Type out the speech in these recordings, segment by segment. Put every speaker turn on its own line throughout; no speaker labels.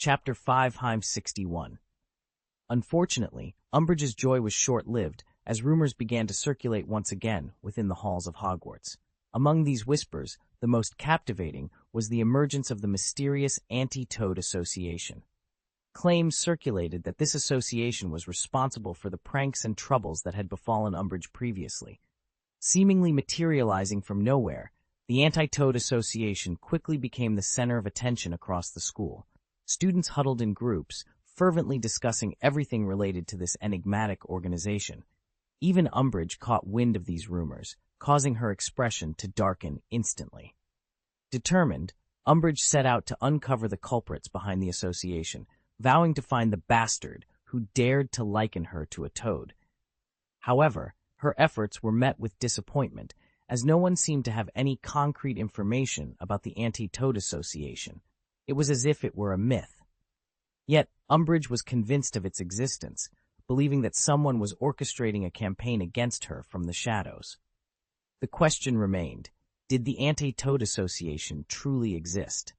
Chapter 5 Heims 61. Unfortunately, Umbridge's joy was short-lived, as rumors began to circulate once again within the halls of Hogwarts. Among these whispers, the most captivating was the emergence of the mysterious Anti-Toad Association. Claims circulated that this association was responsible for the pranks and troubles that had befallen Umbridge previously. Seemingly materializing from nowhere, the Anti-Toad Association quickly became the center of attention across the school. Students huddled in groups, fervently discussing everything related to this enigmatic organization. Even Umbridge caught wind of these rumors, causing her expression to darken instantly. Determined, Umbridge set out to uncover the culprits behind the association, vowing to find the bastard who dared to liken her to a toad. However, her efforts were met with disappointment, as no one seemed to have any concrete information about the Anti-Toad Association. It was as if it were a myth. Yet, Umbridge was convinced of its existence, believing that someone was orchestrating a campaign against her from the shadows. The question remained, did the Anti-Toad Association truly exist?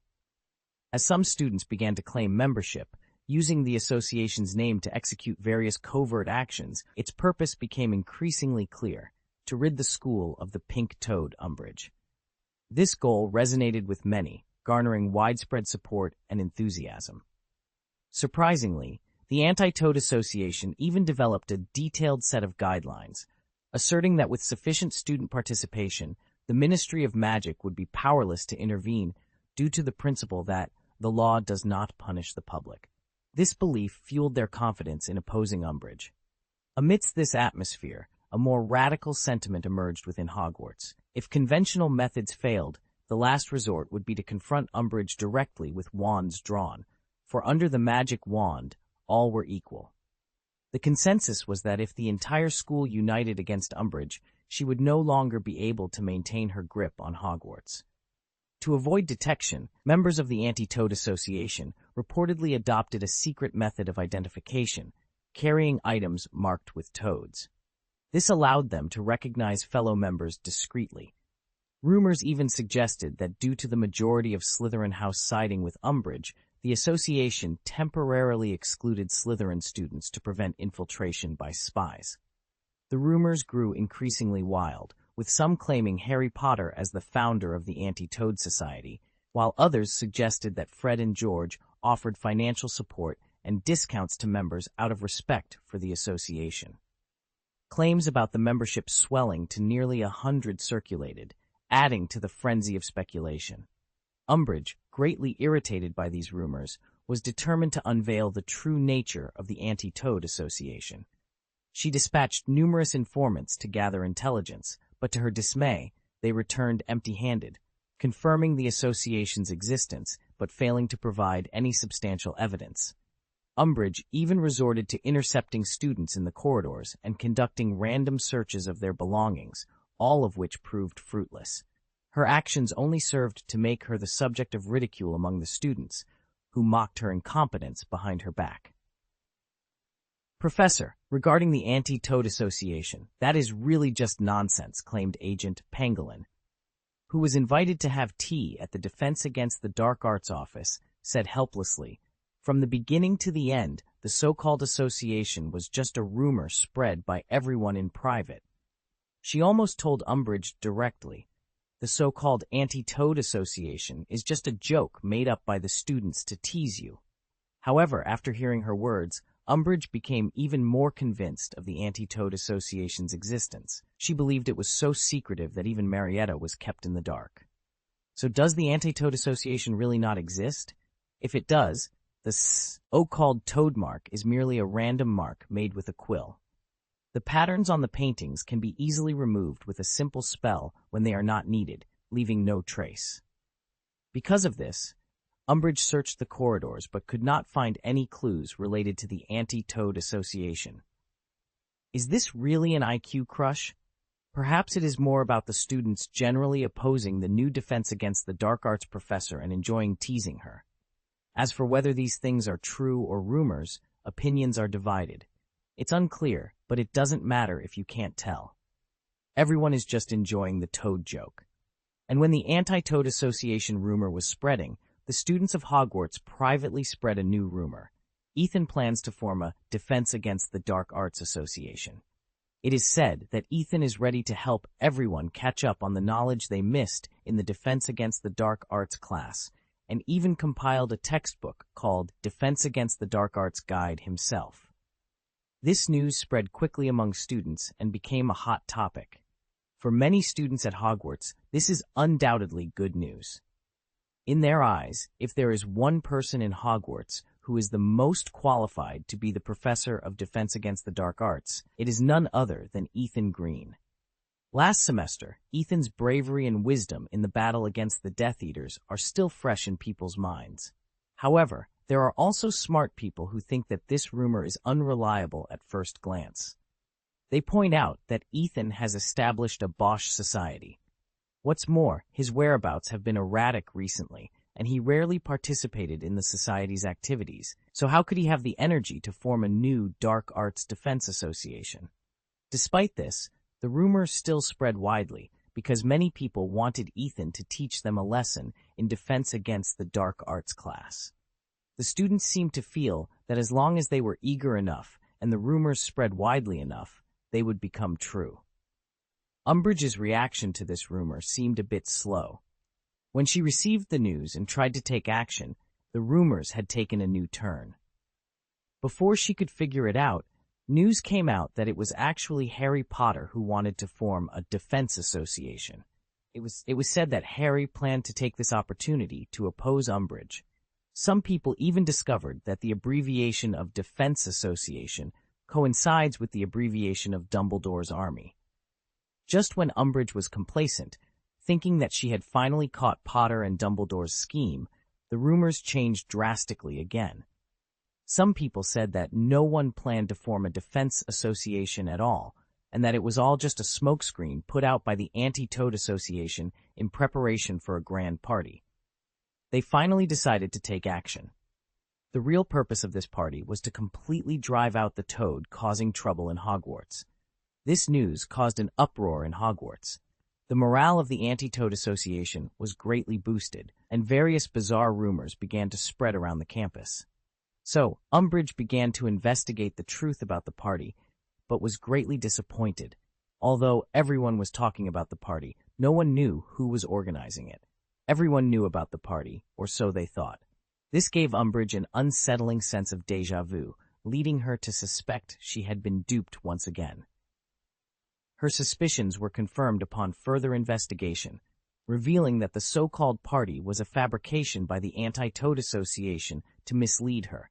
As some students began to claim membership, using the association's name to execute various covert actions, its purpose became increasingly clear: to rid the school of the pink toad Umbridge. This goal resonated with many, garnering widespread support and enthusiasm. Surprisingly, the Anti-Toad Association even developed a detailed set of guidelines, asserting that with sufficient student participation, the Ministry of Magic would be powerless to intervene due to the principle that the law does not punish the public. This belief fueled their confidence in opposing Umbridge. Amidst this atmosphere, a more radical sentiment emerged within Hogwarts. If conventional methods failed, the last resort would be to confront Umbridge directly with wands drawn, for under the magic wand, all were equal. The consensus was that if the entire school united against Umbridge, she would no longer be able to maintain her grip on Hogwarts. To avoid detection, members of the Anti-Toad Association reportedly adopted a secret method of identification, carrying items marked with toads. This allowed them to recognize fellow members discreetly. Rumors even suggested that due to the majority of Slytherin House siding with Umbridge, the association temporarily excluded Slytherin students to prevent infiltration by spies. The rumors grew increasingly wild, with some claiming Harry Potter as the founder of the Anti-Toad Society, while others suggested that Fred and George offered financial support and discounts to members out of respect for the association. Claims about the membership swelling to nearly 100 circulated, adding to the frenzy of speculation. Umbridge, greatly irritated by these rumors, was determined to unveil the true nature of the Anti-Toad Association. She dispatched numerous informants to gather intelligence, but to her dismay, they returned empty-handed, confirming the association's existence but failing to provide any substantial evidence. Umbridge even resorted to intercepting students in the corridors and conducting random searches of their belongings, all of which proved fruitless. Her actions only served to make her the subject of ridicule among the students, who mocked her incompetence behind her back. "Professor, regarding the Anti-Toad Association, that is really just nonsense," claimed Agent Pangolin, who was invited to have tea at the Defense Against the Dark Arts office, said helplessly, "From the beginning to the end, the so-called association was just a rumor spread by everyone in private." She almost told Umbridge directly, "The so-called Anti-Toad Association is just a joke made up by the students to tease you." However, after hearing her words, Umbridge became even more convinced of the Anti-Toad Association's existence. She believed it was so secretive that even Marietta was kept in the dark. So does the Anti-Toad Association really not exist? If it does, the so-called toad mark is merely a random mark made with a quill. The patterns on the paintings can be easily removed with a simple spell when they are not needed, leaving no trace. Because of this, Umbridge searched the corridors but could not find any clues related to the Anti-Toad Association. Is this really an IQ crush? Perhaps it is more about the students generally opposing the new Defense Against the Dark Arts professor and enjoying teasing her. As for whether these things are true or rumors, opinions are divided. It's unclear, but it doesn't matter if you can't tell. Everyone is just enjoying the toad joke. And when the Anti-Toad Association rumor was spreading, the students of Hogwarts privately spread a new rumor. Ethan plans to form a Defense Against the Dark Arts Association. It is said that Ethan is ready to help everyone catch up on the knowledge they missed in the Defense Against the Dark Arts class, and even compiled a textbook called Defense Against the Dark Arts Guide himself. This news spread quickly among students and became a hot topic. For many students at Hogwarts, this is undoubtedly good news. In their eyes, if there is one person in Hogwarts who is the most qualified to be the professor of Defense Against the Dark Arts, it is none other than Ethan Green. Last semester, Ethan's bravery and wisdom in the battle against the Death Eaters are still fresh in people's minds. However, there are also smart people who think that this rumor is unreliable at first glance. They point out that Ethan has established a Bosch society. What's more, his whereabouts have been erratic recently, and he rarely participated in the society's activities, so how could he have the energy to form a new Dark Arts Defense Association? Despite this, the rumor still spread widely, because many people wanted Ethan to teach them a lesson in Defense Against the Dark Arts class. The students seemed to feel that as long as they were eager enough and the rumors spread widely enough, they would become true. Umbridge's reaction to this rumor seemed a bit slow. When she received the news and tried to take action, the rumors had taken a new turn. Before she could figure it out, news came out that it was actually Harry Potter who wanted to form a defense association. It was said that Harry planned to take this opportunity to oppose Umbridge. Some people even discovered that the abbreviation of Defense Association coincides with the abbreviation of Dumbledore's army. Just when Umbridge was complacent, thinking that she had finally caught Potter and Dumbledore's scheme, the rumors changed drastically again. Some people said that no one planned to form a defense association at all, and that it was all just a smokescreen put out by the Anti-Toad Association in preparation for a grand party. They finally decided to take action. The real purpose of this party was to completely drive out the Toad causing trouble in Hogwarts. This news caused an uproar in Hogwarts. The morale of the Anti-Toad Association was greatly boosted, and various bizarre rumors began to spread around the campus. So, Umbridge began to investigate the truth about the party, but was greatly disappointed. Although everyone was talking about the party, no one knew who was organizing it. Everyone knew about the party, or so they thought. This gave Umbridge an unsettling sense of déjà vu, leading her to suspect she had been duped once again. Her suspicions were confirmed upon further investigation, revealing that the so-called party was a fabrication by the Anti-Toad Association to mislead her.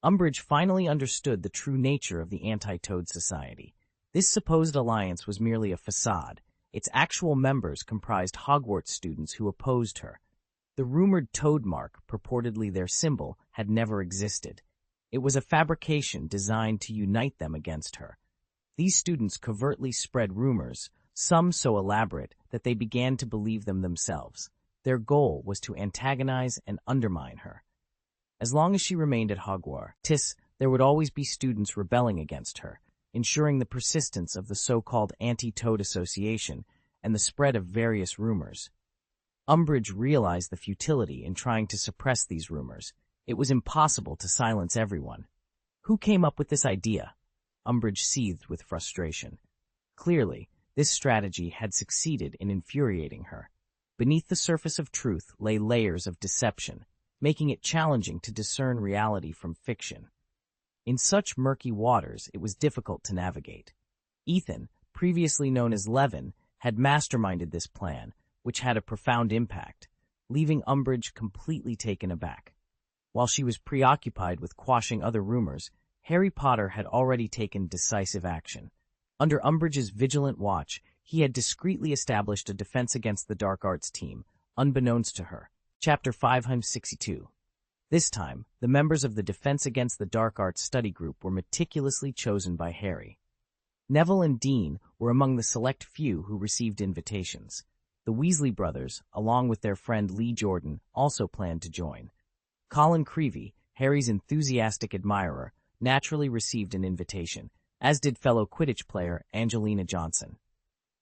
Umbridge finally understood the true nature of the Anti-Toad Society. This supposed alliance was merely a facade. Its actual members comprised Hogwarts students who opposed her. The rumored toad mark, purportedly their symbol, had never existed. It was a fabrication designed to unite them against her. These students covertly spread rumors, some so elaborate that they began to believe them themselves. Their goal was to antagonize and undermine her. As long as she remained at Hogwarts, there would always be students rebelling against her, ensuring the persistence of the so-called Anti-Toad Association and the spread of various rumors. Umbridge realized the futility in trying to suppress these rumors. It was impossible to silence everyone. Who came up with this idea? Umbridge seethed with frustration. Clearly, this strategy had succeeded in infuriating her. Beneath the surface of truth lay layers of deception, making it challenging to discern reality from fiction. In such murky waters, it was difficult to navigate. Ethan, previously known as Levin, had masterminded this plan, which had a profound impact, leaving Umbridge completely taken aback. While she was preoccupied with quashing other rumors, Harry Potter had already taken decisive action. Under Umbridge's vigilant watch, he had discreetly established a Defense Against the Dark Arts team, unbeknownst to her. Chapter 562. This time, the members of the Defense Against the Dark Arts study group were meticulously chosen by Harry. Neville and Dean were among the select few who received invitations. The Weasley brothers, along with their friend Lee Jordan, also planned to join. Colin Creevey, Harry's enthusiastic admirer, naturally received an invitation, as did fellow Quidditch player Angelina Johnson.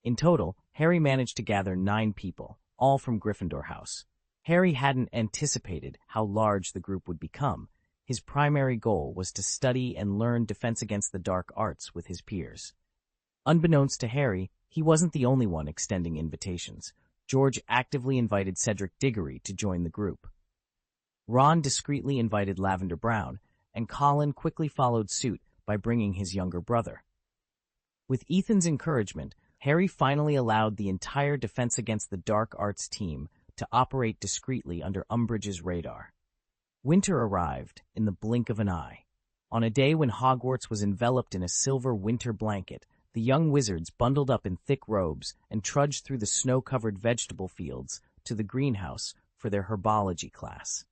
In total, Harry managed to gather 9 people, all from Gryffindor House. Harry hadn't anticipated how large the group would become. His primary goal was to study and learn defense against the dark arts with his peers. Unbeknownst to Harry, he wasn't the only one extending invitations. George actively invited Cedric Diggory to join the group. Ron discreetly invited Lavender Brown, and Colin quickly followed suit by bringing his younger brother. With Ethan's encouragement, Harry finally allowed the entire Defense Against the Dark Arts team to operate discreetly under Umbridge's radar. Winter arrived in the blink of an eye. On a day when Hogwarts was enveloped in a silver winter blanket, the young wizards bundled up in thick robes and trudged through the snow-covered vegetable fields to the greenhouse for their herbology class.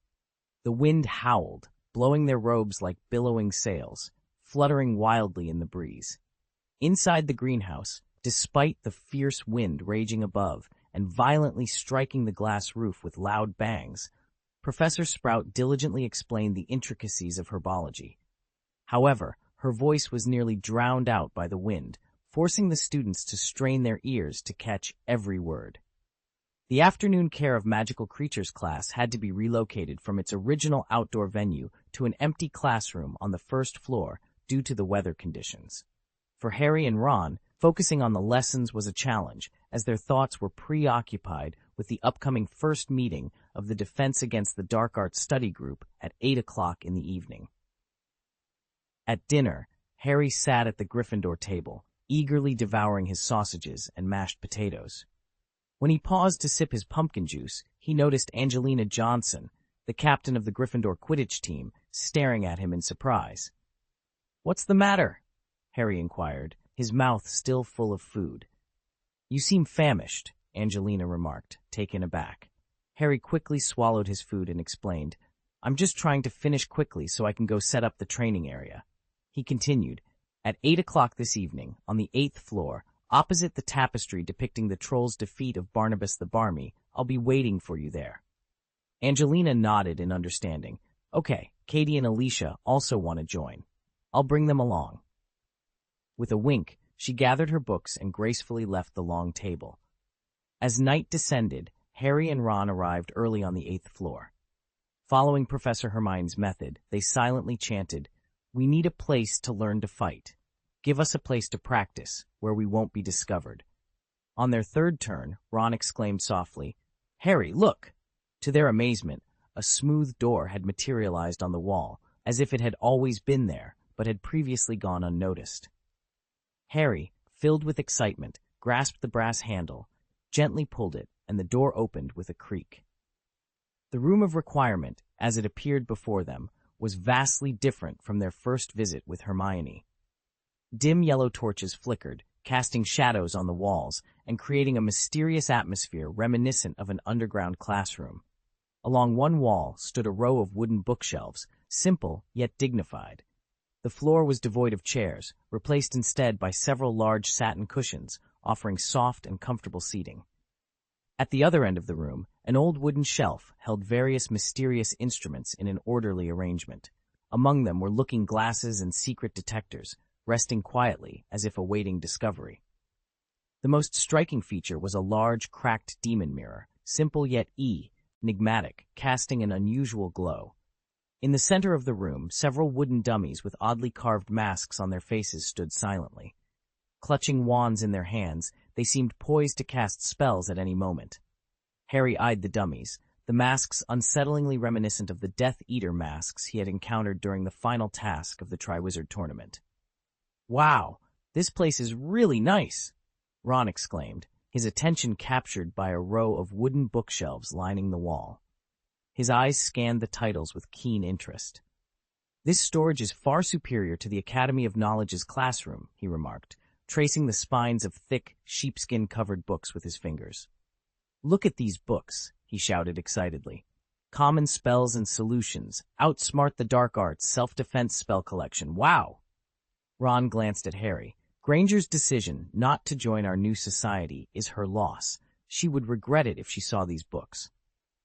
The wind howled, blowing their robes like billowing sails, fluttering wildly in the breeze. Inside the greenhouse, despite the fierce wind raging above and violently striking the glass roof with loud bangs, Professor Sprout diligently explained the intricacies of herbology. However, her voice was nearly drowned out by the wind, forcing the students to strain their ears to catch every word. The afternoon Care of Magical Creatures class had to be relocated from its original outdoor venue to an empty classroom on the first floor due to the weather conditions. For Harry and Ron, focusing on the lessons was a challenge, as their thoughts were preoccupied with the upcoming first meeting of the Defense Against the Dark Arts study group at 8 o'clock in the evening. At dinner, Harry sat at the Gryffindor table, eagerly devouring his sausages and mashed potatoes. When he paused to sip his pumpkin juice, he noticed Angelina Johnson, the captain of the Gryffindor Quidditch team, staring at him in surprise. "What's the matter?" Harry inquired, his mouth still full of food. "You seem famished," Angelina remarked, taken aback. Harry quickly swallowed his food and explained, "I'm just trying to finish quickly so I can go set up the training area." He continued, "At 8 o'clock this evening, on the 8th floor, opposite the tapestry depicting the troll's defeat of Barnabas the Barmy, I'll be waiting for you there." Angelina nodded in understanding. "Okay, Katie and Alicia also want to join. I'll bring them along." With a wink, she gathered her books and gracefully left the long table. As night descended, Harry and Ron arrived early on the 8th floor. Following Professor Hermione's method, they silently chanted, "We need a place to learn to fight. Give us a place to practice, where we won't be discovered." On their third turn, Ron exclaimed softly, "Harry, look!" To their amazement, a smooth door had materialized on the wall, as if it had always been there, but had previously gone unnoticed. Harry, filled with excitement, grasped the brass handle, gently pulled it, and the door opened with a creak. The room of requirement, as it appeared before them, was vastly different from their first visit with Hermione. Dim yellow torches flickered, casting shadows on the walls and creating a mysterious atmosphere reminiscent of an underground classroom. Along one wall stood a row of wooden bookshelves, simple yet dignified. The floor was devoid of chairs, replaced instead by several large satin cushions, offering soft and comfortable seating. At the other end of the room, an old wooden shelf held various mysterious instruments in an orderly arrangement. Among them were looking glasses and secret detectors, resting quietly as if awaiting discovery. The most striking feature was a large, cracked demon mirror, simple yet enigmatic, casting an unusual glow. In the center of the room, several wooden dummies with oddly carved masks on their faces stood silently. Clutching wands in their hands, they seemed poised to cast spells at any moment. Harry eyed the dummies, the masks unsettlingly reminiscent of the Death Eater masks he had encountered during the final task of the Triwizard Tournament. "Wow, this place is really nice," Ron exclaimed, his attention captured by a row of wooden bookshelves lining the wall. His eyes scanned the titles with keen interest. "This storage is far superior to the Academy of Knowledge's classroom," he remarked, tracing the spines of thick, sheepskin-covered books with his fingers. "Look at these books," he shouted excitedly. "Common Spells and Solutions, Outsmart the Dark Arts, Self-Defense Spell Collection. Wow!" Ron glanced at Harry. "Granger's decision not to join our new society is her loss. She would regret it if she saw these books."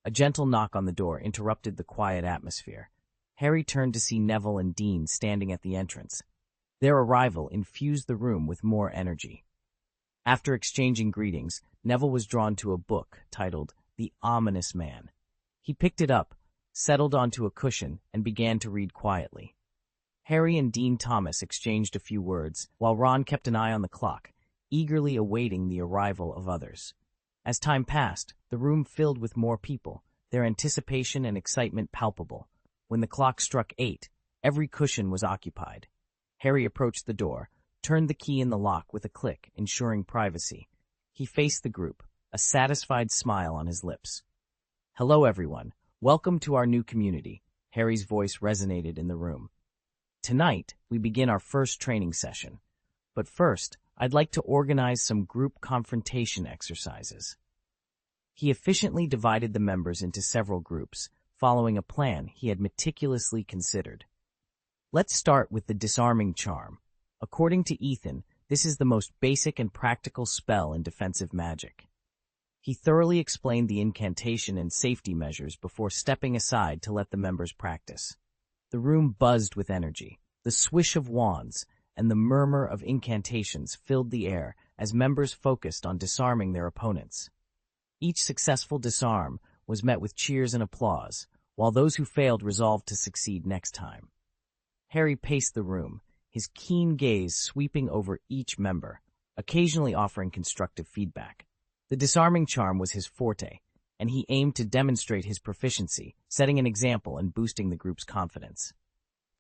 A gentle knock on the door interrupted the quiet atmosphere. Harry turned to see Neville and Dean standing at the entrance. Their arrival infused the room with more energy. After exchanging greetings, Neville was drawn to a book titled The Ominous Man. He picked it up, settled onto a cushion, and began to read quietly. Harry and Dean Thomas exchanged a few words, while Ron kept an eye on the clock, eagerly awaiting the arrival of others. As time passed, the room filled with more people, their anticipation and excitement palpable. When the clock struck 8, every cushion was occupied. Harry approached the door, turned the key in the lock with a click, ensuring privacy. He faced the group, a satisfied smile on his lips. "Hello, everyone. Welcome to our new community." Harry's voice resonated in the room. "Tonight, we begin our first training session. But first, I'd like to organize some group confrontation exercises." He efficiently divided the members into several groups, following a plan he had meticulously considered. Let's start with the disarming charm. According to Ethan, this is the most basic and practical spell in defensive magic. He thoroughly explained the incantation and safety measures before stepping aside to let the members practice. The room buzzed with energy. The swish of wands and the murmur of incantations filled the air as members focused on disarming their opponents. Each successful disarm was met with cheers and applause, while those who failed resolved to succeed next time. Harry paced the room, his keen gaze sweeping over each member, occasionally offering constructive feedback. The disarming charm was his forte, and he aimed to demonstrate his proficiency, setting an example and boosting the group's confidence.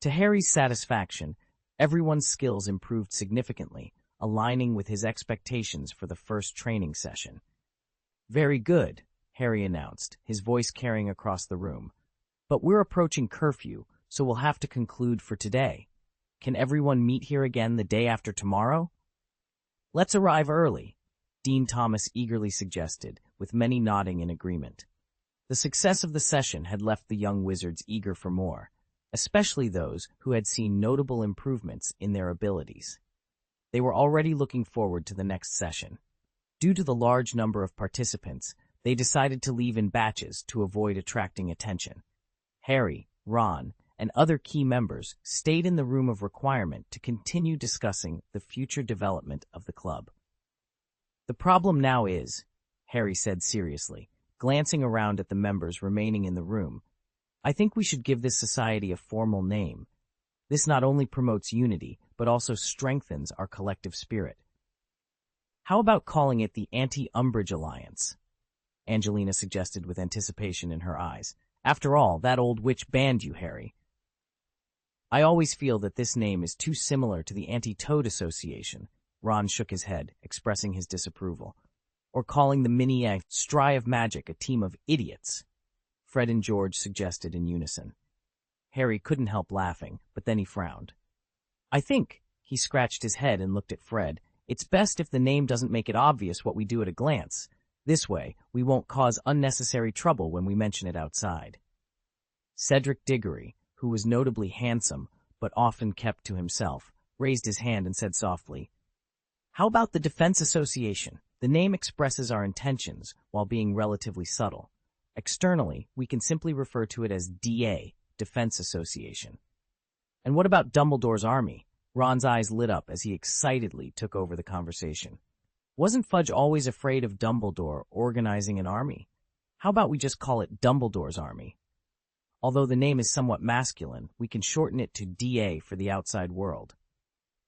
To Harry's satisfaction, everyone's skills improved significantly, aligning with his expectations for the first training session. "Very good," Harry announced, his voice carrying across the room. "But we're approaching curfew, so we'll have to conclude for today. Can everyone meet here again the day after tomorrow?" "Let's arrive early," Dean Thomas eagerly suggested, with many nodding in agreement. The success of the session had left the young wizards eager for more, especially those who had seen notable improvements in their abilities. They were already looking forward to the next session. Due to the large number of participants, they decided to leave in batches to avoid attracting attention. Harry, Ron, and other key members stayed in the room of requirement to continue discussing the future development of the club. "The problem now is," Harry said seriously, glancing around at the members remaining in the room, "I think we should give this society a formal name. This not only promotes unity, but also strengthens our collective spirit." "How about calling it the Anti-Umbridge Alliance?" Angelina suggested with anticipation in her eyes. "After all, that old witch banned you, Harry." "I always feel that this name is too similar to the Anti-Toad Association." Ron shook his head, expressing his disapproval. "Or calling the Stry of Magic a team of idiots," Fred and George suggested in unison. Harry couldn't help laughing, but then he frowned. "I think," he scratched his head and looked at Fred, "it's best if the name doesn't make it obvious what we do at a glance. This way, we won't cause unnecessary trouble when we mention it outside." Cedric Diggory, who was notably handsome but often kept to himself, raised his hand and said softly, "How about the Defense Association? The name expresses our intentions while being relatively subtle. Externally, we can simply refer to it as DA, Defense Association." "And what about Dumbledore's Army?" Ron's eyes lit up as he excitedly took over the conversation. "Wasn't Fudge always afraid of Dumbledore organizing an army? How about we just call it Dumbledore's Army? Although the name is somewhat masculine, we can shorten it to DA for the outside world.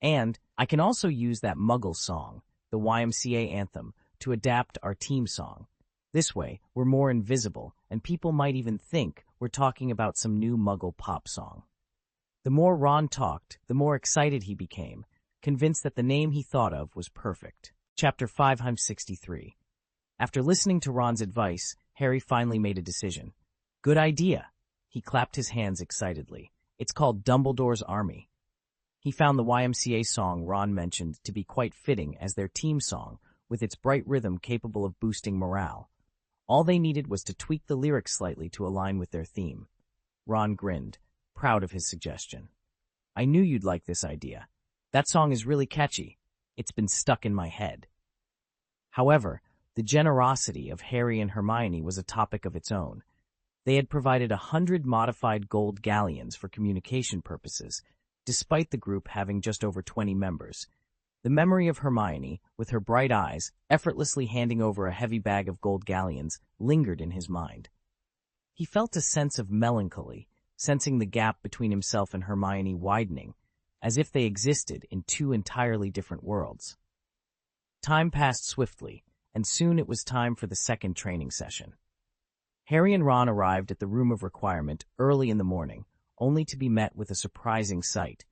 And I can also use that Muggle song, the YMCA anthem, to adapt our team song. This way, we're more invisible, and people might even think we're talking about some new Muggle pop song." The more Ron talked, the more excited he became, convinced that the name he thought of was perfect. Chapter 563. After listening to Ron's advice, Harry finally made a decision. "Good idea." He clapped his hands excitedly. "It's called Dumbledore's Army." He found the YMCA song Ron mentioned to be quite fitting as their team song, with its bright rhythm capable of boosting morale. All they needed was to tweak the lyrics slightly to align with their theme. Ron grinned, proud of his suggestion. "I knew you'd like this idea. That song is really catchy. It's been stuck in my head." However, the generosity of Harry and Hermione was a topic of its own. They had provided 100 modified gold galleons for communication purposes, despite the group having just over 20 members. The memory of Hermione, with her bright eyes, effortlessly handing over a heavy bag of gold galleons, lingered in his mind. He felt a sense of melancholy, sensing the gap between himself and Hermione widening, as if they existed in two entirely different worlds. Time passed swiftly, and soon it was time for the second training session. Harry and Ron arrived at the Room of Requirement early in the morning, only to be met with a surprising sight.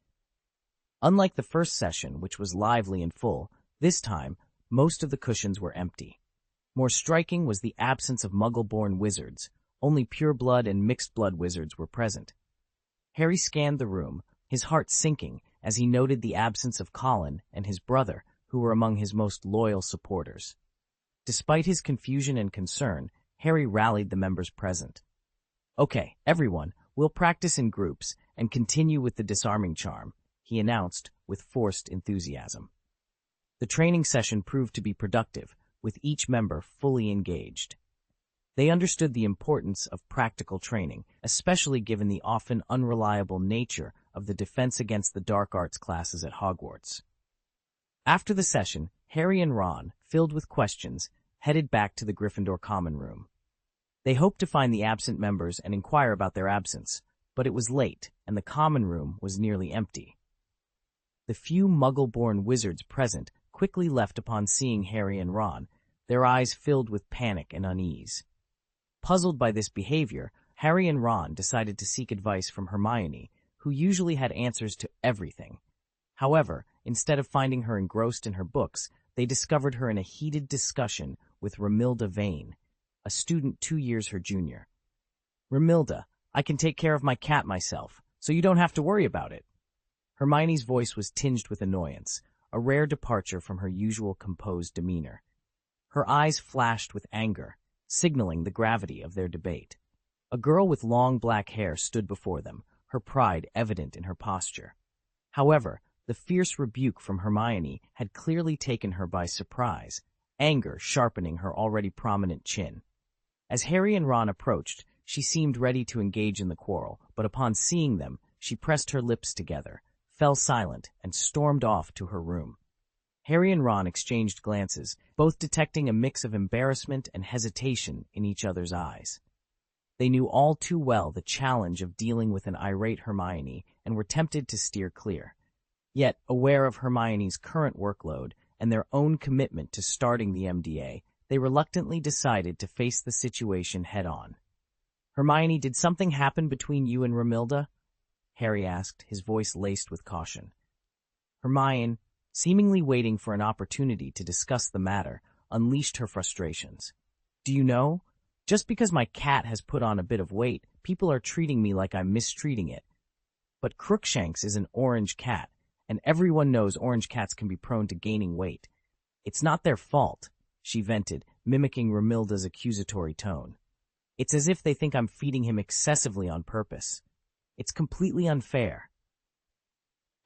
Unlike the first session, which was lively and full, this time, most of the cushions were empty. More striking was the absence of Muggle-born wizards. Only pure-blood and mixed-blood wizards were present. Harry scanned the room, his heart sinking as he noted the absence of Colin and his brother, who were among his most loyal supporters. Despite his confusion and concern, Harry rallied the members present. "Okay, everyone, we'll practice in groups and continue with the disarming charm," he announced with forced enthusiasm. The training session proved to be productive, with each member fully engaged. They understood the importance of practical training, especially given the often unreliable nature of the Defense Against the Dark Arts classes at Hogwarts. After the session, Harry and Ron, filled with questions, headed back to the Gryffindor common room. They hoped to find the absent members and inquire about their absence, but it was late, and the common room was nearly empty. The few Muggle-born wizards present quickly left upon seeing Harry and Ron, their eyes filled with panic and unease. Puzzled by this behavior, Harry and Ron decided to seek advice from Hermione, who usually had answers to everything. However, instead of finding her engrossed in her books, they discovered her in a heated discussion with Romilda Vane, a student 2 years her junior. "Romilda, I can take care of my cat myself, so you don't have to worry about it." Hermione's voice was tinged with annoyance, a rare departure from her usual composed demeanor. Her eyes flashed with anger, signaling the gravity of their debate. A girl with long black hair stood before them, her pride evident in her posture. However, the fierce rebuke from Hermione had clearly taken her by surprise, anger sharpening her already prominent chin. As Harry and Ron approached, she seemed ready to engage in the quarrel, but upon seeing them, she pressed her lips together, fell silent, and stormed off to her room. Harry and Ron exchanged glances, both detecting a mix of embarrassment and hesitation in each other's eyes. They knew all too well the challenge of dealing with an irate Hermione and were tempted to steer clear. Yet, aware of Hermione's current workload and their own commitment to starting the MDA, they reluctantly decided to face the situation head-on. "Hermione, did something happen between you and Romilda?" Harry asked, his voice laced with caution. Hermione, seemingly waiting for an opportunity to discuss the matter, unleashed her frustrations. "Do you know? Just because my cat has put on a bit of weight, people are treating me like I'm mistreating it. But Crookshanks is an orange cat, and everyone knows orange cats can be prone to gaining weight. It's not their fault," she vented, mimicking Romilda's accusatory tone. "It's as if they think I'm feeding him excessively on purpose. It's completely unfair."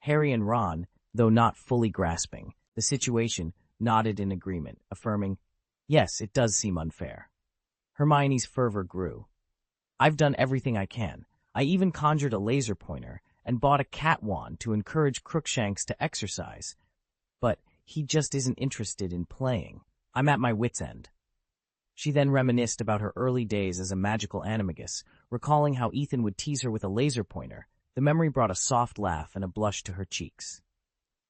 Harry and Ron, though not fully grasping the situation, nodded in agreement, affirming, "Yes, it does seem unfair." Hermione's fervor grew. "I've done everything I can. I even conjured a laser pointer and bought a cat wand to encourage Crookshanks to exercise. But he just isn't interested in playing. I'm at my wit's end." She then reminisced about her early days as a magical animagus, recalling how Ethan would tease her with a laser pointer. The memory brought a soft laugh and a blush to her cheeks.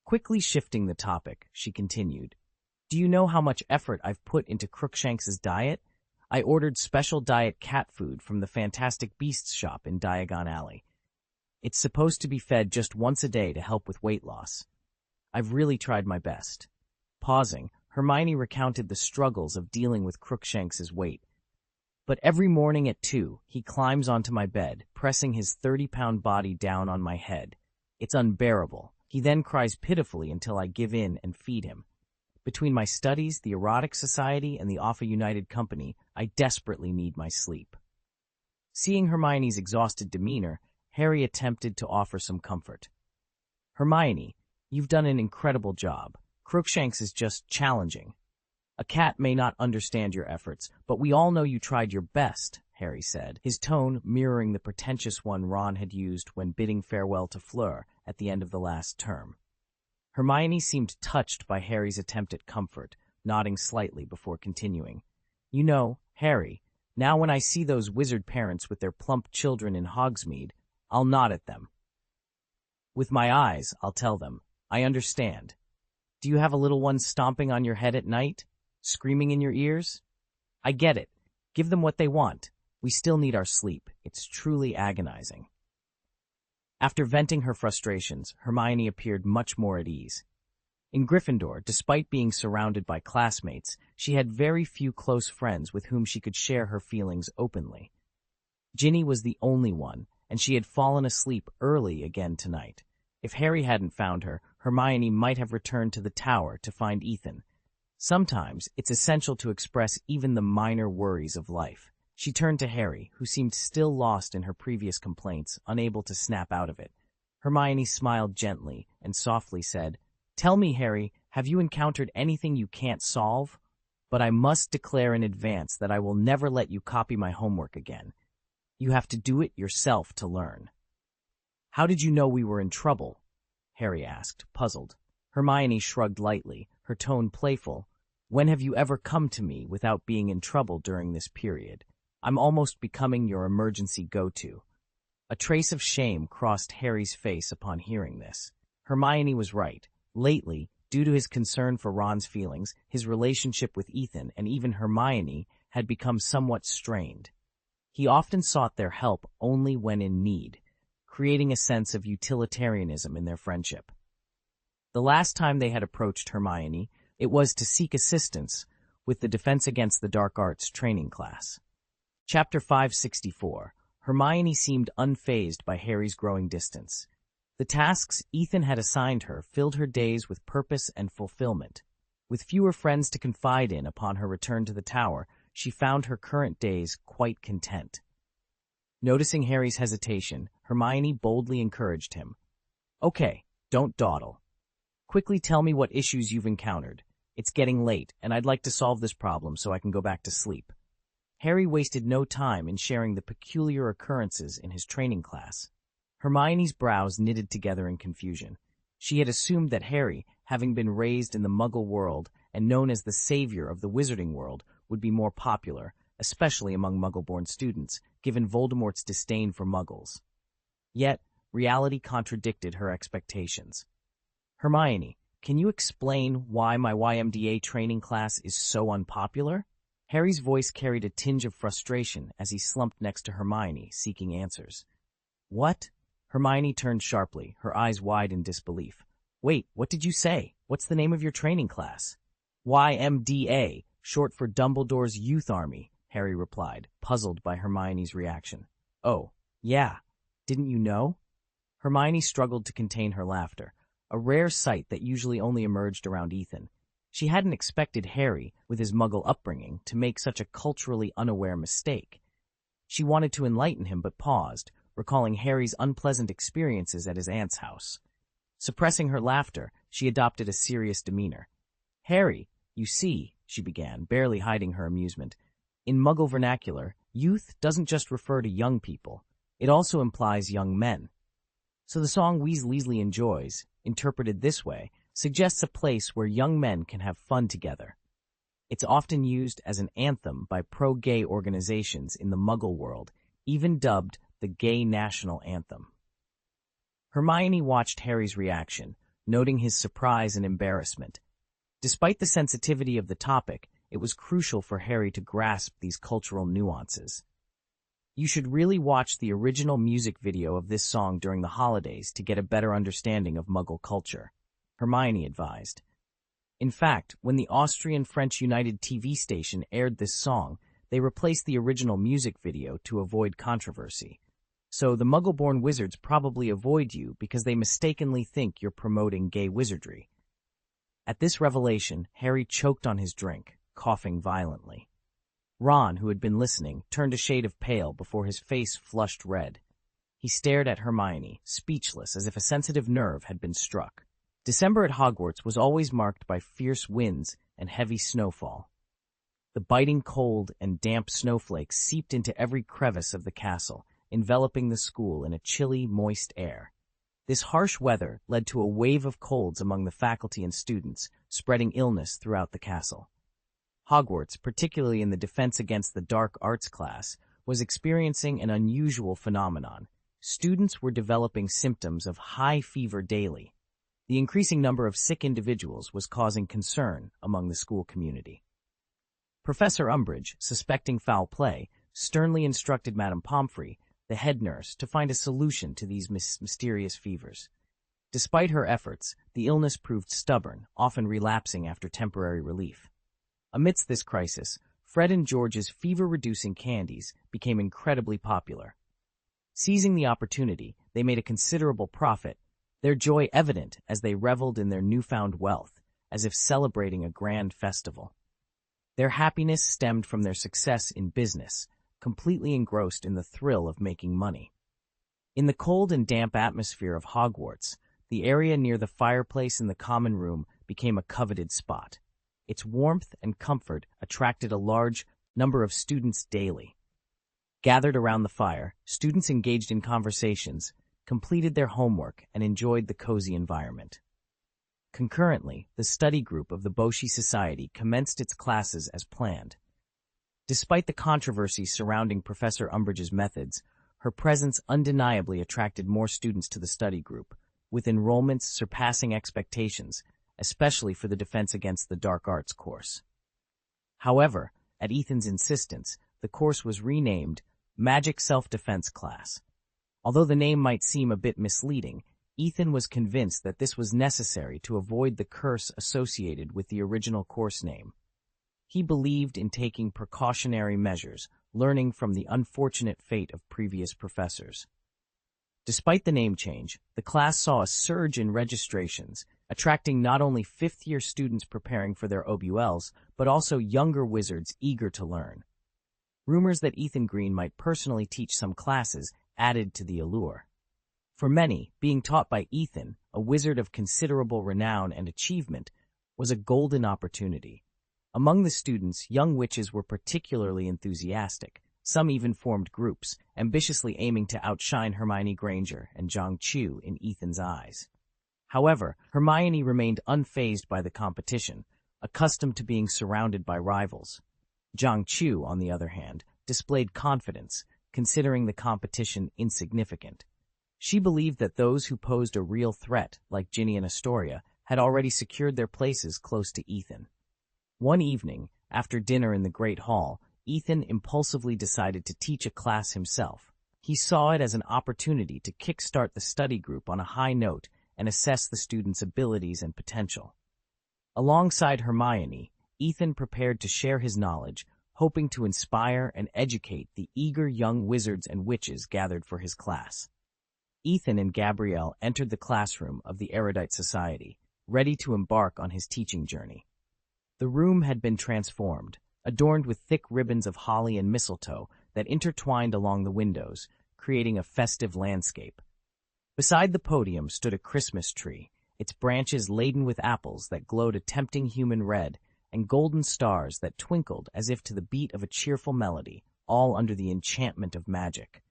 Quickly shifting the topic, she continued, "Do you know how much effort I've put into Crookshanks's diet? I ordered special diet cat food from the Fantastic Beasts shop in Diagon Alley. It's supposed to be fed just once a day to help with weight loss. I've really tried my best." Pausing, Hermione recounted the struggles of dealing with Crookshanks's weight. "But every morning at 2, he climbs onto my bed, pressing his 30-pound body down on my head. It's unbearable. He then cries pitifully until I give in and feed him. Between my studies, the Erotic Society, and the Offa United Company, I desperately need my sleep." Seeing Hermione's exhausted demeanor, Harry attempted to offer some comfort. "Hermione, you've done an incredible job. Crookshanks is just challenging. A cat may not understand your efforts, but we all know you tried your best," Harry said, his tone mirroring the pretentious one Ron had used when bidding farewell to Fleur at the end of the last term. Hermione seemed touched by Harry's attempt at comfort, nodding slightly before continuing. "You know, Harry, Now when I see those wizard parents with their plump children in Hogsmeade, I'll nod at them. With my eyes, I'll tell them, I understand. Do you have a little one stomping on your head at night? Screaming in your ears? I get it. Give them what they want. We still need our sleep. It's truly agonizing. After venting her frustrations, Hermione appeared much more at ease. In Gryffindor, despite being surrounded by classmates, she had very few close friends with whom she could share her feelings openly. Ginny was the only one, and she had fallen asleep early again tonight. If Harry hadn't found her, Hermione might have returned to the tower to find Ethan. Sometimes it's essential to express even the minor worries of life. She turned to Harry, who seemed still lost in her previous complaints, unable to snap out of it. Hermione smiled gently and softly said, "Tell me, Harry, have you encountered anything you can't solve? But I must declare in advance that I will never let you copy my homework again. You have to do it yourself to learn." "How did you know we were in trouble?" Harry asked, puzzled. Hermione shrugged lightly, her tone playful. "When have you ever come to me without being in trouble during this period? I'm almost becoming your emergency go-to." A trace of shame crossed Harry's face upon hearing this. Hermione was right. Lately, due to his concern for Ron's feelings, his relationship with Ethan and even Hermione had become somewhat strained. He often sought their help only when in need, creating a sense of utilitarianism in their friendship. The last time they had approached Hermione, it was to seek assistance with the Defense Against the Dark Arts training class. Chapter 564. Hermione seemed unfazed by Harry's growing distance. The tasks Ethan had assigned her filled her days with purpose and fulfillment. With fewer friends to confide in upon her return to the tower, she found her current days quite content. Noticing Harry's hesitation, Hermione boldly encouraged him. "Okay, don't dawdle. Quickly tell me what issues you've encountered. It's getting late, and I'd like to solve this problem so I can go back to sleep." Harry wasted no time in sharing the peculiar occurrences in his training class. Hermione's brows knitted together in confusion. She had assumed that Harry, having been raised in the Muggle world and known as the savior of the wizarding world, would be more popular, especially among Muggle-born students, given Voldemort's disdain for Muggles. Yet, reality contradicted her expectations. "Hermione, can you explain why my YMDA training class is so unpopular?" Harry's voice carried a tinge of frustration as he slumped next to Hermione, seeking answers. "What?" Hermione turned sharply, her eyes wide in disbelief. "Wait, what did you say? What's the name of your training class?" "YMDA, short for Dumbledore's Youth Army," Harry replied, puzzled by Hermione's reaction. "Oh, yeah. Didn't you know?" Hermione struggled to contain her laughter, a rare sight that usually only emerged around Ethan. She hadn't expected Harry, with his Muggle upbringing, to make such a culturally unaware mistake. She wanted to enlighten him but paused, recalling Harry's unpleasant experiences at his aunt's house. Suppressing her laughter, she adopted a serious demeanor. "Harry, you see," she began, barely hiding her amusement. "In Muggle vernacular, youth doesn't just refer to young people. It also implies young men. So the song Weasley enjoys, interpreted this way, suggests a place where young men can have fun together. It's often used as an anthem by pro-gay organizations in the Muggle world, even dubbed the Gay National Anthem." Hermione watched Harry's reaction, noting his surprise and embarrassment. Despite the sensitivity of the topic, it was crucial for Harry to grasp these cultural nuances. "You should really watch the original music video of this song during the holidays to get a better understanding of Muggle culture," Hermione advised. In fact, when the Austrian-French United TV station aired this song, they replaced the original music video to avoid controversy. So the Muggle-born wizards probably avoid you because they mistakenly think you're promoting gay wizardry. At this revelation, Harry choked on his drink, coughing violently. Ron, who had been listening, turned a shade of pale before his face flushed red. He stared at Hermione, speechless as if a sensitive nerve had been struck. December at Hogwarts was always marked by fierce winds and heavy snowfall. The biting cold and damp snowflakes seeped into every crevice of the castle, enveloping the school in a chilly, moist air. This harsh weather led to a wave of colds among the faculty and students, spreading illness throughout the castle. Hogwarts, particularly in the Defense Against the Dark Arts class, was experiencing an unusual phenomenon. Students were developing symptoms of high fever daily. The increasing number of sick individuals was causing concern among the school community. Professor Umbridge, suspecting foul play, sternly instructed Madame Pomfrey, the head nurse, to find a solution to these mysterious fevers. Despite her efforts, the illness proved stubborn, often relapsing after temporary relief. Amidst this crisis, Fred and George's fever-reducing candies became incredibly popular. Seizing the opportunity, they made a considerable profit, their joy evident as they reveled in their newfound wealth, as if celebrating a grand festival. Their happiness stemmed from their success in business, completely engrossed in the thrill of making money. In the cold and damp atmosphere of Hogwarts, the area near the fireplace in the common room became a coveted spot. Its warmth and comfort attracted a large number of students daily. Gathered around the fire, students engaged in conversations, completed their homework, and enjoyed the cozy environment. Concurrently, the study group of the Boshi Society commenced its classes as planned. Despite the controversy surrounding Professor Umbridge's methods, her presence undeniably attracted more students to the study group, with enrollments surpassing expectations, especially for the Defense Against the Dark Arts course. However, at Ethan's insistence, the course was renamed Magic Self-Defense Class. Although the name might seem a bit misleading, Ethan was convinced that this was necessary to avoid the curse associated with the original course name. He believed in taking precautionary measures, learning from the unfortunate fate of previous professors. Despite the name change, the class saw a surge in registrations, attracting not only fifth-year students preparing for their OBULs, but also younger wizards eager to learn. Rumors that Ethan Green might personally teach some classes added to the allure. For many, being taught by Ethan, a wizard of considerable renown and achievement, was a golden opportunity. Among the students, young witches were particularly enthusiastic. Some even formed groups, ambitiously aiming to outshine Hermione Granger and Zhang Chu in Ethan's eyes. However, Hermione remained unfazed by the competition, accustomed to being surrounded by rivals. Zhang Chu, on the other hand, displayed confidence, considering the competition insignificant. She believed that those who posed a real threat, like Ginny and Astoria, had already secured their places close to Ethan. One evening, after dinner in the Great Hall, Ethan impulsively decided to teach a class himself. He saw it as an opportunity to kickstart the study group on a high note and assess the students' abilities and potential. Alongside Hermione, Ethan prepared to share his knowledge, hoping to inspire and educate the eager young wizards and witches gathered for his class. Ethan and Gabrielle entered the classroom of the Erudite Society, ready to embark on his teaching journey. The room had been transformed, adorned with thick ribbons of holly and mistletoe that intertwined along the windows, creating a festive landscape. Beside the podium stood a Christmas tree, its branches laden with apples that glowed a tempting human red and golden stars that twinkled as if to the beat of a cheerful melody, all under the enchantment of magic.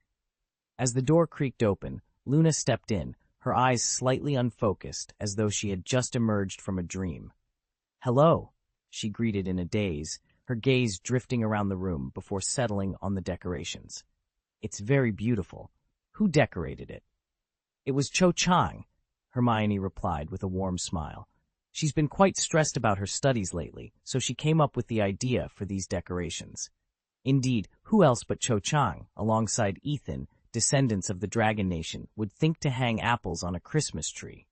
As the door creaked open, Luna stepped in, her eyes slightly unfocused as though she had just emerged from a dream. "Hello," she greeted in a daze, her gaze drifting around the room before settling on the decorations. "It's very beautiful. Who decorated it?" "It was Cho Chang," Hermione replied with a warm smile. "She's been quite stressed about her studies lately, so she came up with the idea for these decorations." Indeed, who else but Cho Chang, alongside Ethan, descendants of the Dragon Nation, would think to hang apples on a Christmas tree?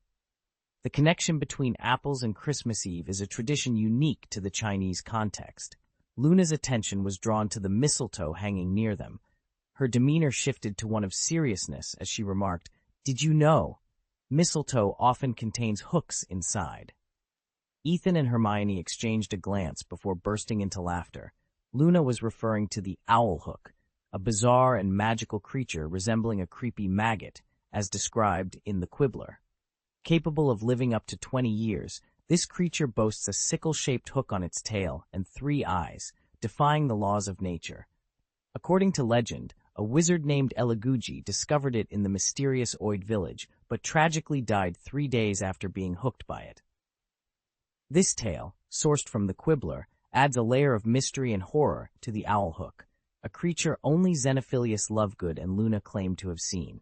The connection between apples and Christmas Eve is a tradition unique to the Chinese context. Luna's attention was drawn to the mistletoe hanging near them. Her demeanor shifted to one of seriousness as she remarked, "Did you know? Mistletoe often contains hooks inside." Ethan and Hermione exchanged a glance before bursting into laughter. Luna was referring to the owl hook, a bizarre and magical creature resembling a creepy maggot, as described in The Quibbler. Capable of living up to 20 years, this creature boasts a sickle-shaped hook on its tail and 3 eyes, defying the laws of nature. According to legend, a wizard named Elaguji discovered it in the mysterious Oid village, but tragically died 3 days after being hooked by it. This tale, sourced from The Quibbler, adds a layer of mystery and horror to the owl hook, a creature only Xenophilius Lovegood and Luna claimed to have seen.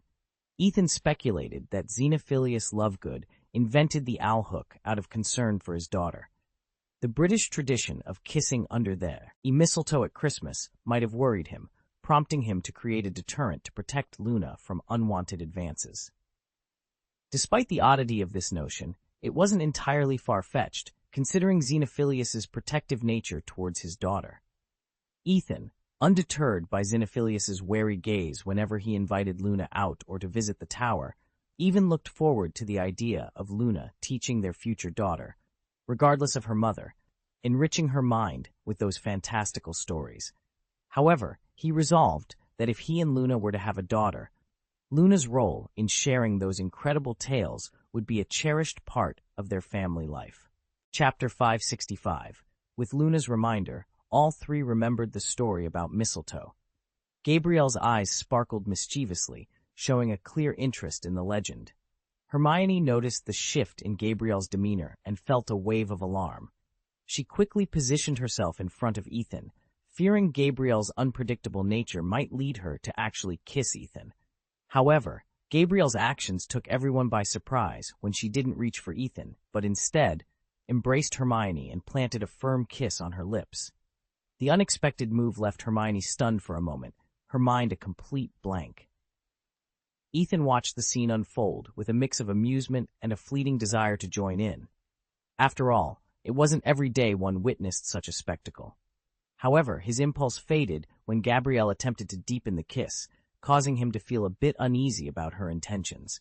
Ethan speculated that Xenophilius Lovegood invented the owl hook out of concern for his daughter. The British tradition of kissing under the mistletoe at Christmas might have worried him, prompting him to create a deterrent to protect Luna from unwanted advances. Despite the oddity of this notion, it wasn't entirely far-fetched, considering Xenophilius's protective nature towards his daughter. Ethan, undeterred by Xenophilius's wary gaze whenever he invited Luna out or to visit the tower, even looked forward to the idea of Luna teaching their future daughter, regardless of her mother, enriching her mind with those fantastical stories. However, he resolved that if he and Luna were to have a daughter, Luna's role in sharing those incredible tales would be a cherished part of their family life. Chapter 565. With Luna's reminder, all three remembered the story about mistletoe. Gabrielle's eyes sparkled mischievously, showing a clear interest in the legend. Hermione noticed the shift in Gabrielle's demeanor and felt a wave of alarm. She quickly positioned herself in front of Ethan, fearing Gabrielle's unpredictable nature might lead her to actually kiss Ethan. However, Gabrielle's actions took everyone by surprise when she didn't reach for Ethan, but instead embraced Hermione and planted a firm kiss on her lips. The unexpected move left Hermione stunned for a moment, her mind a complete blank. Ethan watched the scene unfold with a mix of amusement and a fleeting desire to join in. After all, it wasn't every day one witnessed such a spectacle. However, his impulse faded when Gabrielle attempted to deepen the kiss, causing him to feel a bit uneasy about her intentions.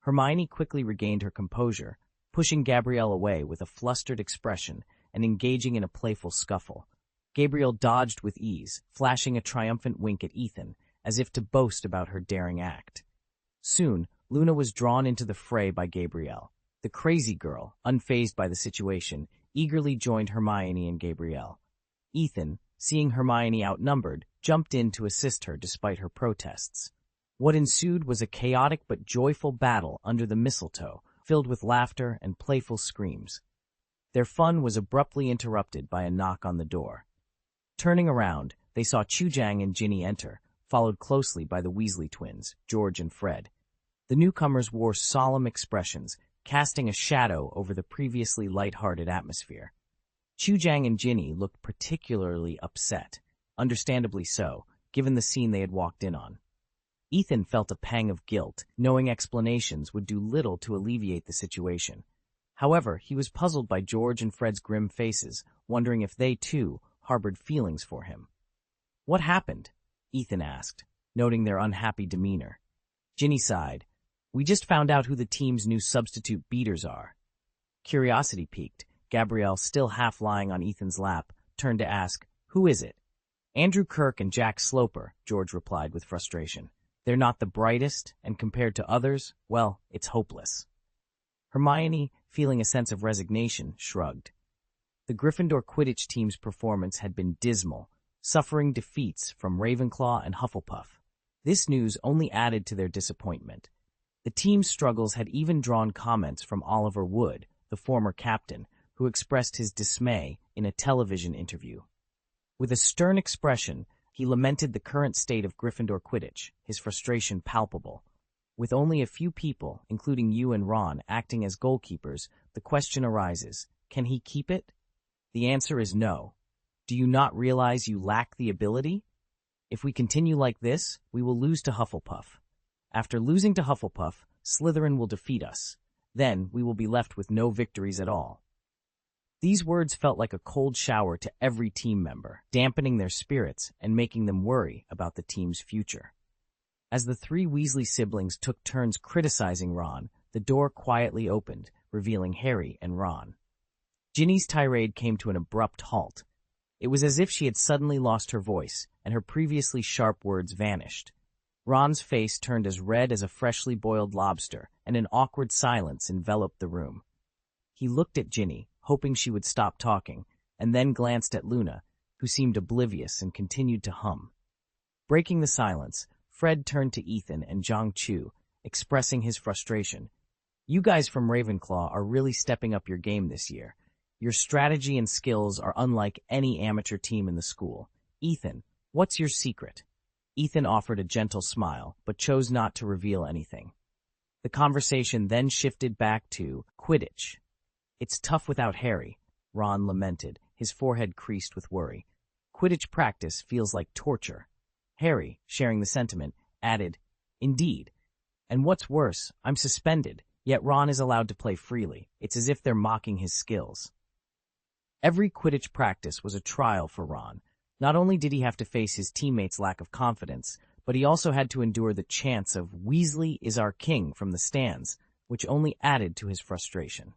Hermione quickly regained her composure, pushing Gabrielle away with a flustered expression and engaging in a playful scuffle. Gabrielle dodged with ease, flashing a triumphant wink at Ethan, as if to boast about her daring act. Soon, Luna was drawn into the fray by Gabrielle. The crazy girl, unfazed by the situation, eagerly joined Hermione and Gabrielle. Ethan, seeing Hermione outnumbered, jumped in to assist her despite her protests. What ensued was a chaotic but joyful battle under the mistletoe, filled with laughter and playful screams. Their fun was abruptly interrupted by a knock on the door. Turning around, they saw Chujang and Ginny enter, followed closely by the Weasley twins, George and Fred. The newcomers wore solemn expressions, casting a shadow over the previously light-hearted atmosphere. Chujang and Ginny looked particularly upset, understandably so, given the scene they had walked in on. Ethan felt a pang of guilt, knowing explanations would do little to alleviate the situation. However, he was puzzled by George and Fred's grim faces, wondering if they, too, harbored feelings for him. "What happened?" Ethan asked, noting their unhappy demeanor. Ginny sighed. "We just found out who the team's new substitute beaters are." Curiosity piqued. Gabrielle, still half lying on Ethan's lap, turned to ask, "Who is it?" "Andrew Kirk and Jack Sloper," George replied with frustration. "They're not the brightest, and compared to others, well, it's hopeless." Hermione, feeling a sense of resignation, shrugged. The Gryffindor Quidditch team's performance had been dismal, suffering defeats from Ravenclaw and Hufflepuff. This news only added to their disappointment. The team's struggles had even drawn comments from Oliver Wood, the former captain, who expressed his dismay in a television interview. With a stern expression, he lamented the current state of Gryffindor Quidditch, his frustration palpable. With only a few people, including you and Ron, acting as goalkeepers, the question arises, can he keep it? The answer is no. Do you not realize you lack the ability? If we continue like this, we will lose to Hufflepuff. After losing to Hufflepuff, Slytherin will defeat us. Then we will be left with no victories at all. These words felt like a cold shower to every team member, dampening their spirits and making them worry about the team's future. As the three Weasley siblings took turns criticizing Ron, the door quietly opened, revealing Harry and Ron. Ginny's tirade came to an abrupt halt. It was as if she had suddenly lost her voice, and her previously sharp words vanished. Ron's face turned as red as a freshly boiled lobster, and an awkward silence enveloped the room. He looked at Ginny, hoping she would stop talking, and then glanced at Luna, who seemed oblivious and continued to hum. Breaking the silence, Fred turned to Ethan and Zhang Chu, expressing his frustration. "You guys from Ravenclaw are really stepping up your game this year. Your strategy and skills are unlike any amateur team in the school. Ethan, what's your secret? Ethan offered a gentle smile, but chose not to reveal anything. The conversation then shifted back to Quidditch. It's tough without Harry, Ron lamented, his forehead creased with worry. Quidditch practice feels like torture. Harry, sharing the sentiment, added, Indeed. And what's worse, I'm suspended, yet Ron is allowed to play freely. It's as if they're mocking his skills. Every Quidditch practice was a trial for Ron. Not only did he have to face his teammates' lack of confidence, but he also had to endure the chants of Weasley is our king from the stands, which only added to his frustration.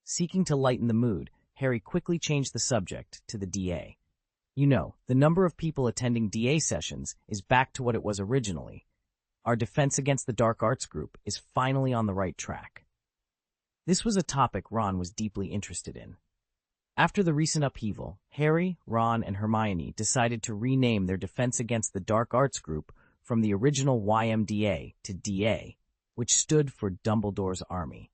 Seeking to lighten the mood, Harry quickly changed the subject to the DA. You know, the number of people attending DA sessions is back to what it was originally. Our Defense Against the Dark Arts group is finally on the right track. This was a topic Ron was deeply interested in. After the recent upheaval, Harry, Ron, and Hermione decided to rename their Defense Against the Dark Arts group from the original YMDA to DA, which stood for Dumbledore's Army.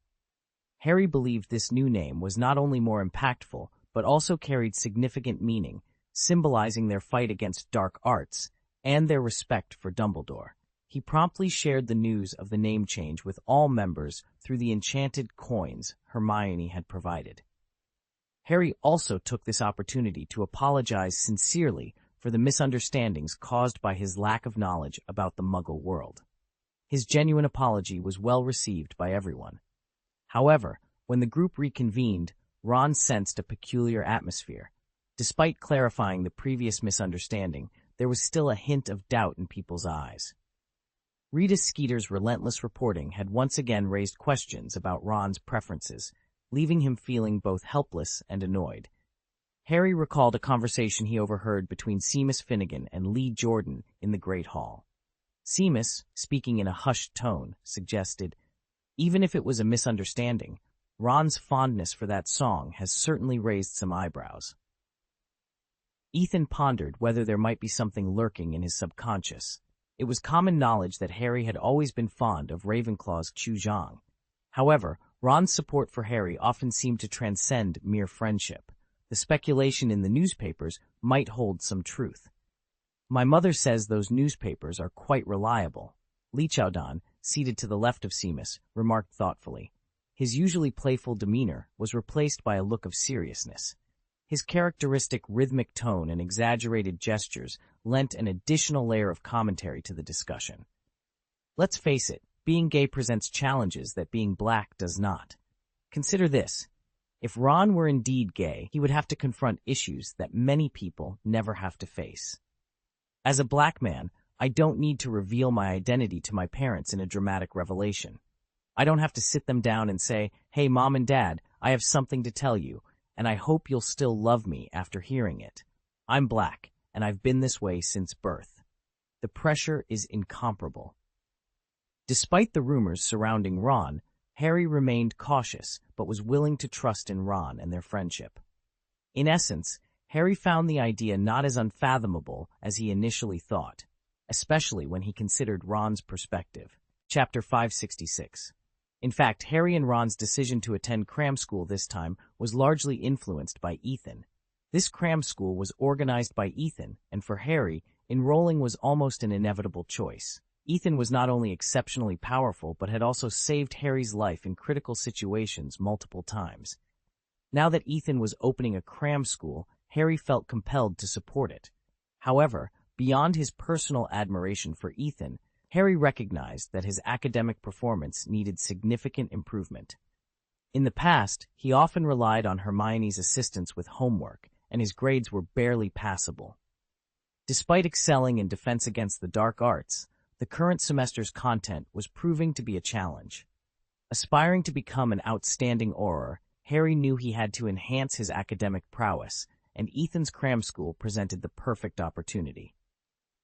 Harry believed this new name was not only more impactful, but also carried significant meaning, symbolizing their fight against dark arts and their respect for Dumbledore. He promptly shared the news of the name change with all members through the enchanted coins Hermione had provided. Harry also took this opportunity to apologize sincerely for the misunderstandings caused by his lack of knowledge about the Muggle world. His genuine apology was well received by everyone. However, when the group reconvened, Ron sensed a peculiar atmosphere. Despite clarifying the previous misunderstanding, there was still a hint of doubt in people's eyes. Rita Skeeter's relentless reporting had once again raised questions about Ron's preferences, leaving him feeling both helpless and annoyed. Harry recalled a conversation he overheard between Seamus Finnegan and Lee Jordan in the Great Hall. Seamus, speaking in a hushed tone, suggested, Even if it was a misunderstanding, Ron's fondness for that song has certainly raised some eyebrows. Ethan pondered whether there might be something lurking in his subconscious. It was common knowledge that Harry had always been fond of Ravenclaw's Chu Zhang. However, Ron's support for Harry often seemed to transcend mere friendship. The speculation in the newspapers might hold some truth. My mother says those newspapers are quite reliable. Li Chaodan, seated to the left of Seamus, remarked thoughtfully. His usually playful demeanor was replaced by a look of seriousness. His characteristic rhythmic tone and exaggerated gestures lent an additional layer of commentary to the discussion. Let's face it, being gay presents challenges that being black does not. Consider this. If Ron were indeed gay, he would have to confront issues that many people never have to face. As a black man, I don't need to reveal my identity to my parents in a dramatic revelation. I don't have to sit them down and say, Hey, Mom and Dad, I have something to tell you, and I hope you'll still love me after hearing it. I'm black, and I've been this way since birth. The pressure is incomparable. Despite the rumors surrounding Ron, Harry remained cautious but was willing to trust in Ron and their friendship. In essence, Harry found the idea not as unfathomable as he initially thought, especially when he considered Ron's perspective. Chapter 566. In fact, Harry and Ron's decision to attend cram school this time was largely influenced by Ethan. This cram school was organized by Ethan, and for Harry, enrolling was almost an inevitable choice. Ethan was not only exceptionally powerful, but had also saved Harry's life in critical situations multiple times. Now that Ethan was opening a cram school, Harry felt compelled to support it. However, beyond his personal admiration for Ethan, Harry recognized that his academic performance needed significant improvement. In the past, he often relied on Hermione's assistance with homework, and his grades were barely passable. Despite excelling in Defense Against the Dark Arts, the current semester's content was proving to be a challenge. Aspiring to become an outstanding Auror, Harry knew he had to enhance his academic prowess, and Ethan's cram school presented the perfect opportunity.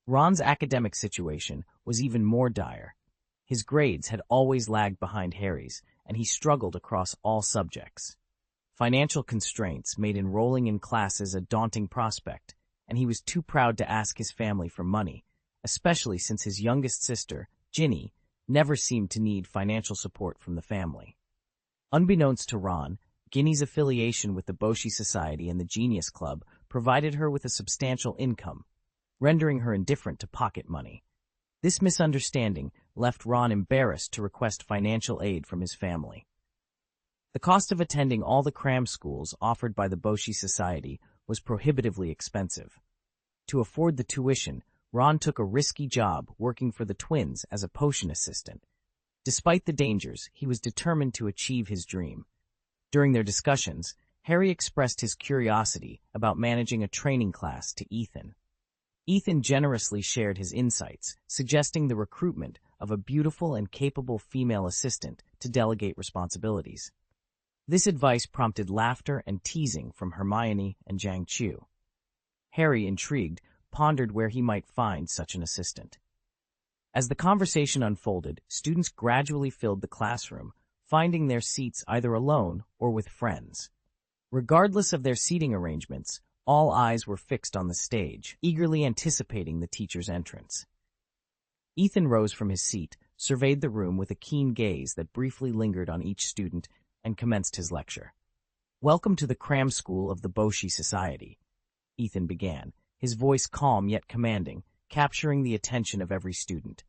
Ron's academic situation was even more dire. His grades had always lagged behind Harry's, and he struggled across all subjects. Financial constraints made enrolling in classes a daunting prospect, and he was too proud to ask his family for money, especially since his youngest sister, Ginny, never seemed to need financial support from the family. Unbeknownst to Ron, Ginny's affiliation with the Boshi Society and the Genius Club provided her with a substantial income, rendering her indifferent to pocket money. This misunderstanding left Ron embarrassed to request financial aid from his family. The cost of attending all the cram schools offered by the Boshi Society was prohibitively expensive. To afford the tuition, Ron took a risky job working for the twins as a potion assistant. Despite the dangers, he was determined to achieve his dream. During their discussions, Harry expressed his curiosity about managing a training class to Ethan. Ethan generously shared his insights, suggesting the recruitment of a beautiful and capable female assistant to delegate responsibilities. This advice prompted laughter and teasing from Hermione and Zhang Chu. Harry, intrigued, pondered where he might find such an assistant. As the conversation unfolded, students gradually filled the classroom, finding their seats either alone or with friends. Regardless of their seating arrangements, all eyes were fixed on the stage, eagerly anticipating the teacher's entrance. Ethan rose from his seat, surveyed the room with a keen gaze that briefly lingered on each student, and commenced his lecture. "Welcome to the cram school of the Boshi Society," Ethan began, his voice calm yet commanding, capturing the attention of every student.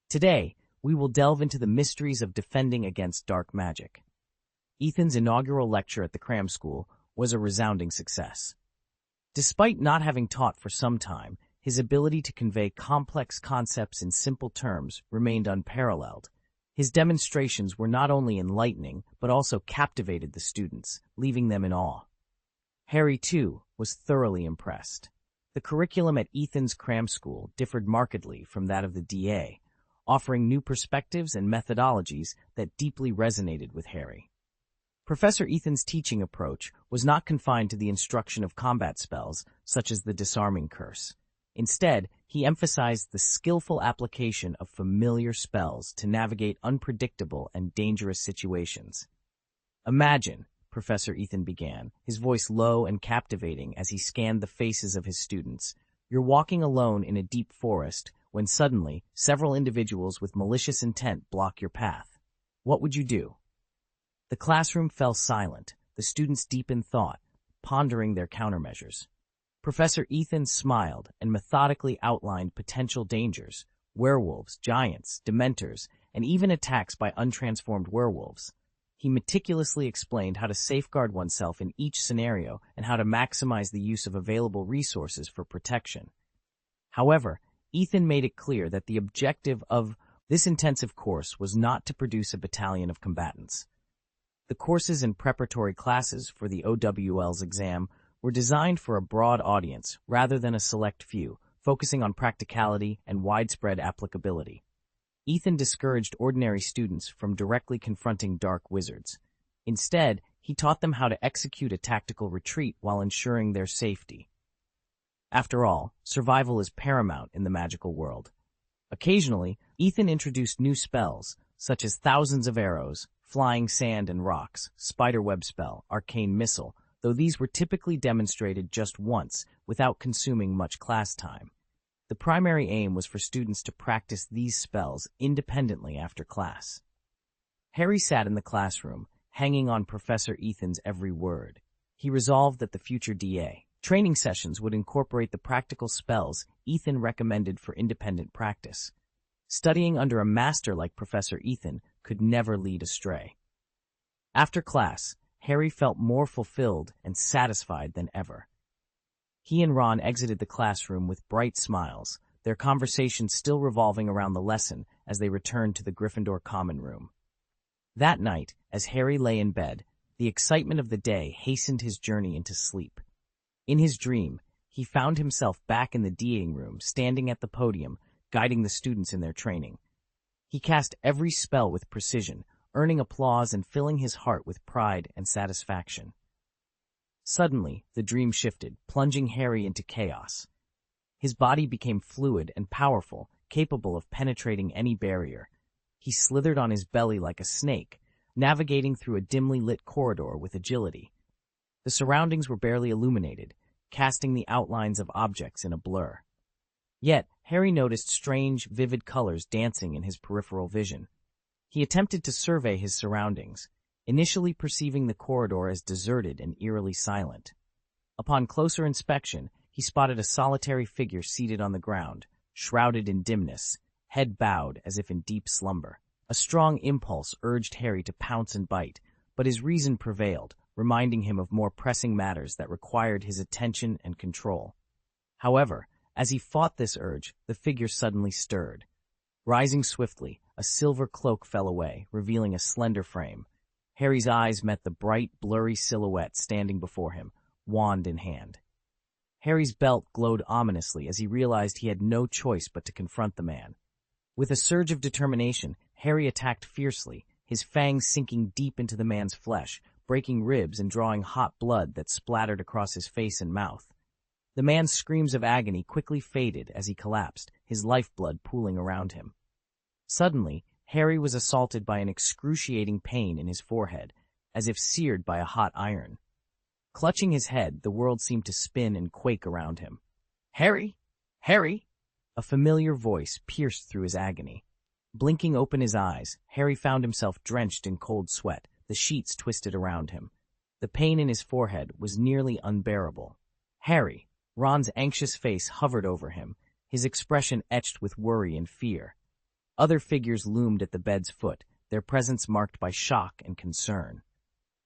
"Today, we will delve into the mysteries of defending against dark magic." Ethan's inaugural lecture at the cram school was a resounding success. Despite not having taught for some time, his ability to convey complex concepts in simple terms remained unparalleled. His demonstrations were not only enlightening, but also captivated the students, leaving them in awe. Harry, too, was thoroughly impressed. The curriculum at Ethan's cram school differed markedly from that of the DA, offering new perspectives and methodologies that deeply resonated with Harry. Professor Ethan's teaching approach was not confined to the instruction of combat spells, such as the disarming curse. Instead, he emphasized the skillful application of familiar spells to navigate unpredictable and dangerous situations. "Imagine," Professor Ethan began, his voice low and captivating as he scanned the faces of his students, "you're walking alone in a deep forest when suddenly several individuals with malicious intent block your path. What would you do?" The classroom fell silent, the students deep in thought, pondering their countermeasures. Professor Ethan smiled and methodically outlined potential dangers: werewolves, giants, dementors, and even attacks by untransformed werewolves. He meticulously explained how to safeguard oneself in each scenario and how to maximize the use of available resources for protection. However, Ethan made it clear that the objective of this intensive course was not to produce a battalion of combatants. The courses and preparatory classes for the OWL's exam were designed for a broad audience rather than a select few, focusing on practicality and widespread applicability. Ethan discouraged ordinary students from directly confronting dark wizards. Instead, he taught them how to execute a tactical retreat while ensuring their safety. After all, survival is paramount in the magical world. Occasionally, Ethan introduced new spells, such as thousands of arrows, flying sand and rocks, spiderweb spell, arcane missile, though these were typically demonstrated just once without consuming much class time. The primary aim was for students to practice these spells independently after class. Harry sat in the classroom, hanging on Professor Ethan's every word. He resolved that the future DA training sessions would incorporate the practical spells Ethan recommended for independent practice. Studying under a master like Professor Ethan could never lead astray. After class, Harry felt more fulfilled and satisfied than ever. He and Ron exited the classroom with bright smiles, their conversation still revolving around the lesson as they returned to the Gryffindor common room. That night, as Harry lay in bed, the excitement of the day hastened his journey into sleep. In his dream, he found himself back in the DAing room, standing at the podium, guiding the students in their training. He cast every spell with precision, earning applause and filling his heart with pride and satisfaction. Suddenly, the dream shifted, plunging Harry into chaos. His body became fluid and powerful, capable of penetrating any barrier. He slithered on his belly like a snake, navigating through a dimly lit corridor with agility. The surroundings were barely illuminated, casting the outlines of objects in a blur. Yet, Harry noticed strange, vivid colors dancing in his peripheral vision. He attempted to survey his surroundings. initially perceiving the corridor as deserted and eerily silent. Upon closer inspection, he spotted a solitary figure seated on the ground, shrouded in dimness, head bowed as if in deep slumber. A strong impulse urged Harry to pounce and bite, but his reason prevailed, reminding him of more pressing matters that required his attention and control. However, as he fought this urge, the figure suddenly stirred. Rising swiftly, a silver cloak fell away, revealing a slender frame. Harry's eyes met the bright, blurry silhouette standing before him, wand in hand. Harry's belt glowed ominously as he realized he had no choice but to confront the man. With a surge of determination, Harry attacked fiercely, his fangs sinking deep into the man's flesh, breaking ribs and drawing hot blood that splattered across his face and mouth. The man's screams of agony quickly faded as he collapsed, his lifeblood pooling around him. Suddenly, Harry was assaulted by an excruciating pain in his forehead, as if seared by a hot iron. Clutching his head, the world seemed to spin and quake around him. "Harry! Harry!" A familiar voice pierced through his agony. Blinking open his eyes, Harry found himself drenched in cold sweat, the sheets twisted around him. The pain in his forehead was nearly unbearable. "Harry!" Ron's anxious face hovered over him, his expression etched with worry and fear. Other figures loomed at the bed's foot, their presence marked by shock and concern.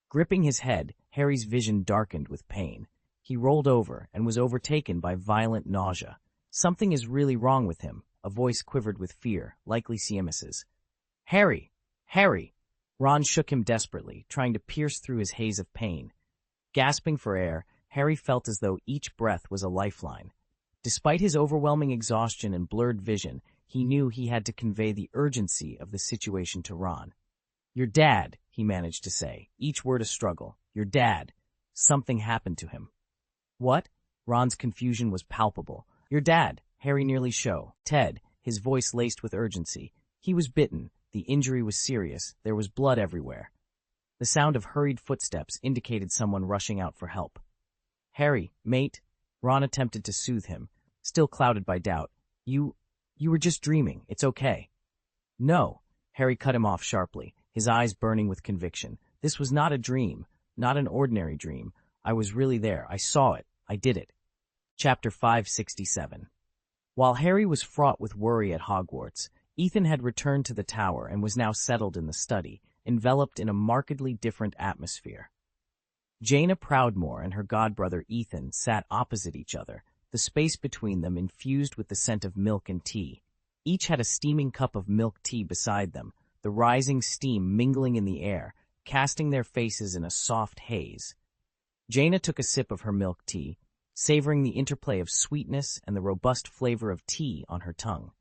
Gripping his head, Harry's vision darkened with pain. He rolled over and was overtaken by violent nausea. "Something is really wrong with him," a voice quivered with fear, likely Seamus's. "Harry! Harry!" Ron shook him desperately, trying to pierce through his haze of pain. Gasping for air, Harry felt as though each breath was a lifeline. Despite his overwhelming exhaustion and blurred vision, he knew he had to convey the urgency of the situation to Ron. "Your dad," he managed to say, each word a struggle. "Your dad. Something happened to him." "What?" Ron's confusion was palpable. "Your dad," Harry nearly showed. "Ted," his voice laced with urgency. "He was bitten. The injury was serious. There was blood everywhere." The sound of hurried footsteps indicated someone rushing out for help. "Harry, mate," Ron attempted to soothe him, still clouded by doubt. You were just dreaming. It's okay." "No," Harry cut him off sharply, his eyes burning with conviction. "This was not a dream, not an ordinary dream. I was really there. I saw it. I did it." Chapter 567. While Harry was fraught with worry at Hogwarts, Ethan had returned to the tower and was now settled in the study, enveloped in a markedly different atmosphere. Jaina Proudmoore and her godbrother Ethan sat opposite each other, the space between them infused with the scent of milk and tea. Each had a steaming cup of milk tea beside them, the rising steam mingling in the air, casting their faces in a soft haze. Jaina took a sip of her milk tea, savoring the interplay of sweetness and the robust flavor of tea on her tongue.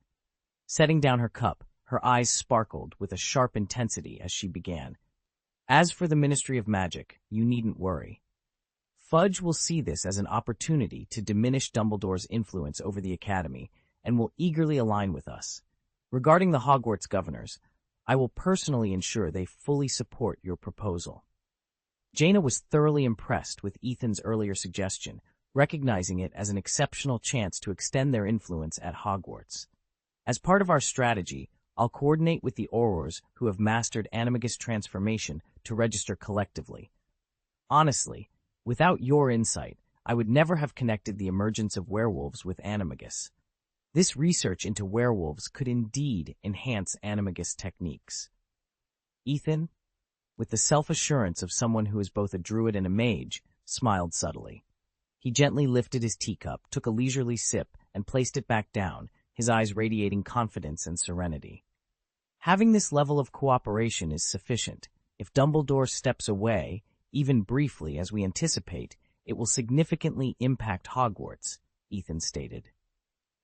Setting down her cup, her eyes sparkled with a sharp intensity as she began. "As for the Ministry of Magic, you needn't worry. Fudge will see this as an opportunity to diminish Dumbledore's influence over the Academy and will eagerly align with us. Regarding the Hogwarts governors, I will personally ensure they fully support your proposal." Jaina was thoroughly impressed with Ethan's earlier suggestion, recognizing it as an exceptional chance to extend their influence at Hogwarts. "As part of our strategy, I'll coordinate with the Aurors who have mastered animagus transformation to register collectively. Honestly, without your insight, I would never have connected the emergence of werewolves with animagus. This research into werewolves could indeed enhance animagus techniques." Ethan, with the self-assurance of someone who is both a druid and a mage, smiled subtly. He gently lifted his teacup, took a leisurely sip, and placed it back down, his eyes radiating confidence and serenity. "Having this level of cooperation is sufficient. If Dumbledore steps away, even briefly as we anticipate, it will significantly impact Hogwarts," Ethan stated.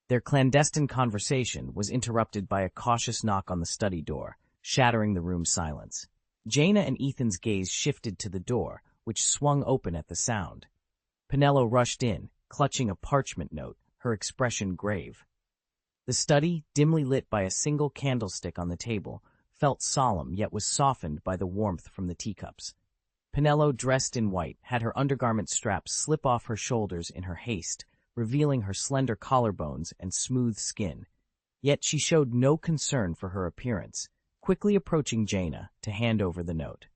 Their clandestine conversation was interrupted by a cautious knock on the study door, shattering the room's silence. Jaina and Ethan's gaze shifted to the door, which swung open at the sound. Penello rushed in, clutching a parchment note, her expression grave. The study, dimly lit by a single candlestick on the table, felt solemn yet was softened by the warmth from the teacups. Penello, dressed in white, had her undergarment straps slip off her shoulders in her haste, revealing her slender collarbones and smooth skin. Yet she showed no concern for her appearance, quickly approaching Jaina to hand over the note.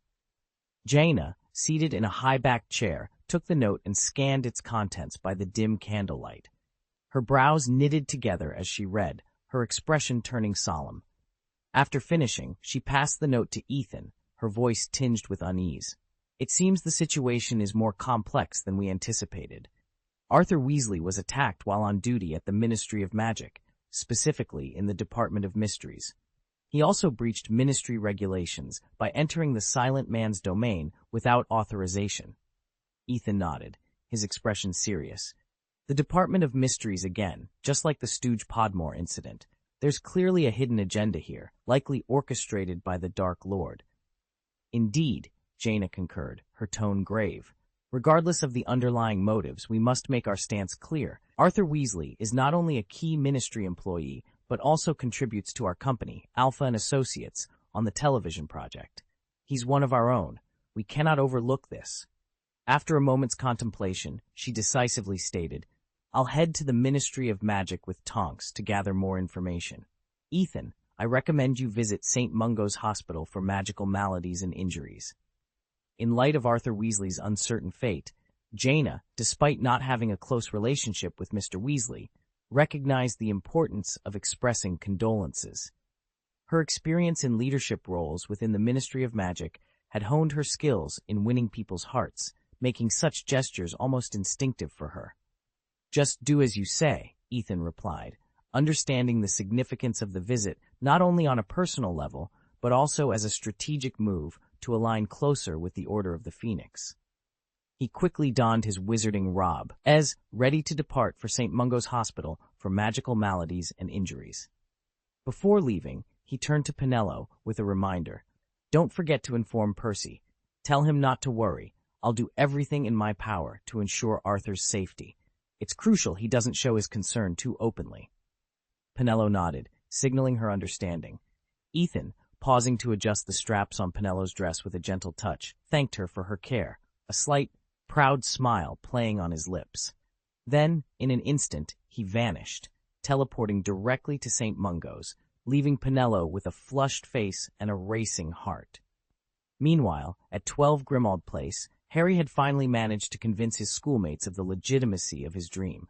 Jaina, seated in a high-backed chair, took the note and scanned its contents by the dim candlelight. Her brows knitted together as she read, her expression turning solemn. After finishing, she passed the note to Ethan, her voice tinged with unease. "It seems the situation is more complex than we anticipated. Arthur Weasley was attacked while on duty at the Ministry of Magic, specifically in the Department of Mysteries. He also breached Ministry regulations by entering the Silent Man's domain without authorization." Ethan nodded, his expression serious. "The Department of Mysteries again, just like the Stooge Podmore incident. There's clearly a hidden agenda here, likely orchestrated by the Dark Lord." "Indeed," Jaina concurred, her tone grave. "Regardless of the underlying motives, we must make our stance clear. Arthur Weasley is not only a key Ministry employee, but also contributes to our company, Alpha and Associates, on the television project. He's one of our own. We cannot overlook this." After a moment's contemplation, she decisively stated, "I'll head to the Ministry of Magic with Tonks to gather more information. Ethan, I recommend you visit St. Mungo's Hospital for Magical Maladies and Injuries." In light of Arthur Weasley's uncertain fate, Jaina, despite not having a close relationship with Mr. Weasley, recognized the importance of expressing condolences. Her experience in leadership roles within the Ministry of Magic had honed her skills in winning people's hearts, making such gestures almost instinctive for her. "Just do as you say," Ethan replied, understanding the significance of the visit not only on a personal level, but also as a strategic move to align closer with the Order of the Phoenix. He quickly donned his wizarding robe, as ready to depart for St. Mungo's Hospital for Magical Maladies and Injuries. Before leaving, he turned to Penello with a reminder. "Don't forget to inform Percy. Tell him not to worry. I'll do everything in my power to ensure Arthur's safety. It's crucial he doesn't show his concern too openly." Penello nodded, signaling her understanding. Ethan, pausing to adjust the straps on Penello's dress with a gentle touch, thanked her for her care, a slight, proud smile playing on his lips. Then, in an instant, he vanished, teleporting directly to St. Mungo's, leaving Penello with a flushed face and a racing heart. Meanwhile, at 12 Grimmauld Place, Harry had finally managed to convince his schoolmates of the legitimacy of his dream.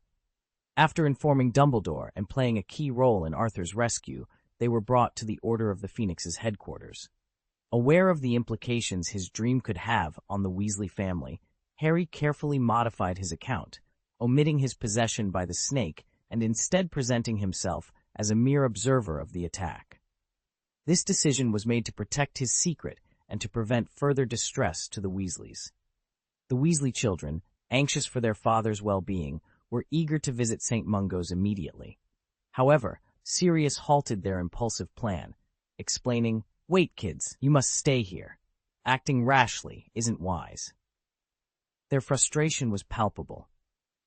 After informing Dumbledore and playing a key role in Arthur's rescue, they were brought to the Order of the Phoenix's headquarters. Aware of the implications his dream could have on the Weasley family, Harry carefully modified his account, omitting his possession by the snake and instead presenting himself as a mere observer of the attack. This decision was made to protect his secret and to prevent further distress to the Weasleys. The Weasley children, anxious for their father's well-being, were eager to visit St. Mungo's immediately. However, Sirius halted their impulsive plan, explaining, "Wait, kids, you must stay here. Acting rashly isn't wise." Their frustration was palpable.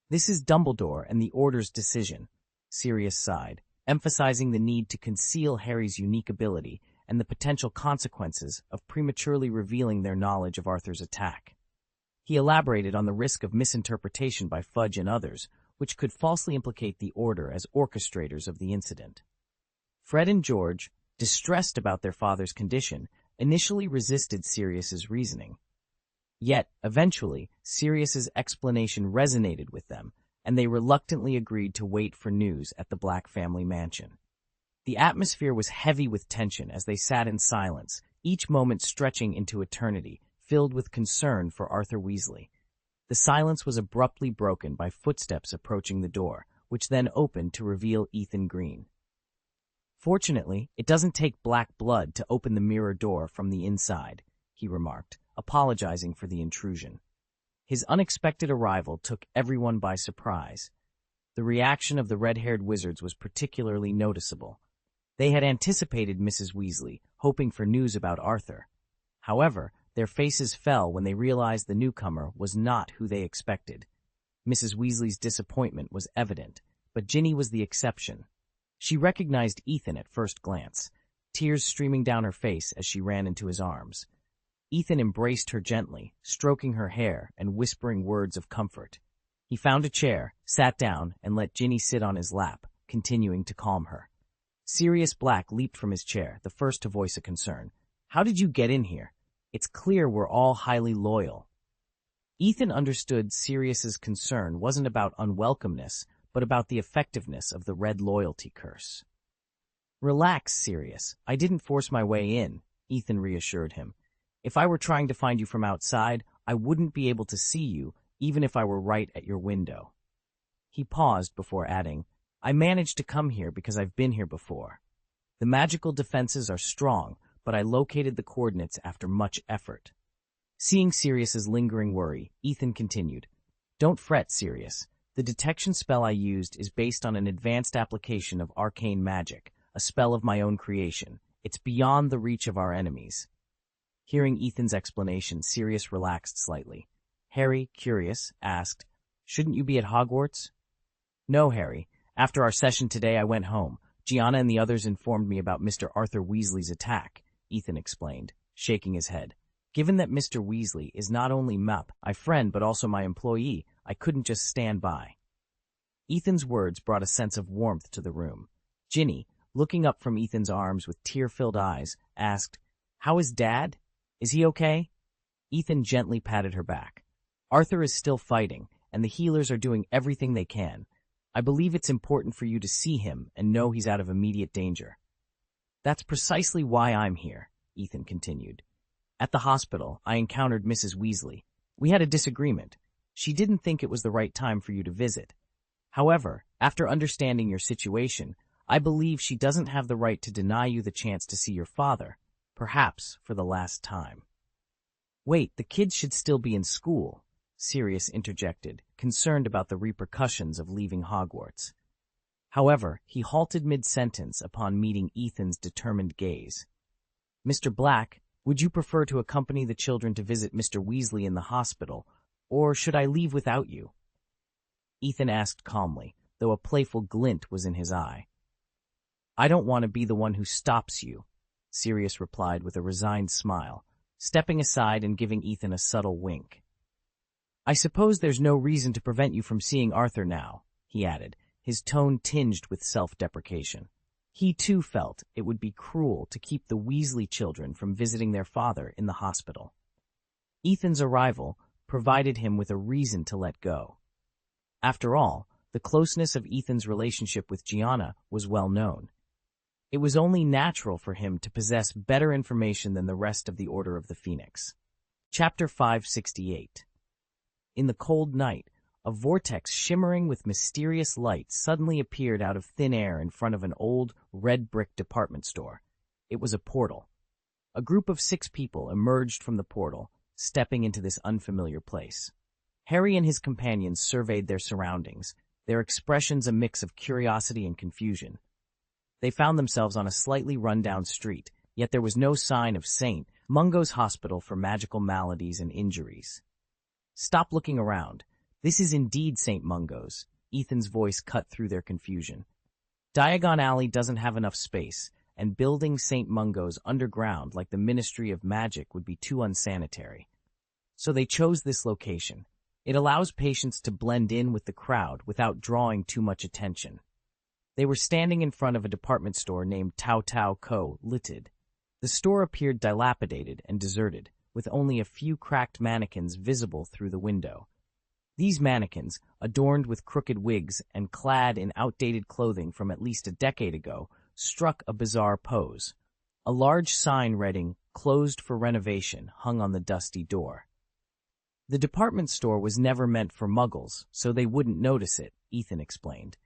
"This is Dumbledore and the Order's decision," Sirius sighed, emphasizing the need to conceal Harry's unique ability and the potential consequences of prematurely revealing their knowledge of Arthur's attack. He elaborated on the risk of misinterpretation by Fudge and others, which could falsely implicate the Order as orchestrators of the incident. Fred and George, distressed about their father's condition, initially resisted Sirius's reasoning. Yet, eventually, Sirius's explanation resonated with them, and they reluctantly agreed to wait for news at the Black family mansion. The atmosphere was heavy with tension as they sat in silence, each moment stretching into eternity, filled with concern for Arthur Weasley. The silence was abruptly broken by footsteps approaching the door, which then opened to reveal Ethan Green. "Fortunately, it doesn't take black blood to open the mirror door from the inside," he remarked, apologizing for the intrusion. His unexpected arrival took everyone by surprise. The reaction of the red-haired wizards was particularly noticeable. They had anticipated Mrs. Weasley, hoping for news about Arthur. However, their faces fell when they realized the newcomer was not who they expected. Mrs. Weasley's disappointment was evident, but Ginny was the exception. She recognized Ethan at first glance, tears streaming down her face as she ran into his arms. Ethan embraced her gently, stroking her hair and whispering words of comfort. He found a chair, sat down, and let Ginny sit on his lap, continuing to calm her. Sirius Black leaped from his chair, the first to voice a concern. "How did you get in here?" It's clear we're all highly loyal. Ethan understood Sirius's concern wasn't about unwelcomeness, but about the effectiveness of the red loyalty curse. Relax, Sirius. I didn't force my way in, Ethan reassured him. If I were trying to find you from outside, I wouldn't be able to see you, even if I were right at your window. He paused before adding, I managed to come here because I've been here before. The magical defenses are strong, but I located the coordinates after much effort. Seeing Sirius's lingering worry, Ethan continued, Don't fret, Sirius. The detection spell I used is based on an advanced application of arcane magic, a spell of my own creation. It's beyond the reach of our enemies. Hearing Ethan's explanation, Sirius relaxed slightly. Harry, curious, asked, Shouldn't you be at Hogwarts? No, Harry. After our session today, I went home. Gianna and the others informed me about Mr. Arthur Weasley's attack, Ethan explained, shaking his head. Given that Mr. Weasley is not only my friend but also my employee, I couldn't just stand by. Ethan's words brought a sense of warmth to the room. Ginny, looking up from Ethan's arms with tear-filled eyes, asked, How is Dad? Is he okay? Ethan gently patted her back. Arthur is still fighting, and the healers are doing everything they can. I believe it's important for you to see him and know he's out of immediate danger. That's precisely why I'm here, Ethan continued. At the hospital, I encountered Mrs. Weasley. We had a disagreement. She didn't think it was the right time for you to visit. However, after understanding your situation, I believe she doesn't have the right to deny you the chance to see your father, perhaps for the last time. Wait, the kids should still be in school, Sirius interjected, concerned about the repercussions of leaving Hogwarts. However, he halted mid-sentence upon meeting Ethan's determined gaze. Mr. Black, would you prefer to accompany the children to visit Mr. Weasley in the hospital, or should I leave without you? Ethan asked calmly, though a playful glint was in his eye. I don't want to be the one who stops you, Sirius replied with a resigned smile, stepping aside and giving Ethan a subtle wink. I suppose there's no reason to prevent you from seeing Arthur now, he added, his tone tinged with self-deprecation. He too felt it would be cruel to keep the Weasley children from visiting their father in the hospital. Ethan's arrival provided him with a reason to let go. After all, the closeness of Ethan's relationship with Gianna was well known. It was only natural for him to possess better information than the rest of the Order of the Phoenix. Chapter 568. In the cold night, a vortex shimmering with mysterious light suddenly appeared out of thin air in front of an old, red-brick department store. It was a portal. A group of 6 people emerged from the portal, stepping into this unfamiliar place. Harry and his companions surveyed their surroundings, their expressions a mix of curiosity and confusion. They found themselves on a slightly run-down street, yet there was no sign of St. Mungo's Hospital for Magical Maladies and Injuries. Stop looking around. This is indeed St. Mungo's, Ethan's voice cut through their confusion. Diagon Alley doesn't have enough space, and building St. Mungo's underground like the Ministry of Magic would be too unsanitary. So they chose this location. It allows patients to blend in with the crowd without drawing too much attention. They were standing in front of a department store named Tao Tao Co. Limited. The store appeared dilapidated and deserted, with only a few cracked mannequins visible through the window. These mannequins, adorned with crooked wigs and clad in outdated clothing from at least a decade ago, struck a bizarre pose. A large sign reading, "Closed for renovation," hung on the dusty door. The department store was never meant for muggles, so they wouldn't notice it, Ethan explained.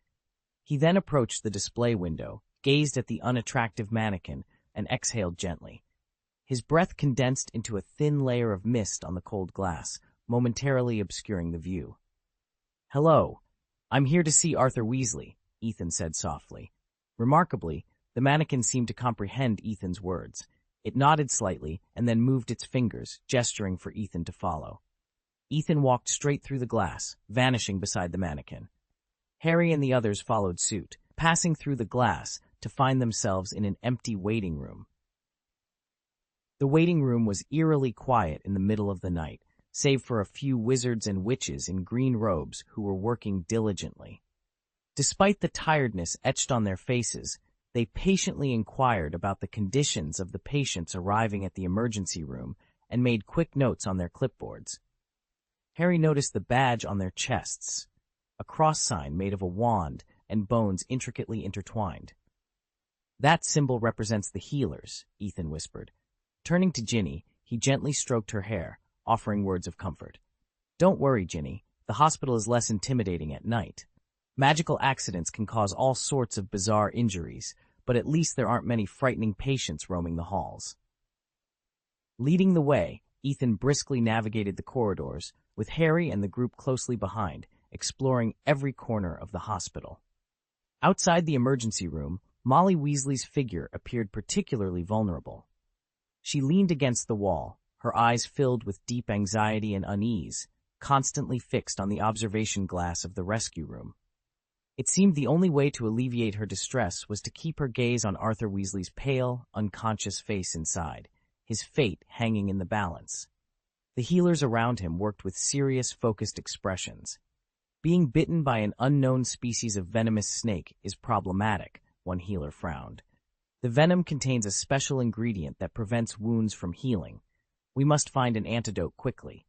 He then approached the display window, gazed at the unattractive mannequin, and exhaled gently. His breath condensed into a thin layer of mist on the cold glass, momentarily obscuring the view. Hello, I'm here to see Arthur Weasley, Ethan said softly. Remarkably, the mannequin seemed to comprehend Ethan's words. It nodded slightly and then moved its fingers, gesturing for Ethan to follow. Ethan walked straight through the glass, vanishing beside the mannequin. Harry and the others followed suit, passing through the glass to find themselves in an empty waiting room. The waiting room was eerily quiet in the middle of the night, save for a few wizards and witches in green robes who were working diligently. Despite the tiredness etched on their faces, they patiently inquired about the conditions of the patients arriving at the emergency room and made quick notes on their clipboards. Harry noticed the badge on their chests, a cross sign made of a wand and bones intricately intertwined. "That symbol represents the healers," Ethan whispered. Turning to Ginny, he gently stroked her hair, offering words of comfort. "Don't worry, Ginny. The hospital is less intimidating at night. Magical accidents can cause all sorts of bizarre injuries, but at least there aren't many frightening patients roaming the halls." Leading the way, Ethan briskly navigated the corridors, with Harry and the group closely behind, exploring every corner of the hospital. Outside the emergency room, Molly Weasley's figure appeared particularly vulnerable. She leaned against the wall, her eyes filled with deep anxiety and unease, constantly fixed on the observation glass of the rescue room. It seemed the only way to alleviate her distress was to keep her gaze on Arthur Weasley's pale, unconscious face inside, his fate hanging in the balance. The healers around him worked with serious, focused expressions. "Being bitten by an unknown species of venomous snake is problematic," one healer frowned. "The venom contains a special ingredient that prevents wounds from healing. We must find an antidote quickly.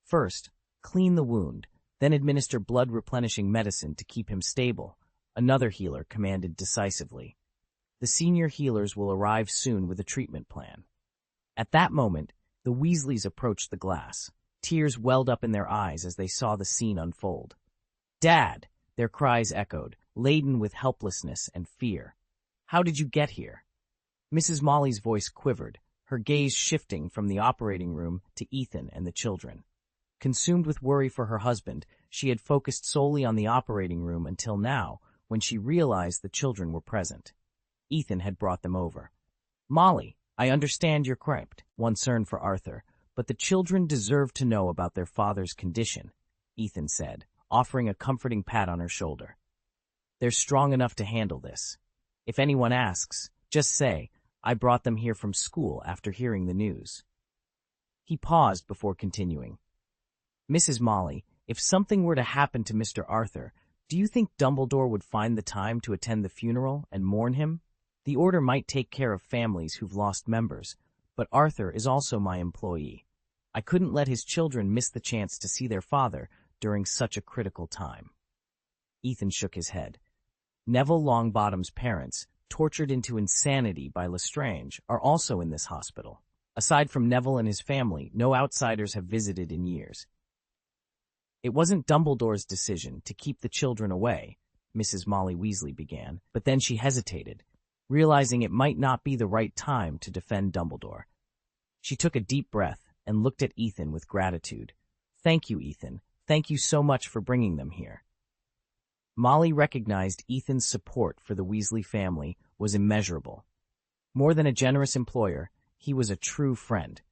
First, clean the wound, then administer blood-replenishing medicine to keep him stable," another healer commanded decisively. "The senior healers will arrive soon with a treatment plan." At that moment, the Weasleys approached the glass. Tears welled up in their eyes as they saw the scene unfold. "Dad!" their cries echoed, laden with helplessness and fear. "How did you get here?" Mrs. Molly's voice quivered, her gaze shifting from the operating room to Ethan and the children. Consumed with worry for her husband, she had focused solely on the operating room until now, when she realized the children were present. Ethan had brought them over. "Molly, I understand you're cramped," one concern for Arthur, "but the children deserve to know about their father's condition," Ethan said, offering a comforting pat on her shoulder. "They're strong enough to handle this. If anyone asks, just say, I brought them here from school after hearing the news." He paused before continuing. "Mrs. Molly, if something were to happen to Mr. Arthur, do you think Dumbledore would find the time to attend the funeral and mourn him? The Order might take care of families who've lost members, but Arthur is also my employee. I couldn't let his children miss the chance to see their father during such a critical time." Ethan shook his head. "Neville Longbottom's parents, tortured into insanity by Lestrange, are also in this hospital. Aside from Neville and his family, no outsiders have visited in years. It wasn't Dumbledore's decision to keep the children away," Mrs. Molly Weasley began, but then she hesitated, realizing it might not be the right time to defend Dumbledore. She took a deep breath and looked at Ethan with gratitude. "Thank you, Ethan. Thank you so much for bringing them here." Molly recognized Ethan's support for the Weasley family was immeasurable. More than a generous employer, he was a true friend,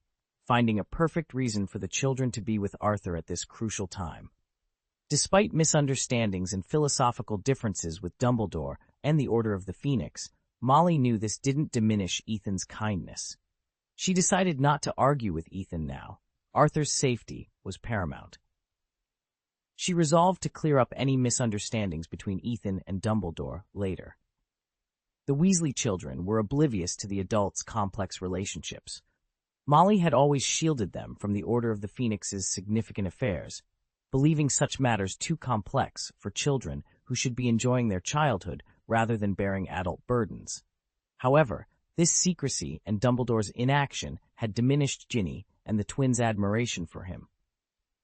finding a perfect reason for the children to be with Arthur at this crucial time. Despite misunderstandings and philosophical differences with Dumbledore and the Order of the Phoenix, Molly knew this didn't diminish Ethan's kindness. She decided not to argue with Ethan now. Arthur's safety was paramount. She resolved to clear up any misunderstandings between Ethan and Dumbledore later. The Weasley children were oblivious to the adults' complex relationships. Molly had always shielded them from the Order of the Phoenix's significant affairs, believing such matters too complex for children who should be enjoying their childhood rather than bearing adult burdens. However, this secrecy and Dumbledore's inaction had diminished Ginny and the twins' admiration for him.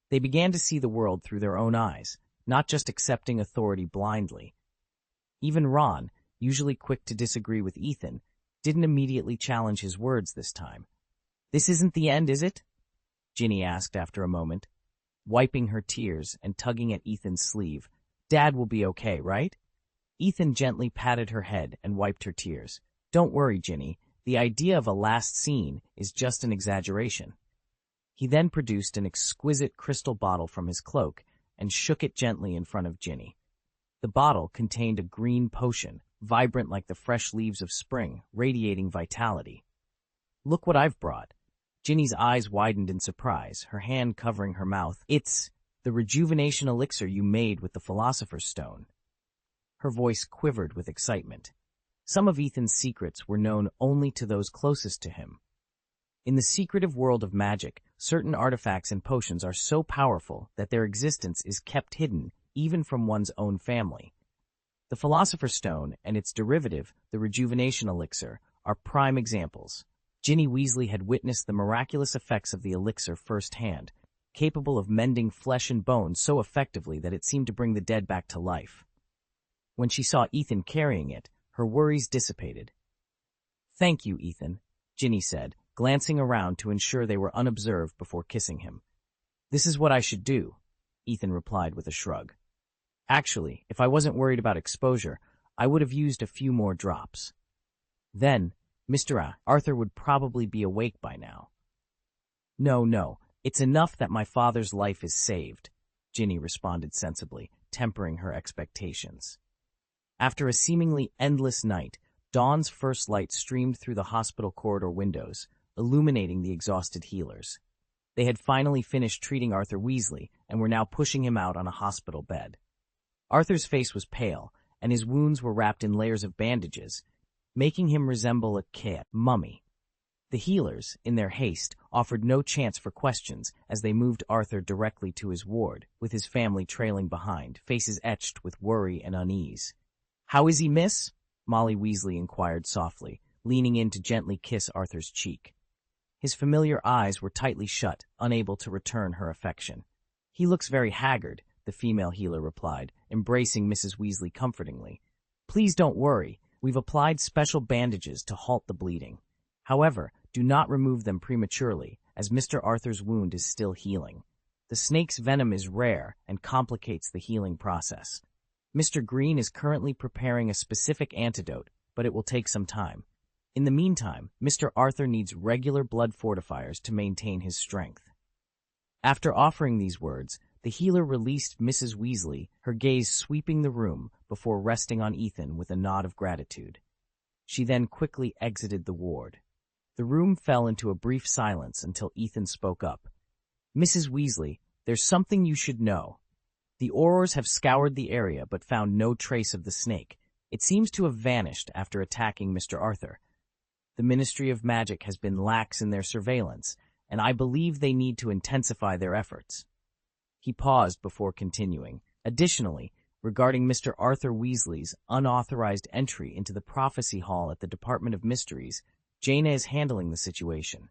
They began to see the world through their own eyes, not just accepting authority blindly. Even Ron, usually quick to disagree with Ethan, didn't immediately challenge his words this time. "This isn't the end, is it?" Ginny asked after a moment, wiping her tears and tugging at Ethan's sleeve. "Dad will be okay, right?" Ethan gently patted her head and wiped her tears. "Don't worry, Ginny. The idea of a last scene is just an exaggeration." He then produced an exquisite crystal bottle from his cloak and shook it gently in front of Ginny. The bottle contained a green potion, vibrant like the fresh leaves of spring, radiating vitality. "Look what I've brought." Ginny's eyes widened in surprise, her hand covering her mouth. "It's the rejuvenation elixir you made with the Philosopher's Stone." Her voice quivered with excitement. Some of Ethan's secrets were known only to those closest to him. In the secretive world of magic, certain artifacts and potions are so powerful that their existence is kept hidden even from one's own family. The Philosopher's Stone and its derivative, the Rejuvenation Elixir, are prime examples. Ginny Weasley had witnessed the miraculous effects of the elixir firsthand, capable of mending flesh and bone so effectively that it seemed to bring the dead back to life. When she saw Ethan carrying it, her worries dissipated. "Thank you, Ethan," Ginny said, glancing around to ensure they were unobserved before kissing him. "This is what I should do," Ethan replied with a shrug. "Actually, if I wasn't worried about exposure, I would have used a few more drops. Then, Mr. Arthur would probably be awake by now." No, it's enough that my father's life is saved," Ginny responded sensibly, tempering her expectations. After a seemingly endless night, dawn's first light streamed through the hospital corridor windows, illuminating the exhausted healers. They had finally finished treating Arthur Weasley and were now pushing him out on a hospital bed. Arthur's face was pale, and his wounds were wrapped in layers of bandages, making him resemble a mummy. The healers, in their haste, offered no chance for questions as they moved Arthur directly to his ward, with his family trailing behind, faces etched with worry and unease. "How is he, miss?" Molly Weasley inquired softly, leaning in to gently kiss Arthur's cheek. His familiar eyes were tightly shut, unable to return her affection. "He looks very haggard," the female healer replied, embracing Mrs. Weasley comfortingly. "Please don't worry. We've applied special bandages to halt the bleeding. However, do not remove them prematurely, as Mr. Arthur's wound is still healing. The snake's venom is rare and complicates the healing process. Mr. Green is currently preparing a specific antidote, but it will take some time. In the meantime, Mr. Arthur needs regular blood fortifiers to maintain his strength." After offering these words, the healer released Mrs. Weasley, her gaze sweeping the room before resting on Ethan with a nod of gratitude. She then quickly exited the ward. The room fell into a brief silence until Ethan spoke up. "Mrs. Weasley, there's something you should know. The Aurors have scoured the area but found no trace of the snake. It seems to have vanished after attacking Mr. Arthur. The Ministry of Magic has been lax in their surveillance, and I believe they need to intensify their efforts." He paused before continuing. "Additionally, regarding Mr. Arthur Weasley's unauthorized entry into the Prophecy Hall at the Department of Mysteries, Jaina is handling the situation.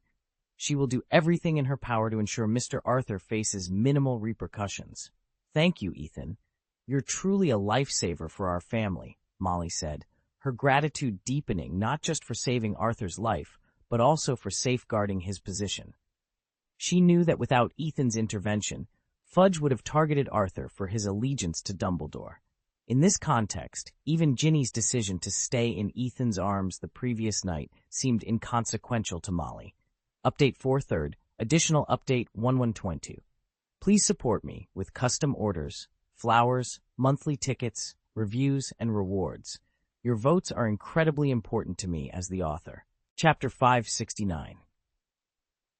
She will do everything in her power to ensure Mr. Arthur faces minimal repercussions." "Thank you, Ethan. You're truly a lifesaver for our family," Molly said, her gratitude deepening not just for saving Arthur's life, but also for safeguarding his position. She knew that without Ethan's intervention, Fudge would have targeted Arthur for his allegiance to Dumbledore. In this context, even Ginny's decision to stay in Ethan's arms the previous night seemed inconsequential to Molly. Update 4/3, additional update 1122. Please support me with custom orders, flowers, monthly tickets, reviews, and rewards. Your votes are incredibly important to me as the author. Chapter 569.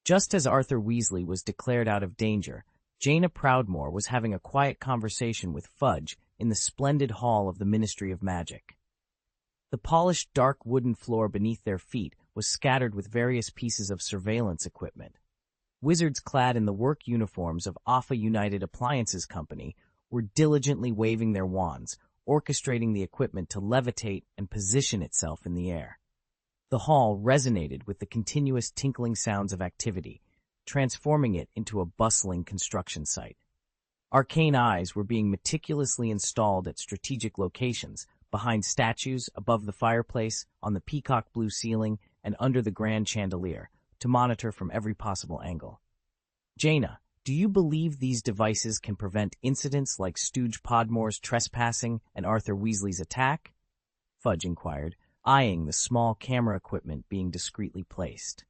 Just as Arthur Weasley was declared out of danger, Jaina Proudmoore was having a quiet conversation with Fudge in the splendid hall of the Ministry of Magic. The polished dark wooden floor beneath their feet was scattered with various pieces of surveillance equipment. Wizards clad in the work uniforms of Alpha United Appliances Company were diligently waving their wands, orchestrating the equipment to levitate and position itself in the air. The hall resonated with the continuous tinkling sounds of activity, transforming it into a bustling construction site. Arcane eyes were being meticulously installed at strategic locations, behind statues, above the fireplace, on the peacock blue ceiling, and under the grand chandelier, to monitor from every possible angle. "Jaina, do you believe these devices can prevent incidents like Stooge Podmore's trespassing and Arthur Weasley's attack?" Fudge inquired, eyeing the small camera equipment being discreetly placed.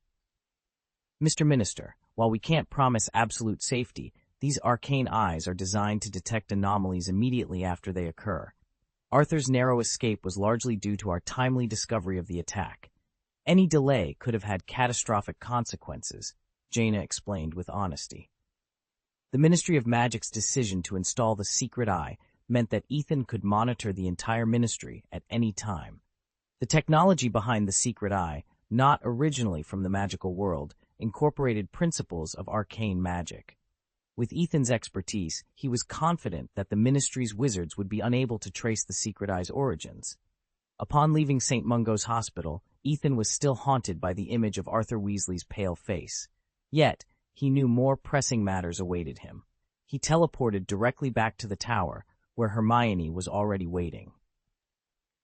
"Mr. Minister, while we can't promise absolute safety, these arcane eyes are designed to detect anomalies immediately after they occur. Arthur's narrow escape was largely due to our timely discovery of the attack. Any delay could have had catastrophic consequences," Jaina explained with honesty. The Ministry of Magic's decision to install the secret eye meant that Ethan could monitor the entire ministry at any time. The technology behind the secret eye, not originally from the magical world, incorporated principles of arcane magic. With Ethan's expertise, he was confident that the Ministry's wizards would be unable to trace the Secret Eye's origins. Upon leaving St. Mungo's hospital, Ethan was still haunted by the image of Arthur Weasley's pale face. Yet, he knew more pressing matters awaited him. He teleported directly back to the tower, where Hermione was already waiting.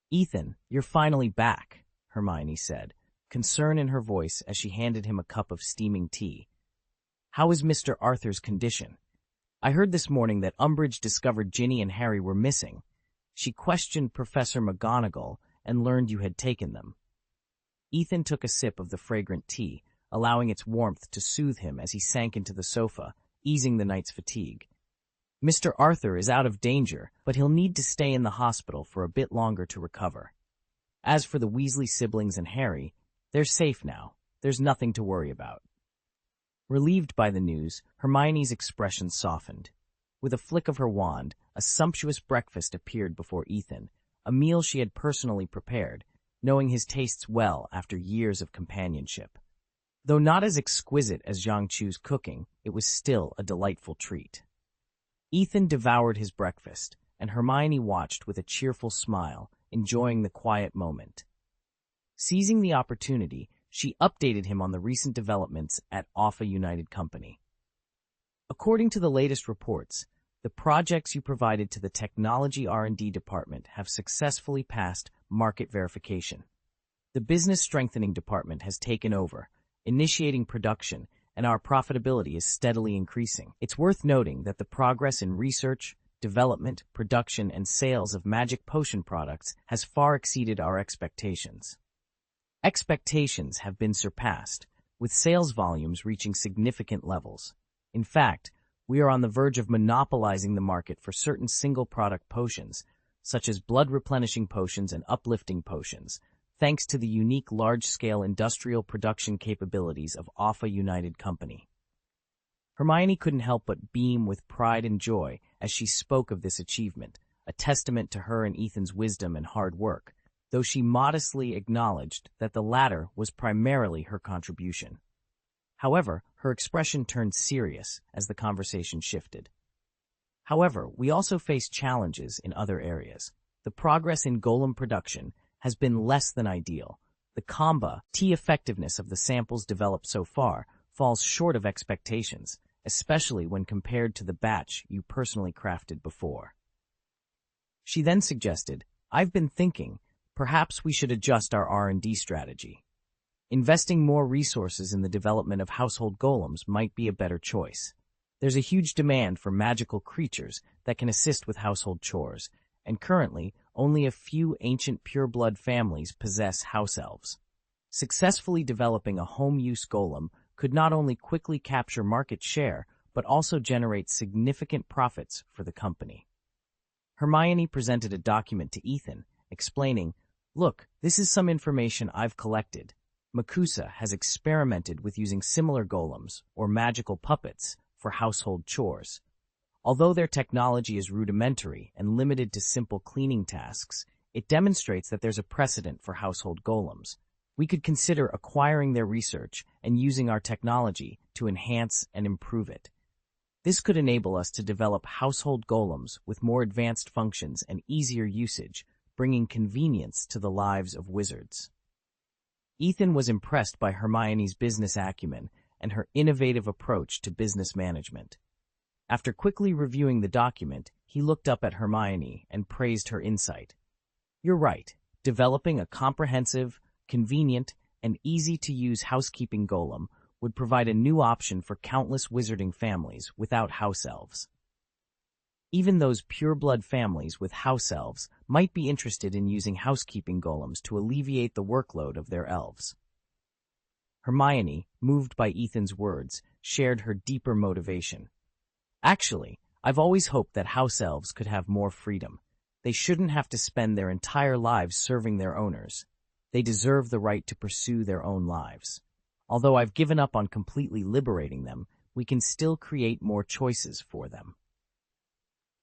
"Ethan, you're finally back," Hermione said, concern in her voice as she handed him a cup of steaming tea. "How is Mr. Arthur's condition? I heard this morning that Umbridge discovered Ginny and Harry were missing. She questioned Professor McGonagall and learned you had taken them." Ethan took a sip of the fragrant tea, allowing its warmth to soothe him as he sank into the sofa, easing the night's fatigue. "Mr. Arthur is out of danger, but he'll need to stay in the hospital for a bit longer to recover. As for the Weasley siblings and Harry, they're safe now. There's nothing to worry about." Relieved by the news, Hermione's expression softened. With a flick of her wand, a sumptuous breakfast appeared before Ethan, a meal she had personally prepared, knowing his tastes well after years of companionship. Though not as exquisite as Zhang Chu's cooking, it was still a delightful treat. Ethan devoured his breakfast, and Hermione watched with a cheerful smile, enjoying the quiet moment. Seizing the opportunity, she updated him on the recent developments at Alpha United Company. "According to the latest reports, the projects you provided to the Technology R&D Department have successfully passed market verification. The Business Strengthening Department has taken over, initiating production, and our profitability is steadily increasing. It's worth noting that the progress in research, development, production, and sales of magic potion products has far exceeded our expectations. Expectations have been surpassed, with sales volumes reaching significant levels. In fact, we are on the verge of monopolizing the market for certain single-product potions, such as blood-replenishing potions and uplifting potions, thanks to the unique large-scale industrial production capabilities of Alpha United Company." Hermione couldn't help but beam with pride and joy as she spoke of this achievement, a testament to her and Ethan's wisdom and hard work, though she modestly acknowledged that the latter was primarily her contribution. However, her expression turned serious as the conversation shifted. "However, we also face challenges in other areas. The progress in golem production has been less than ideal. The T effectiveness of the samples developed so far falls short of expectations, especially when compared to the batch you personally crafted before." She then suggested, "I've been thinking, perhaps we should adjust our R&D strategy. Investing more resources in the development of household golems might be a better choice. There's a huge demand for magical creatures that can assist with household chores, and currently, only a few ancient pureblood families possess house elves. Successfully developing a home-use golem could not only quickly capture market share, but also generate significant profits for the company." Hermione presented a document to Ethan, explaining, "Look, this is some information I've collected. Makusa has experimented with using similar golems, or magical puppets, for household chores. Although their technology is rudimentary and limited to simple cleaning tasks, it demonstrates that there's a precedent for household golems. We could consider acquiring their research and using our technology to enhance and improve it. This could enable us to develop household golems with more advanced functions and easier usage, bringing convenience to the lives of wizards." Ethan was impressed by Hermione's business acumen and her innovative approach to business management. After quickly reviewing the document, he looked up at Hermione and praised her insight. "You're right. Developing a comprehensive, convenient, and easy-to-use housekeeping golem would provide a new option for countless wizarding families without house elves. Even those pureblood families with house elves might be interested in using housekeeping golems to alleviate the workload of their elves." Hermione, moved by Ethan's words, shared her deeper motivation. "Actually, I've always hoped that house elves could have more freedom. They shouldn't have to spend their entire lives serving their owners. They deserve the right to pursue their own lives. Although I've given up on completely liberating them, we can still create more choices for them."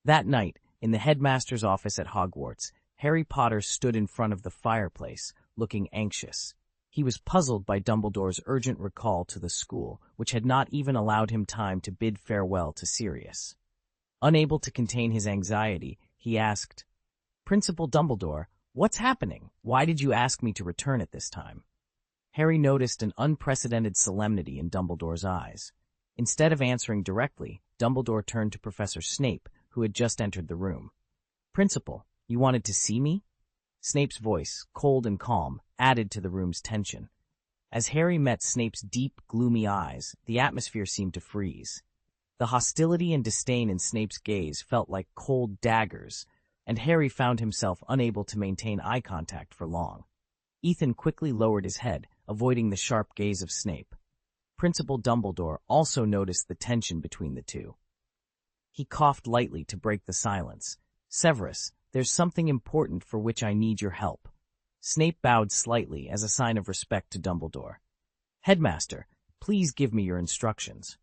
That night, in the headmaster's office at Hogwarts, Harry Potter stood in front of the fireplace, looking anxious. He was puzzled by Dumbledore's urgent recall to the school, which had not even allowed him time to bid farewell to Sirius. Unable to contain his anxiety, he asked, "Principal Dumbledore, what's happening? Why did you ask me to return at this time?" Harry noticed an unprecedented solemnity in Dumbledore's eyes. Instead of answering directly, Dumbledore turned to Professor Snape, who had just entered the room. "Principal, you wanted to see me?" Snape's voice, cold and calm, added to the room's tension. As Harry met Snape's deep, gloomy eyes, the atmosphere seemed to freeze. The hostility and disdain in Snape's gaze felt like cold daggers, and Harry found himself unable to maintain eye contact for long. Ethan quickly lowered his head, avoiding the sharp gaze of Snape. Principal Dumbledore also noticed the tension between the two. He coughed lightly to break the silence. "Severus, there's something important for which I need your help." Snape bowed slightly as a sign of respect to Dumbledore. "Headmaster, please give me your instructions."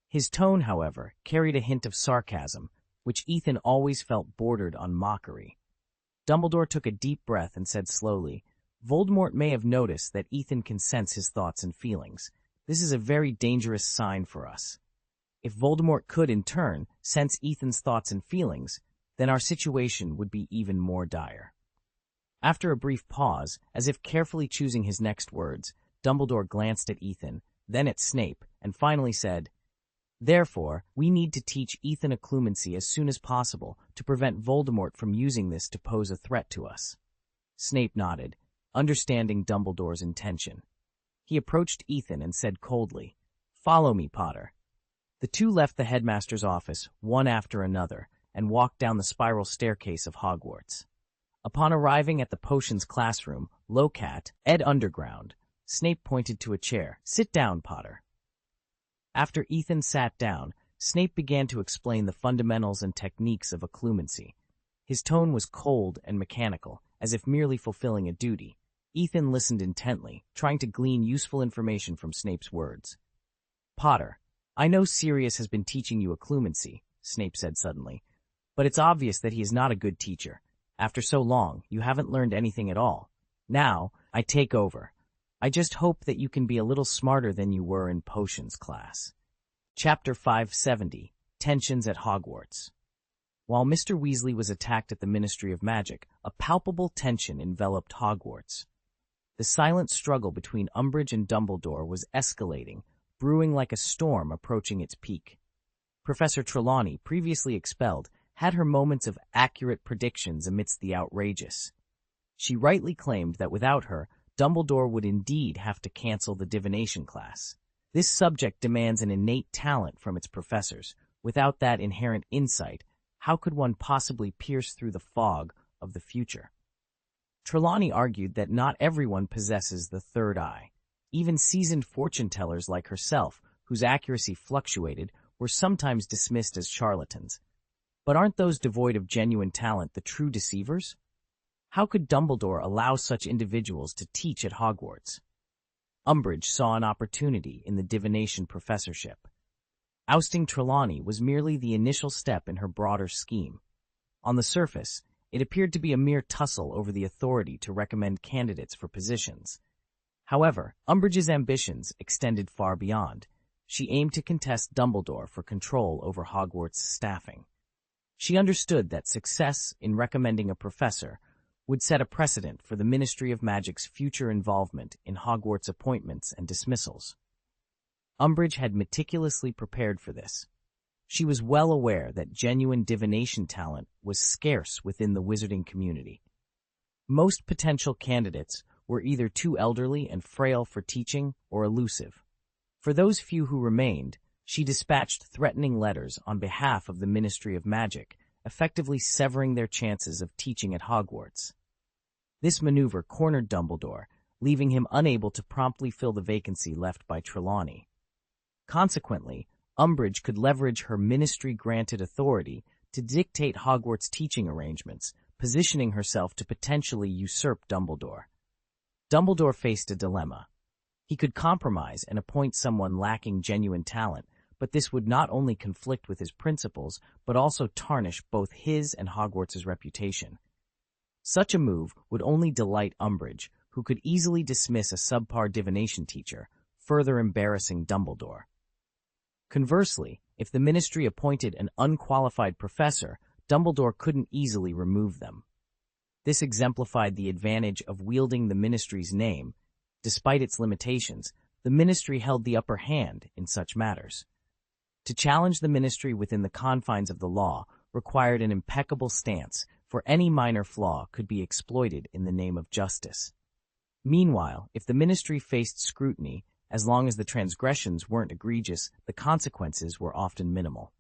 His tone, however, carried a hint of sarcasm, which Ethan always felt bordered on mockery. Dumbledore took a deep breath and said slowly, "Voldemort may have noticed that Ethan can sense his thoughts and feelings. This is a very dangerous sign for us. If Voldemort could, in turn, sense Ethan's thoughts and feelings, then our situation would be even more dire." After a brief pause, as if carefully choosing his next words, Dumbledore glanced at Ethan, then at Snape, and finally said, "Therefore, we need to teach Ethan occlumency as soon as possible to prevent Voldemort from using this to pose a threat to us." Snape nodded, understanding Dumbledore's intention. He approached Ethan and said coldly, "Follow me, Potter." The two left the headmaster's office, one after another, and walked down the spiral staircase of Hogwarts. Upon arriving at the potions classroom, Locat, Ed Underground, Snape pointed to a chair. "Sit down, Potter." After Ethan sat down, Snape began to explain the fundamentals and techniques of occlumency. His tone was cold and mechanical, as if merely fulfilling a duty. Ethan listened intently, trying to glean useful information from Snape's words. "Potter, I know Sirius has been teaching you occlumency," Snape said suddenly, "but it's obvious that he is not a good teacher. After so long, you haven't learned anything at all. Now, I take over. I just hope that you can be a little smarter than you were in potions class." Chapter 570, Tensions at Hogwarts. While Mr. Weasley was attacked at the Ministry of Magic, a palpable tension enveloped Hogwarts. The silent struggle between Umbridge and Dumbledore was escalating, brewing like a storm approaching its peak. Professor Trelawney, previously expelled, had her moments of accurate predictions amidst the outrageous. She rightly claimed that without her, Dumbledore would indeed have to cancel the divination class. This subject demands an innate talent from its professors. Without that inherent insight, how could one possibly pierce through the fog of the future? Trelawney argued that not everyone possesses the third eye. Even seasoned fortune-tellers like herself, whose accuracy fluctuated, were sometimes dismissed as charlatans. But aren't those devoid of genuine talent the true deceivers? How could Dumbledore allow such individuals to teach at Hogwarts? Umbridge saw an opportunity in the divination professorship. Ousting Trelawney was merely the initial step in her broader scheme. On the surface, it appeared to be a mere tussle over the authority to recommend candidates for positions. However, Umbridge's ambitions extended far beyond. She aimed to contest Dumbledore for control over Hogwarts' staffing. She understood that success in recommending a professor would set a precedent for the Ministry of Magic's future involvement in Hogwarts appointments and dismissals. Umbridge had meticulously prepared for this. She was well aware that genuine divination talent was scarce within the wizarding community. Most potential candidates were either too elderly and frail for teaching or elusive. For those few who remained, she dispatched threatening letters on behalf of the Ministry of Magic, effectively severing their chances of teaching at Hogwarts. This maneuver cornered Dumbledore, leaving him unable to promptly fill the vacancy left by Trelawney. Consequently, Umbridge could leverage her ministry-granted authority to dictate Hogwarts teaching arrangements, positioning herself to potentially usurp Dumbledore. Dumbledore faced a dilemma. He could compromise and appoint someone lacking genuine talent, but this would not only conflict with his principles, but also tarnish both his and Hogwarts' reputation. Such a move would only delight Umbridge, who could easily dismiss a subpar divination teacher, further embarrassing Dumbledore. Conversely, if the Ministry appointed an unqualified professor, Dumbledore couldn't easily remove them. This exemplified the advantage of wielding the Ministry's name. Despite its limitations, the Ministry held the upper hand in such matters. To challenge the Ministry within the confines of the law required an impeccable stance, for any minor flaw could be exploited in the name of justice. Meanwhile, if the Ministry faced scrutiny, as long as the transgressions weren't egregious, the consequences were often minimal.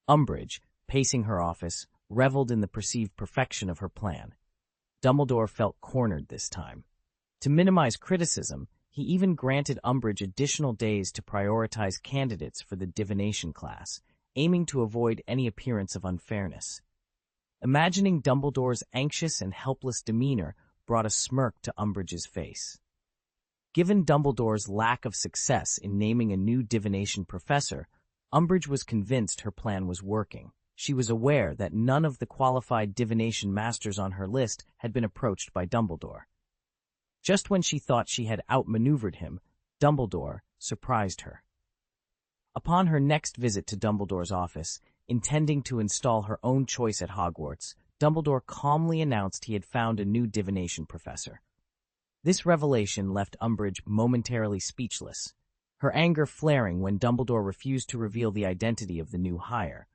Umbridge, pacing her office, reveled in the perceived perfection of her plan. Dumbledore felt cornered this time. To minimize criticism, he even granted Umbridge additional days to prioritize candidates for the divination class, aiming to avoid any appearance of unfairness. Imagining Dumbledore's anxious and helpless demeanor brought a smirk to Umbridge's face. Given Dumbledore's lack of success in naming a new divination professor, Umbridge was convinced her plan was working. She was aware that none of the qualified divination masters on her list had been approached by Dumbledore. Just when she thought she had outmaneuvered him, Dumbledore surprised her. Upon her next visit to Dumbledore's office, intending to install her own choice at Hogwarts, Dumbledore calmly announced he had found a new divination professor. This revelation left Umbridge momentarily speechless, her anger flaring when Dumbledore refused to reveal the identity of the new hire,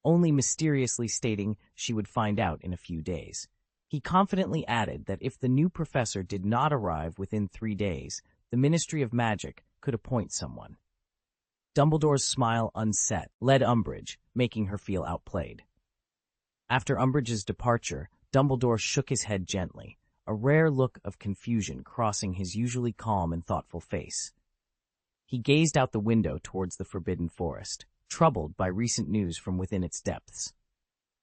only mysteriously stating she would find out in a few days. He confidently added that if the new professor did not arrive within 3 days, the Ministry of Magic could appoint someone. Dumbledore's smile unset led Umbridge, making her feel outplayed. After Umbridge's departure, Dumbledore shook his head gently, a rare look of confusion crossing his usually calm and thoughtful face. He gazed out the window towards the Forbidden Forest, troubled by recent news from within its depths.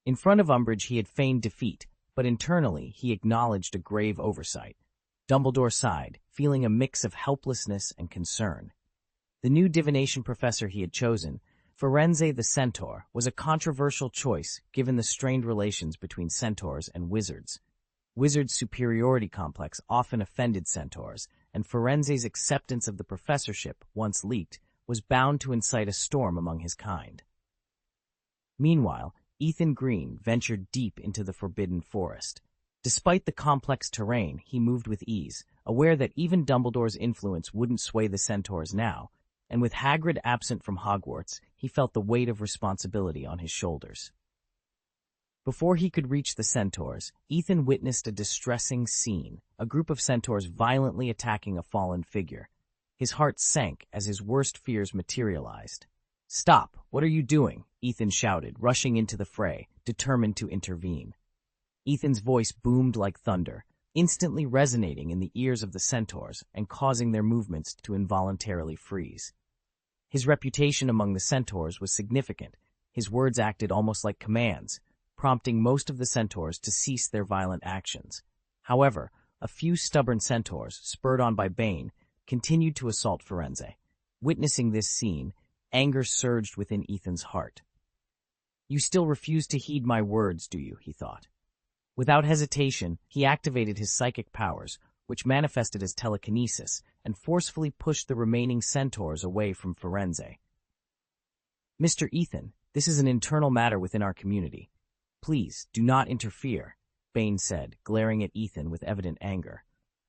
In front of Umbridge he had feigned defeat, but internally he acknowledged a grave oversight. Dumbledore sighed, feeling a mix of helplessness and concern. The new divination professor he had chosen, Firenze the Centaur, was a controversial choice given the strained relations between centaurs and wizards. Wizards' superiority complex often offended centaurs, and Firenze's acceptance of the professorship, once leaked, was bound to incite a storm among his kind. Meanwhile, Ethan Green ventured deep into the Forbidden Forest. Despite the complex terrain, he moved with ease, aware that even Dumbledore's influence wouldn't sway the centaurs now, and with Hagrid absent from Hogwarts, he felt the weight of responsibility on his shoulders. Before he could reach the centaurs, Ethan witnessed a distressing scene, a group of centaurs violently attacking a fallen figure. His heart sank as his worst fears materialized. "Stop! What are you doing?" Ethan shouted, rushing into the fray, determined to intervene. Ethan's voice boomed like thunder, instantly resonating in the ears of the centaurs and causing their movements to involuntarily freeze. His reputation among the centaurs was significant. His words acted almost like commands, prompting most of the centaurs to cease their violent actions. However, a few stubborn centaurs, spurred on by Bane, continued to assault Firenze. Witnessing this scene, anger surged within Ethan's heart. "You still refuse to heed my words, do you?" he thought. Without hesitation, he activated his psychic powers, which manifested as telekinesis, and forcefully pushed the remaining centaurs away from Firenze. "Mr. Ethan, this is an internal matter within our community. Please, do not interfere," Bane said, glaring at Ethan with evident anger.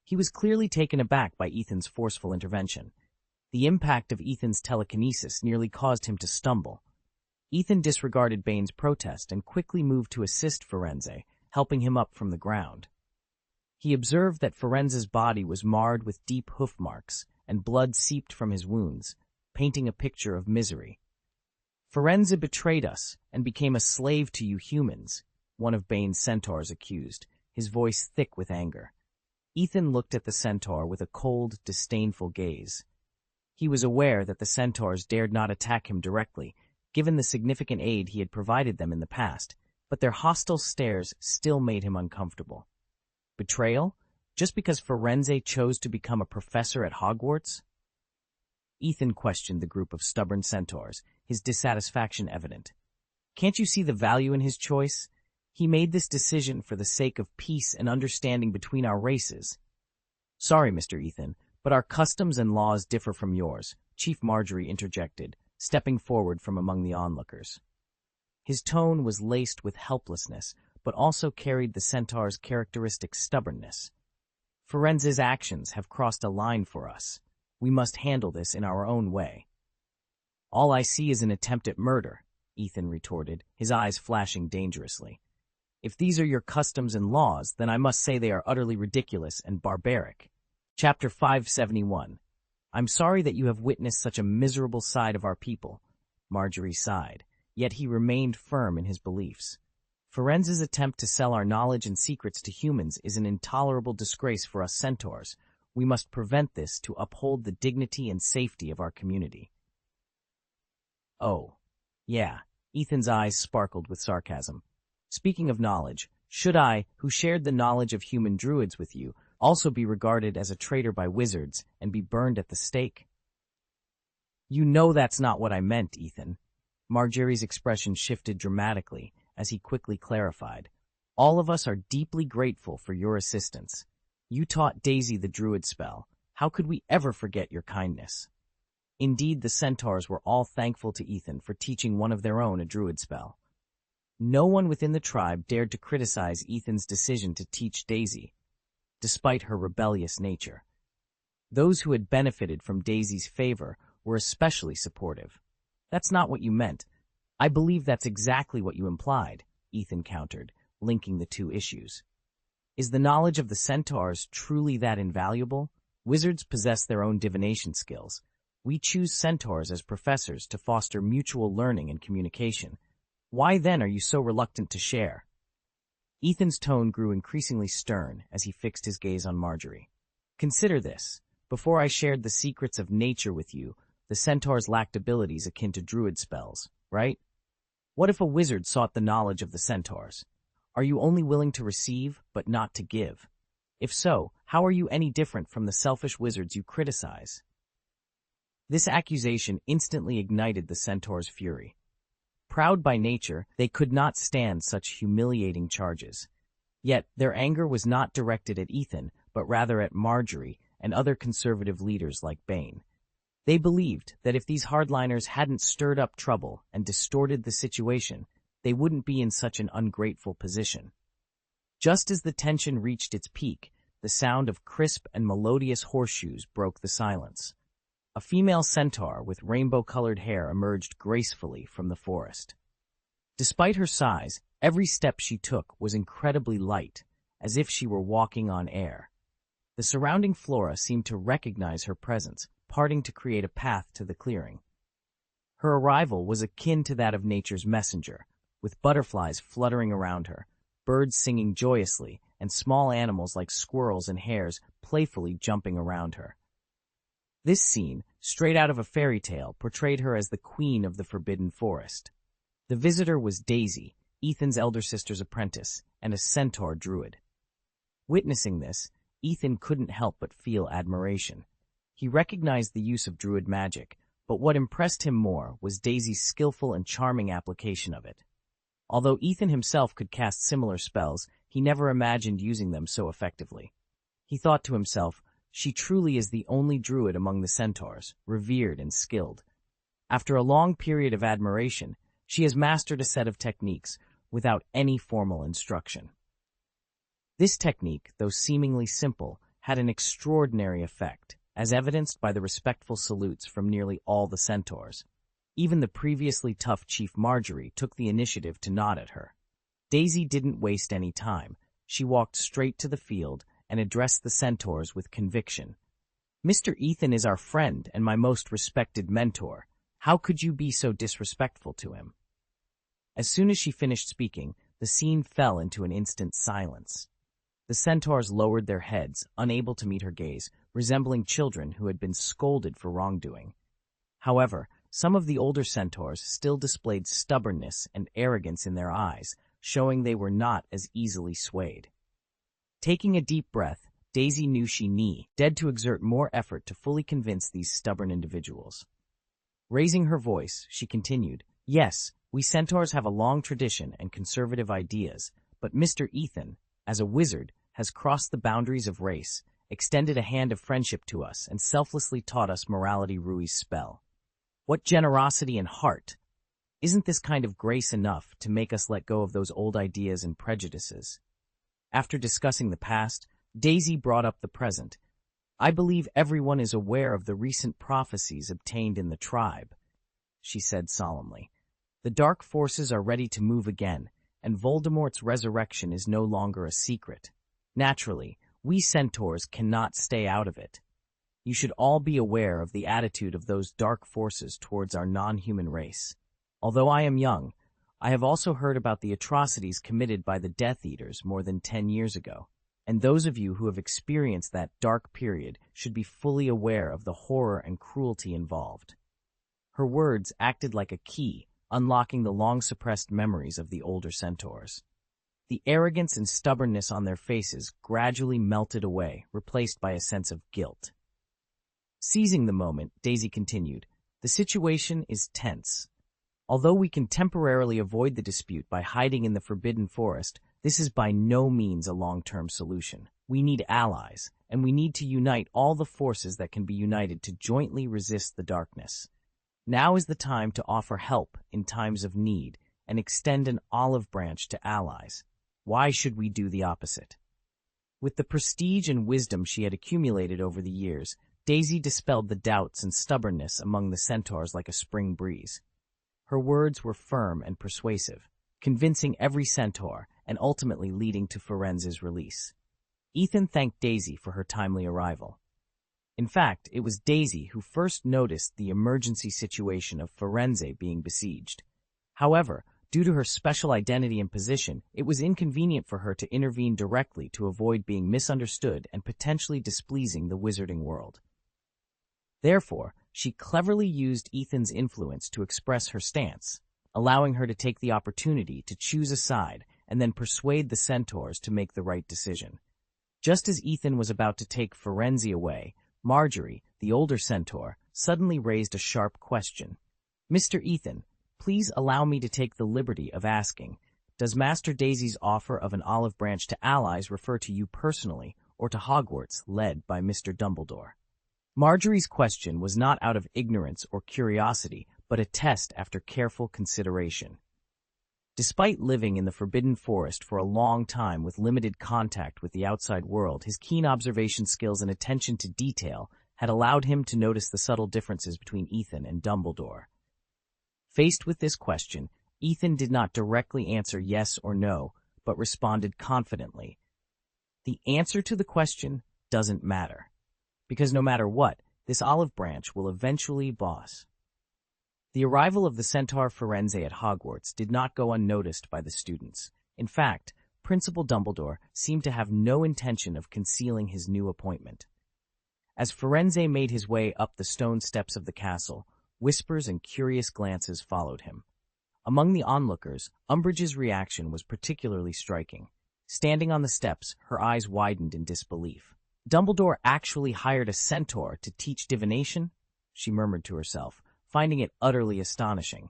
He was clearly taken aback by Ethan's forceful intervention. The impact of Ethan's telekinesis nearly caused him to stumble. Ethan disregarded Bane's protest and quickly moved to assist Firenze, helping him up from the ground. He observed that Firenze's body was marred with deep hoof marks, and blood seeped from his wounds, painting a picture of misery. "Firenze betrayed us and became a slave to you humans," one of Bane's centaurs accused, his voice thick with anger. Ethan looked at the centaur with a cold, disdainful gaze. He was aware that the centaurs dared not attack him directly, given the significant aid he had provided them in the past, but their hostile stares still made him uncomfortable. Betrayal? Just because Firenze chose to become a professor at Hogwarts? Ethan questioned the group of stubborn centaurs, his dissatisfaction evident. "Can't you see the value in his choice? He made this decision for the sake of peace and understanding between our races." Sorry, Mr. Ethan, but our customs and laws differ from yours, Chief Marjorie interjected, stepping forward from among the onlookers. His tone was laced with helplessness, but also carried the centaur's characteristic stubbornness. Ferenza's actions have crossed a line for us. We must handle this in our own way. All I see is an attempt at murder, Ethan retorted, his eyes flashing dangerously. If these are your customs and laws, then I must say they are utterly ridiculous and barbaric. Chapter 571. I'm sorry that you have witnessed such a miserable side of our people, Marjorie sighed, yet he remained firm in his beliefs. Ferenza's attempt to sell our knowledge and secrets to humans is an intolerable disgrace for us centaurs. We must prevent this to uphold the dignity and safety of our community. Oh, yeah, Ethan's eyes sparkled with sarcasm. Speaking of knowledge, should I, who shared the knowledge of human druids with you, also be regarded as a traitor by wizards and be burned at the stake? You know that's not what I meant, Ethan. Marjorie's expression shifted dramatically as he quickly clarified. All of us are deeply grateful for your assistance. You taught Daisy the druid spell. How could we ever forget your kindness? Indeed, the centaurs were all thankful to Ethan for teaching one of their own a druid spell. No one within the tribe dared to criticize Ethan's decision to teach Daisy, despite her rebellious nature. Those who had benefited from Daisy's favor were especially supportive. That's not what you meant. I believe that's exactly what you implied, Ethan countered, linking the two issues. Is the knowledge of the centaurs truly that invaluable? Wizards possess their own divination skills. We choose centaurs as professors to foster mutual learning and communication. Why then are you so reluctant to share? Ethan's tone grew increasingly stern as he fixed his gaze on Marjorie. Consider this. Before I shared the secrets of nature with you, the centaurs lacked abilities akin to druid spells, right? What if a wizard sought the knowledge of the centaurs? Are you only willing to receive, but not to give? If so, how are you any different from the selfish wizards you criticize? This accusation instantly ignited the centaurs' fury. Proud by nature, they could not stand such humiliating charges. Yet, their anger was not directed at Ethan, but rather at Marjorie and other conservative leaders like Bane. They believed that if these hardliners hadn't stirred up trouble and distorted the situation, they wouldn't be in such an ungrateful position. Just as the tension reached its peak, the sound of crisp and melodious horseshoes broke the silence. A female centaur with rainbow-colored hair emerged gracefully from the forest. Despite her size, every step she took was incredibly light, as if she were walking on air. The surrounding flora seemed to recognize her presence, parting to create a path to the clearing. Her arrival was akin to that of nature's messenger, with butterflies fluttering around her, birds singing joyously, and small animals like squirrels and hares playfully jumping around her. This scene, straight out of a fairy tale, portrayed her as the queen of the forbidden forest. The visitor was Daisy, Ethan's elder sister's apprentice, and a centaur druid. Witnessing this, Ethan couldn't help but feel admiration. He recognized the use of druid magic, but what impressed him more was Daisy's skillful and charming application of it. Although Ethan himself could cast similar spells, he never imagined using them so effectively. He thought to himself, she truly is the only druid among the centaurs, revered and skilled. After a long period of admiration, she has mastered a set of techniques without any formal instruction. This technique, though seemingly simple, had an extraordinary effect, as evidenced by the respectful salutes from nearly all the centaurs. Even the previously tough Chief Marjorie took the initiative to nod at her. Daisy didn't waste any time. She walked straight to the field and addressed the centaurs with conviction. Mr. Ethan is our friend and my most respected mentor. How could you be so disrespectful to him? As soon as she finished speaking, the scene fell into an instant silence. The centaurs lowered their heads, unable to meet her gaze, resembling children who had been scolded for wrongdoing. However, some of the older centaurs still displayed stubbornness and arrogance in their eyes, showing they were not as easily swayed. Taking a deep breath, Daisy knew she needed to exert more effort to fully convince these stubborn individuals. Raising her voice, she continued, "Yes, we centaurs have a long tradition and conservative ideas, but Mr. Ethan, as a wizard, has crossed the boundaries of race extended a hand of friendship to us, and selflessly taught us Morality Rui's spell. What generosity and heart! Isn't this kind of grace enough to make us let go of those old ideas and prejudices? After discussing the past, Daisy brought up the present. I believe everyone is aware of the recent prophecies obtained in the tribe, she said solemnly. The dark forces are ready to move again, and Voldemort's resurrection is no longer a secret. Naturally, we centaurs cannot stay out of it. You should all be aware of the attitude of those dark forces towards our non-human race. Although I am young, I have also heard about the atrocities committed by the Death Eaters more than 10 years ago, and those of you who have experienced that dark period should be fully aware of the horror and cruelty involved. Her words acted like a key, unlocking the long-suppressed memories of the older centaurs. The arrogance and stubbornness on their faces gradually melted away, replaced by a sense of guilt. Seizing the moment, Daisy continued, "The situation is tense. Although we can temporarily avoid the dispute by hiding in the Forbidden Forest, this is by no means a long-term solution. We need allies, and we need to unite all the forces that can be united to jointly resist the darkness. Now is the time to offer help in times of need and extend an olive branch to allies. Why should we do the opposite?" With the prestige and wisdom she had accumulated over the years, Daisy dispelled the doubts and stubbornness among the centaurs like a spring breeze. Her words were firm and persuasive, convincing every centaur and ultimately leading to Firenze's release. Ethan thanked Daisy for her timely arrival. In fact, it was Daisy who first noticed the emergency situation of Firenze being besieged. However, due to her special identity and position, it was inconvenient for her to intervene directly to avoid being misunderstood and potentially displeasing the wizarding world. Therefore, she cleverly used Ethan's influence to express her stance, allowing her to take the opportunity to choose a side and then persuade the centaurs to make the right decision. Just as Ethan was about to take Firenze away, Marjorie, the older centaur, suddenly raised a sharp question. "Mr. Ethan, please allow me to take the liberty of asking, does Master Daisy's offer of an olive branch to allies refer to you personally or to Hogwarts, led by Mr. Dumbledore?" Marjorie's question was not out of ignorance or curiosity, but a test after careful consideration. Despite living in the Forbidden Forest for a long time with limited contact with the outside world, his keen observation skills and attention to detail had allowed him to notice the subtle differences between Ethan and Dumbledore. Faced with this question, Ethan did not directly answer yes or no, but responded confidently. The answer to the question doesn't matter, because no matter what, this olive branch will eventually boss. The arrival of the centaur Firenze at Hogwarts did not go unnoticed by the students. In fact, Principal Dumbledore seemed to have no intention of concealing his new appointment. As Firenze made his way up the stone steps of the castle, whispers and curious glances followed him. Among the onlookers, Umbridge's reaction was particularly striking. Standing on the steps, her eyes widened in disbelief. "Dumbledore actually hired a centaur to teach divination?" she murmured to herself, finding it utterly astonishing.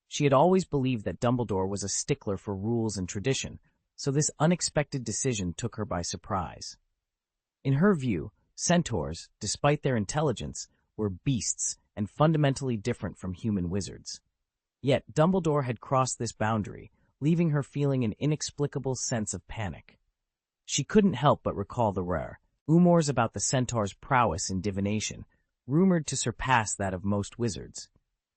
She had always believed that Dumbledore was a stickler for rules and tradition, so this unexpected decision took her by surprise. In her view, centaurs, despite their intelligence, were beasts and fundamentally different from human wizards. Yet Dumbledore had crossed this boundary, leaving her feeling an inexplicable sense of panic. She couldn't help but recall the rare rumors about the centaur's prowess in divination, rumored to surpass that of most wizards.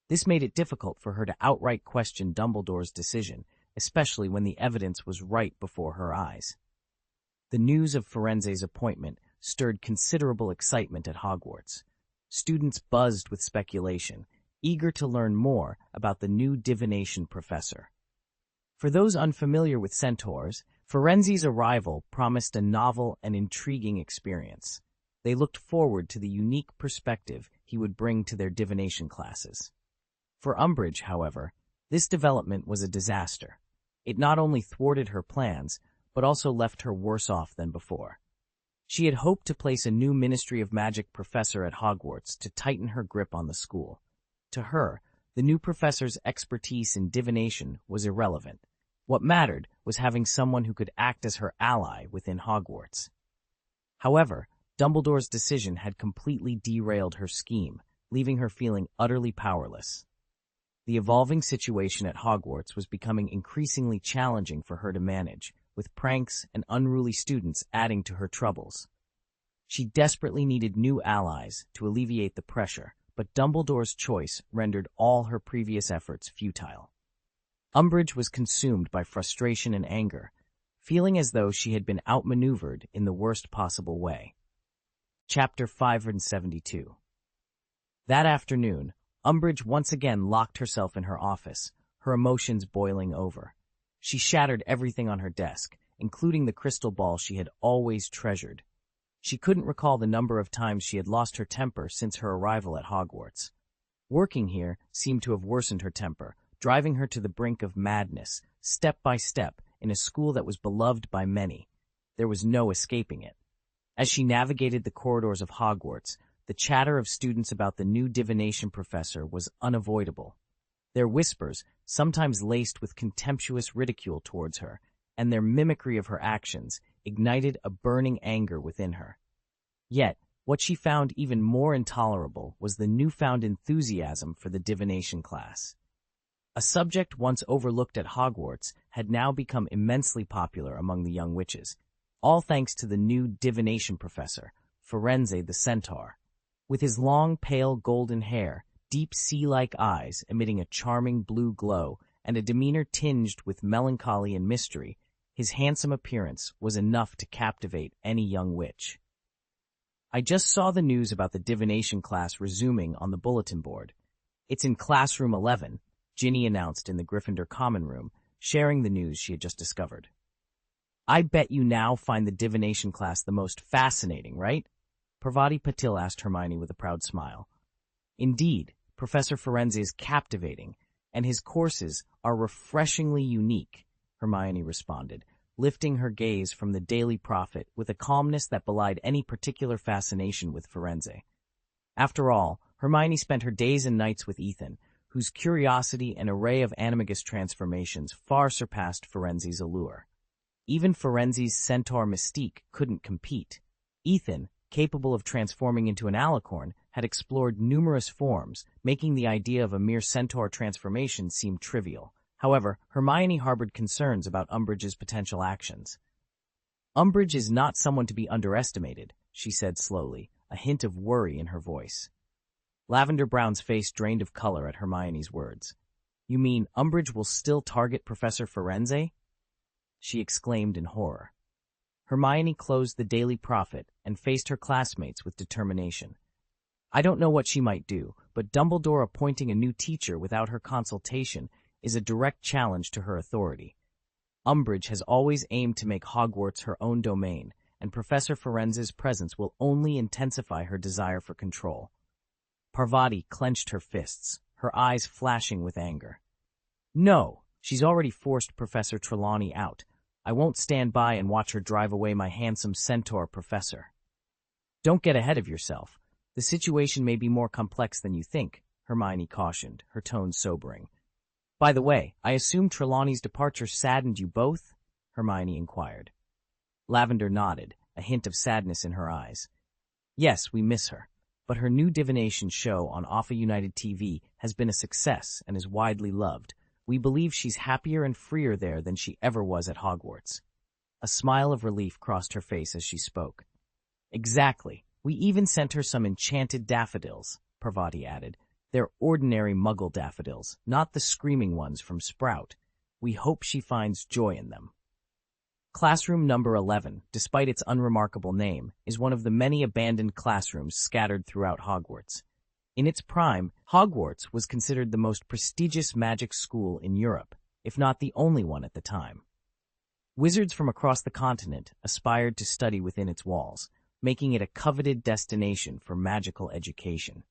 This made it difficult for her to outright question Dumbledore's decision, especially when the evidence was right before her eyes. The news of Firenze's appointment stirred considerable excitement at Hogwarts. Students buzzed with speculation, eager to learn more about the new divination professor. For those unfamiliar with centaurs, Firenze's arrival promised a novel and intriguing experience. They looked forward to the unique perspective he would bring to their divination classes. For Umbridge, however, this development was a disaster. It not only thwarted her plans, but also left her worse off than before. She had hoped to place a new Ministry of Magic professor at Hogwarts to tighten her grip on the school. To her, the new professor's expertise in divination was irrelevant. What mattered was having someone who could act as her ally within Hogwarts. However, Dumbledore's decision had completely derailed her scheme, leaving her feeling utterly powerless. The evolving situation at Hogwarts was becoming increasingly challenging for her to manage, with pranks and unruly students adding to her troubles. She desperately needed new allies to alleviate the pressure, but Dumbledore's choice rendered all her previous efforts futile. Umbridge was consumed by frustration and anger, feeling as though she had been outmaneuvered in the worst possible way. Chapter 572. That afternoon, Umbridge once again locked herself in her office, her emotions boiling over. She shattered everything on her desk, including the crystal ball she had always treasured. She couldn't recall the number of times she had lost her temper since her arrival at Hogwarts. Working here seemed to have worsened her temper, driving her to the brink of madness, step by step, in a school that was beloved by many. There was no escaping it. As she navigated the corridors of Hogwarts, the chatter of students about the new divination professor was unavoidable. Their whispers, sometimes laced with contemptuous ridicule towards her, and their mimicry of her actions, ignited a burning anger within her. Yet, what she found even more intolerable was the newfound enthusiasm for the divination class. A subject once overlooked at Hogwarts had now become immensely popular among the young witches, all thanks to the new divination professor, Firenze the Centaur. With his long, pale golden hair, deep sea-like eyes emitting a charming blue glow, and a demeanor tinged with melancholy and mystery, his handsome appearance was enough to captivate any young witch. I just saw the news about the divination class resuming on the bulletin board. It's in classroom 11, Ginny announced in the Gryffindor common room, sharing the news she had just discovered. I bet you now find the divination class the most fascinating, right? Parvati Patil asked Hermione with a proud smile. Indeed, Professor Firenze is captivating, and his courses are refreshingly unique, Hermione responded, lifting her gaze from the Daily Prophet with a calmness that belied any particular fascination with Firenze. After all, Hermione spent her days and nights with Ethan, whose curiosity and array of animagus transformations far surpassed Firenze's allure. Even Firenze's centaur mystique couldn't compete. Ethan, capable of transforming into an alicorn, had explored numerous forms, making the idea of a mere centaur transformation seem trivial. However, Hermione harbored concerns about Umbridge's potential actions. Umbridge is not someone to be underestimated, she said slowly, a hint of worry in her voice. Lavender Brown's face drained of color at Hermione's words. You mean Umbridge will still target Professor Firenze? She exclaimed in horror. Hermione closed the Daily Prophet and faced her classmates with determination. I don't know what she might do, but Dumbledore appointing a new teacher without her consultation is a direct challenge to her authority. Umbridge has always aimed to make Hogwarts her own domain, and Professor Firenze's presence will only intensify her desire for control. Parvati clenched her fists, her eyes flashing with anger. No, she's already forced Professor Trelawney out. I won't stand by and watch her drive away my handsome centaur professor. Don't get ahead of yourself. The situation may be more complex than you think, Hermione cautioned, her tone sobering. By the way, I assume Trelawney's departure saddened you both? Hermione inquired. Lavender nodded, a hint of sadness in her eyes. Yes, we miss her, but her new divination show on Alpha United TV has been a success and is widely loved. We believe she's happier and freer there than she ever was at Hogwarts. A smile of relief crossed her face as she spoke. Exactly. We even sent her some enchanted daffodils, Parvati added. They're ordinary muggle daffodils, not the screaming ones from Sprout. We hope she finds joy in them. Classroom number 11, despite its unremarkable name, is one of the many abandoned classrooms scattered throughout Hogwarts. In its prime, Hogwarts was considered the most prestigious magic school in Europe, if not the only one at the time. Wizards from across the continent aspired to study within its walls, making it a coveted destination for magical education.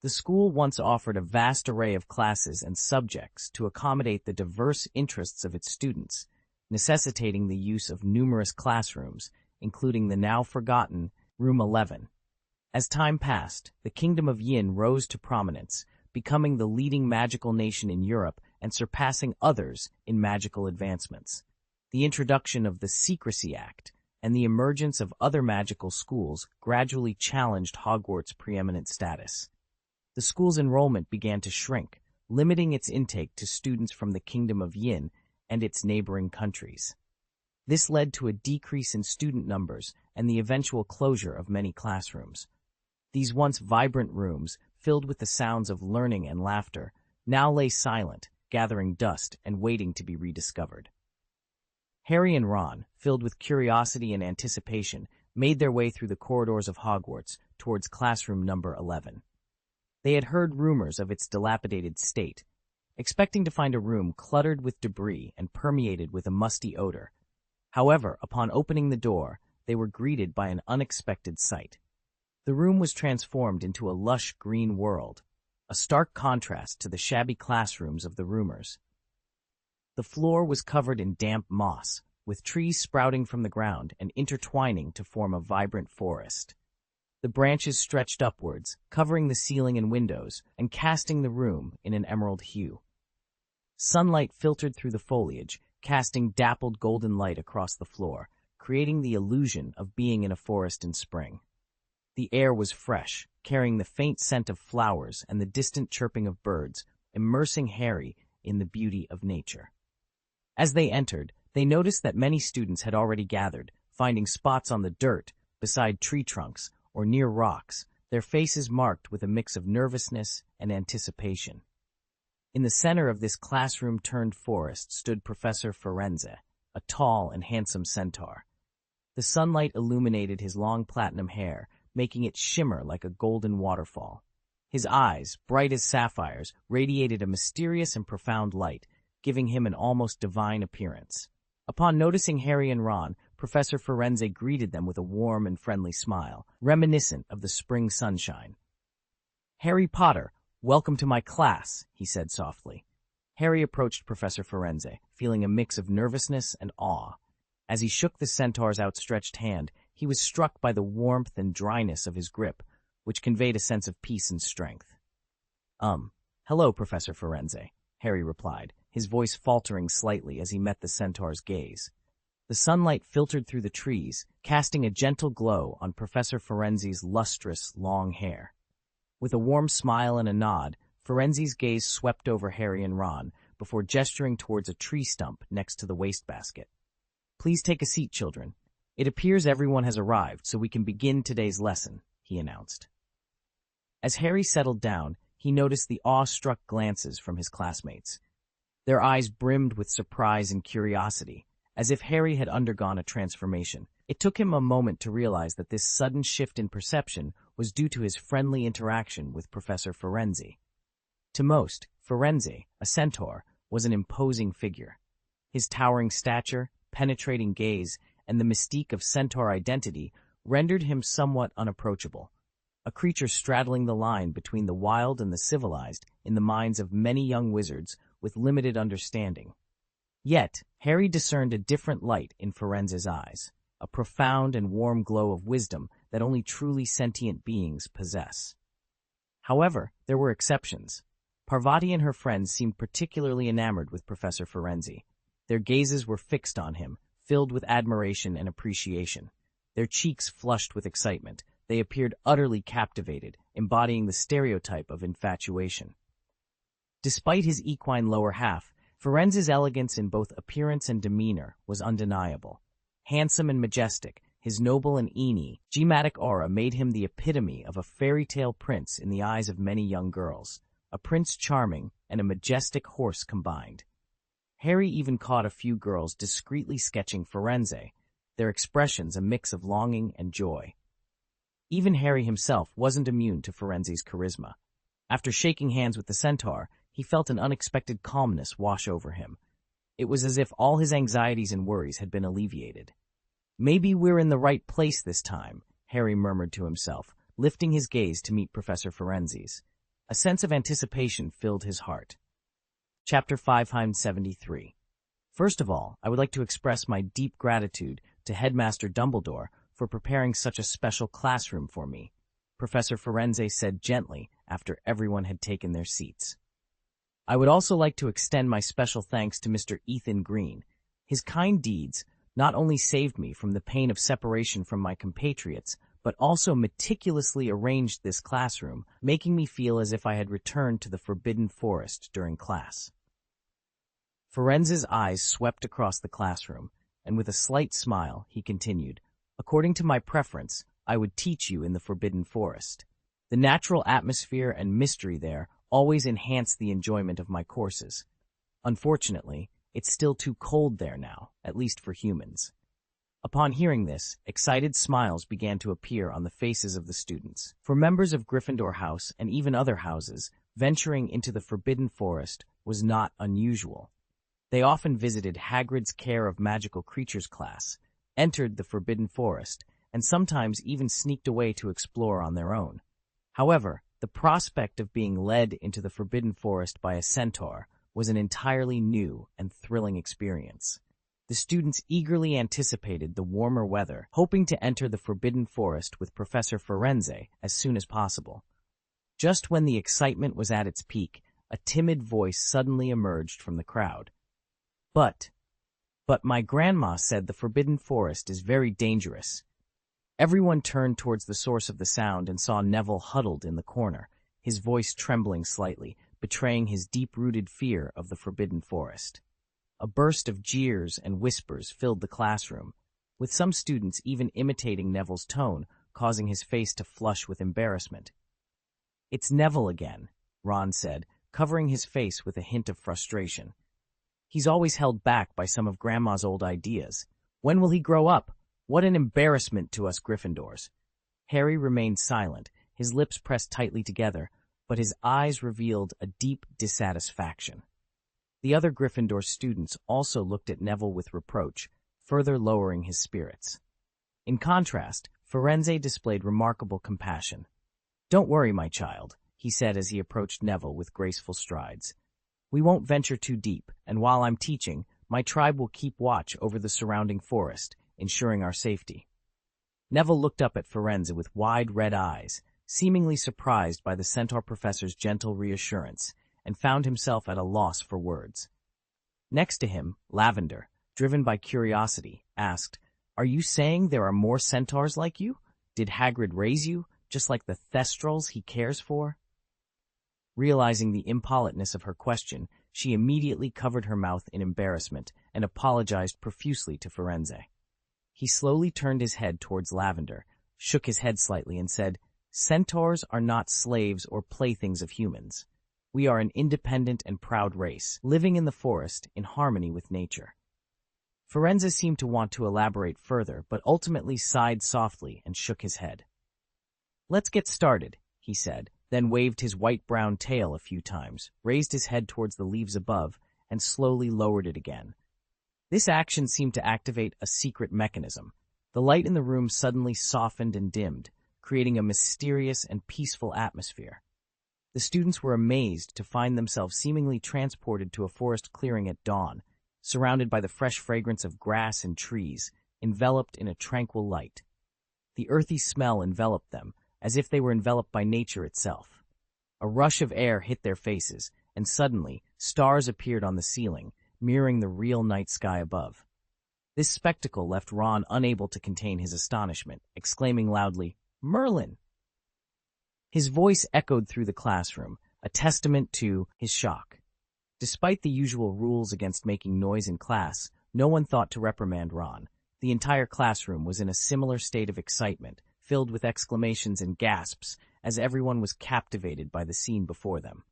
The school once offered a vast array of classes and subjects to accommodate the diverse interests of its students, necessitating the use of numerous classrooms, including the now-forgotten Room 11. As time passed, the Kingdom of Yin rose to prominence, becoming the leading magical nation in Europe and surpassing others in magical advancements. The introduction of the Secrecy Act, and the emergence of other magical schools gradually challenged Hogwarts' preeminent status. The school's enrollment began to shrink, limiting its intake to students from the Kingdom of Yin and its neighboring countries. This led to a decrease in student numbers and the eventual closure of many classrooms. These once vibrant rooms, filled with the sounds of learning and laughter, now lay silent, gathering dust and waiting to be rediscovered. Harry and Ron, filled with curiosity and anticipation, made their way through the corridors of Hogwarts towards classroom number 11. They had heard rumors of its dilapidated state, expecting to find a room cluttered with debris and permeated with a musty odor. However, upon opening the door, they were greeted by an unexpected sight. The room was transformed into a lush green world, a stark contrast to the shabby classrooms of the roomers. The floor was covered in damp moss, with trees sprouting from the ground and intertwining to form a vibrant forest. The branches stretched upwards, covering the ceiling and windows, and casting the room in an emerald hue. Sunlight filtered through the foliage, casting dappled golden light across the floor, creating the illusion of being in a forest in spring. The air was fresh, carrying the faint scent of flowers and the distant chirping of birds, immersing Harry in the beauty of nature. As they entered, they noticed that many students had already gathered, finding spots on the dirt, beside tree trunks, or near rocks, their faces marked with a mix of nervousness and anticipation. In the center of this classroom-turned forest stood Professor Firenze, a tall and handsome centaur. The sunlight illuminated his long platinum hair, making it shimmer like a golden waterfall. His eyes, bright as sapphires, radiated a mysterious and profound light, giving him an almost divine appearance. Upon noticing Harry and Ron, Professor Firenze greeted them with a warm and friendly smile, reminiscent of the spring sunshine. "Harry Potter, welcome to my class," he said softly. Harry approached Professor Firenze, feeling a mix of nervousness and awe. As he shook the centaur's outstretched hand, he was struck by the warmth and dryness of his grip, which conveyed a sense of peace and strength. Hello, Professor Firenze," Harry replied, his voice faltering slightly as he met the centaur's gaze. The sunlight filtered through the trees, casting a gentle glow on Professor Firenze's lustrous, long hair. With a warm smile and a nod, Firenze's gaze swept over Harry and Ron before gesturing towards a tree stump next to the wastebasket. "Please take a seat, children. It appears everyone has arrived, so we can begin today's lesson," he announced. As Harry settled down, he noticed the awe-struck glances from his classmates. Their eyes brimmed with surprise and curiosity, as if Harry had undergone a transformation. It took him a moment to realize that this sudden shift in perception was due to his friendly interaction with Professor Firenze. To most, Firenze, a centaur, was an imposing figure. His towering stature, penetrating gaze, and the mystique of centaur identity rendered him somewhat unapproachable, a creature straddling the line between the wild and the civilized in the minds of many young wizards with limited understanding. Yet, Harry discerned a different light in Firenze's eyes, a profound and warm glow of wisdom that only truly sentient beings possess. However, there were exceptions. Parvati and her friends seemed particularly enamored with Professor Firenze. Their gazes were fixed on him, filled with admiration and appreciation. Their cheeks flushed with excitement. They appeared utterly captivated, embodying the stereotype of infatuation. Despite his equine lower half, Firenze's elegance in both appearance and demeanor was undeniable. Handsome and majestic, his noble and enigmatic aura made him the epitome of a fairy tale prince in the eyes of many young girls, a prince charming and a majestic horse combined. Harry even caught a few girls discreetly sketching Firenze, their expressions a mix of longing and joy. Even Harry himself wasn't immune to Firenze's charisma. After shaking hands with the centaur, he felt an unexpected calmness wash over him. It was as if all his anxieties and worries had been alleviated. "Maybe we're in the right place this time," Harry murmured to himself, lifting his gaze to meet Professor Firenze's. A sense of anticipation filled his heart. Chapter 573. First of all, I would like to express my deep gratitude to Headmaster Dumbledore for preparing such a special classroom for me, Professor Firenze said gently after everyone had taken their seats. I would also like to extend my special thanks to Mr. Ethan Green. His kind deeds not only saved me from the pain of separation from my compatriots, but also meticulously arranged this classroom, making me feel as if I had returned to the Forbidden Forest during class. Ferenza's eyes swept across the classroom, and with a slight smile, he continued, "According to my preference, I would teach you in the Forbidden Forest. The natural atmosphere and mystery there always enhance the enjoyment of my courses. Unfortunately, it's still too cold there now, at least for humans." Upon hearing this, excited smiles began to appear on the faces of the students. For members of Gryffindor House and even other houses, venturing into the Forbidden Forest was not unusual. They often visited Hagrid's Care of Magical Creatures class, entered the Forbidden Forest, and sometimes even sneaked away to explore on their own. However, the prospect of being led into the Forbidden Forest by a centaur was an entirely new and thrilling experience. The students eagerly anticipated the warmer weather, hoping to enter the Forbidden Forest with Professor Ferenza as soon as possible. Just when the excitement was at its peak, a timid voice suddenly emerged from the crowd. But my grandma said the Forbidden Forest is very dangerous." Everyone turned towards the source of the sound and saw Neville huddled in the corner, his voice trembling slightly, betraying his deep-rooted fear of the Forbidden Forest. A burst of jeers and whispers filled the classroom, with some students even imitating Neville's tone, causing his face to flush with embarrassment. "It's Neville again," Ron said, covering his face with a hint of frustration. "He's always held back by some of Grandma's old ideas. When will he grow up? What an embarrassment to us Gryffindors." Harry remained silent, his lips pressed tightly together, but his eyes revealed a deep dissatisfaction. The other Gryffindor students also looked at Neville with reproach, further lowering his spirits. In contrast, Ferenza displayed remarkable compassion. "Don't worry, my child," he said as he approached Neville with graceful strides. "We won't venture too deep, and while I'm teaching, my tribe will keep watch over the surrounding forest, ensuring our safety." Neville looked up at Ferenza with wide red eyes, seemingly surprised by the Centaur Professor's gentle reassurance, and found himself at a loss for words. Next to him, Lavender, driven by curiosity, asked, "Are you saying there are more centaurs like you? Did Hagrid raise you, just like the Thestrals he cares for?" Realizing the impoliteness of her question, she immediately covered her mouth in embarrassment and apologized profusely to Ferenza. He slowly turned his head towards Lavender, shook his head slightly, and said, "Centaurs are not slaves or playthings of humans. We are an independent and proud race, living in the forest in harmony with nature." Ferenza seemed to want to elaborate further, but ultimately sighed softly and shook his head. "Let's get started," he said, then waved his white-brown tail a few times, raised his head towards the leaves above, and slowly lowered it again. This action seemed to activate a secret mechanism. The light in the room suddenly softened and dimmed, creating a mysterious and peaceful atmosphere. The students were amazed to find themselves seemingly transported to a forest clearing at dawn, surrounded by the fresh fragrance of grass and trees, enveloped in a tranquil light. The earthy smell enveloped them, as if they were enveloped by nature itself. A rush of air hit their faces, and suddenly, stars appeared on the ceiling, mirroring the real night sky above. This spectacle left Ron unable to contain his astonishment, exclaiming loudly, "Merlin!" His voice echoed through the classroom, a testament to his shock. Despite the usual rules against making noise in class, no one thought to reprimand Ron. The entire classroom was in a similar state of excitement, filled with exclamations and gasps, as everyone was captivated by the scene before them.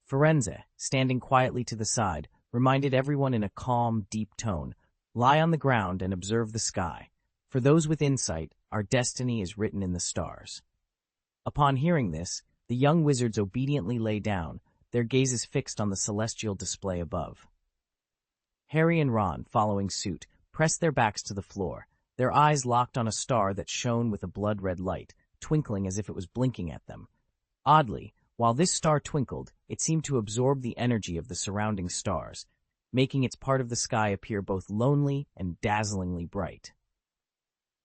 Ferenza, standing quietly to the side, reminded everyone in a calm, deep tone, "Lie on the ground and observe the sky. For those with insight, our destiny is written in the stars." Upon hearing this, the young wizards obediently lay down, their gazes fixed on the celestial display above. Harry and Ron, following suit, pressed their backs to the floor, their eyes locked on a star that shone with a blood-red light, twinkling as if it was blinking at them. Oddly, while this star twinkled, it seemed to absorb the energy of the surrounding stars, making its part of the sky appear both lonely and dazzlingly bright.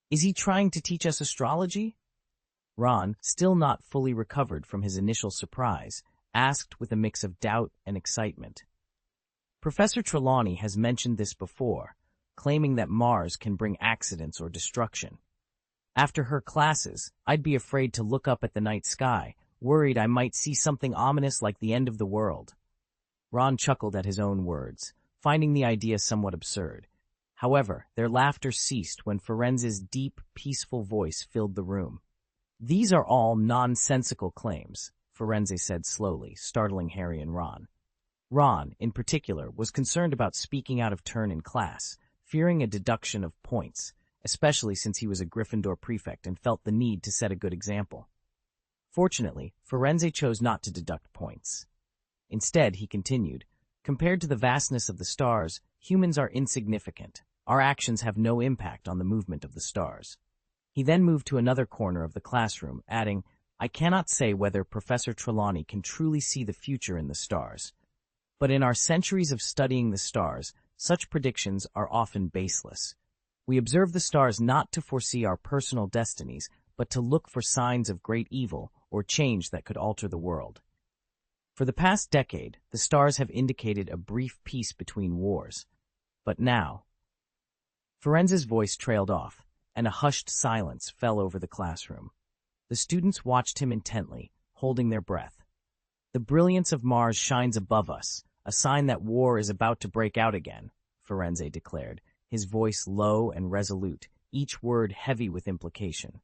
"Is he trying to teach us astrology?" Ron, still not fully recovered from his initial surprise, asked with a mix of doubt and excitement. "Professor Trelawney has mentioned this before. claiming that Mars can bring accidents or destruction. After her classes, I'd be afraid to look up at the night sky, worried I might see something ominous like the end of the world. Ron chuckled at his own words, finding the idea somewhat absurd. However, their laughter ceased when Firenze's deep, peaceful voice filled the room. "These are all nonsensical claims," Firenze said slowly, startling Harry and Ron. Ron, in particular, was concerned about speaking out of turn in class, fearing a deduction of points, especially since he was a Gryffindor prefect and felt the need to set a good example. Fortunately, Firenze chose not to deduct points. Instead, he continued, "Compared to the vastness of the stars, humans are insignificant. Our actions have no impact on the movement of the stars." He then moved to another corner of the classroom, adding, "I cannot say whether Professor Trelawney can truly see the future in the stars. But in our centuries of studying the stars, such predictions are often baseless. We observe the stars not to foresee our personal destinies, but to look for signs of great evil or change that could alter the world. For the past decade, the stars have indicated a brief peace between wars. But now—" Firenze's voice trailed off, and a hushed silence fell over the classroom. The students watched him intently, holding their breath. "The brilliance of Mars shines above us, a sign that war is about to break out again," Firenze declared, his voice low and resolute, each word heavy with implication.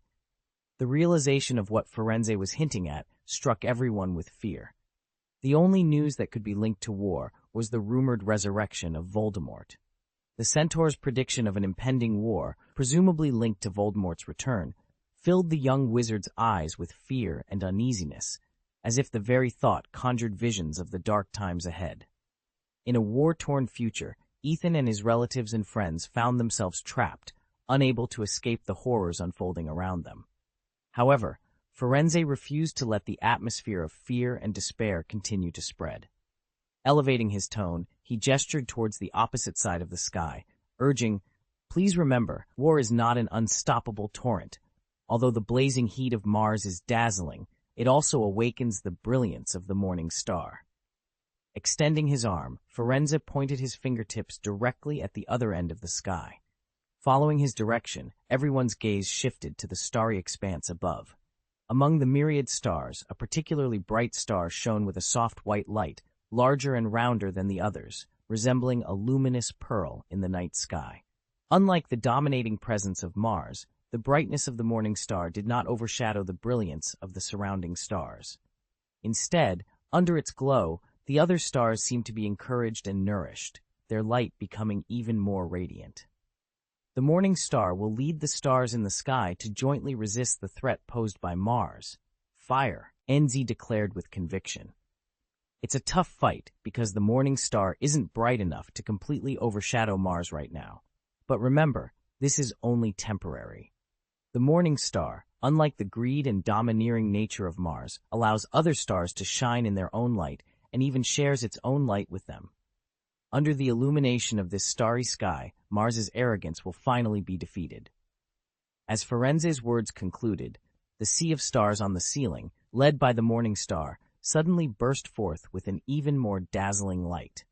The realization of what Firenze was hinting at struck everyone with fear. The only news that could be linked to war was the rumored resurrection of Voldemort. The Centaur's prediction of an impending war, presumably linked to Voldemort's return, filled the young wizard's eyes with fear and uneasiness, as if the very thought conjured visions of the dark times ahead. In a war-torn future, Ethan and his relatives and friends found themselves trapped, unable to escape the horrors unfolding around them. However, Firenze refused to let the atmosphere of fear and despair continue to spread. Elevating his tone, he gestured towards the opposite side of the sky, urging, "Please remember, war is not an unstoppable torrent. Although the blazing heat of Mars is dazzling, it also awakens the brilliance of the morning star." Extending his arm, Firenze pointed his fingertips directly at the other end of the sky. Following his direction, everyone's gaze shifted to the starry expanse above. Among the myriad stars, a particularly bright star shone with a soft white light, larger and rounder than the others, resembling a luminous pearl in the night sky. Unlike the dominating presence of Mars, the brightness of the morning star did not overshadow the brilliance of the surrounding stars. Instead, under its glow, the other stars seemed to be encouraged and nourished, their light becoming even more radiant. "The morning star will lead the stars in the sky to jointly resist the threat posed by Mars. Fire," Enzi declared with conviction. "It's a tough fight because the morning star isn't bright enough to completely overshadow Mars right now. But remember, this is only temporary. The morning star, unlike the greed and domineering nature of Mars, allows other stars to shine in their own light and even shares its own light with them. Under the illumination of this starry sky, Mars's arrogance will finally be defeated." As Firenze's words concluded, the sea of stars on the ceiling, led by the morning star, suddenly burst forth with an even more dazzling light.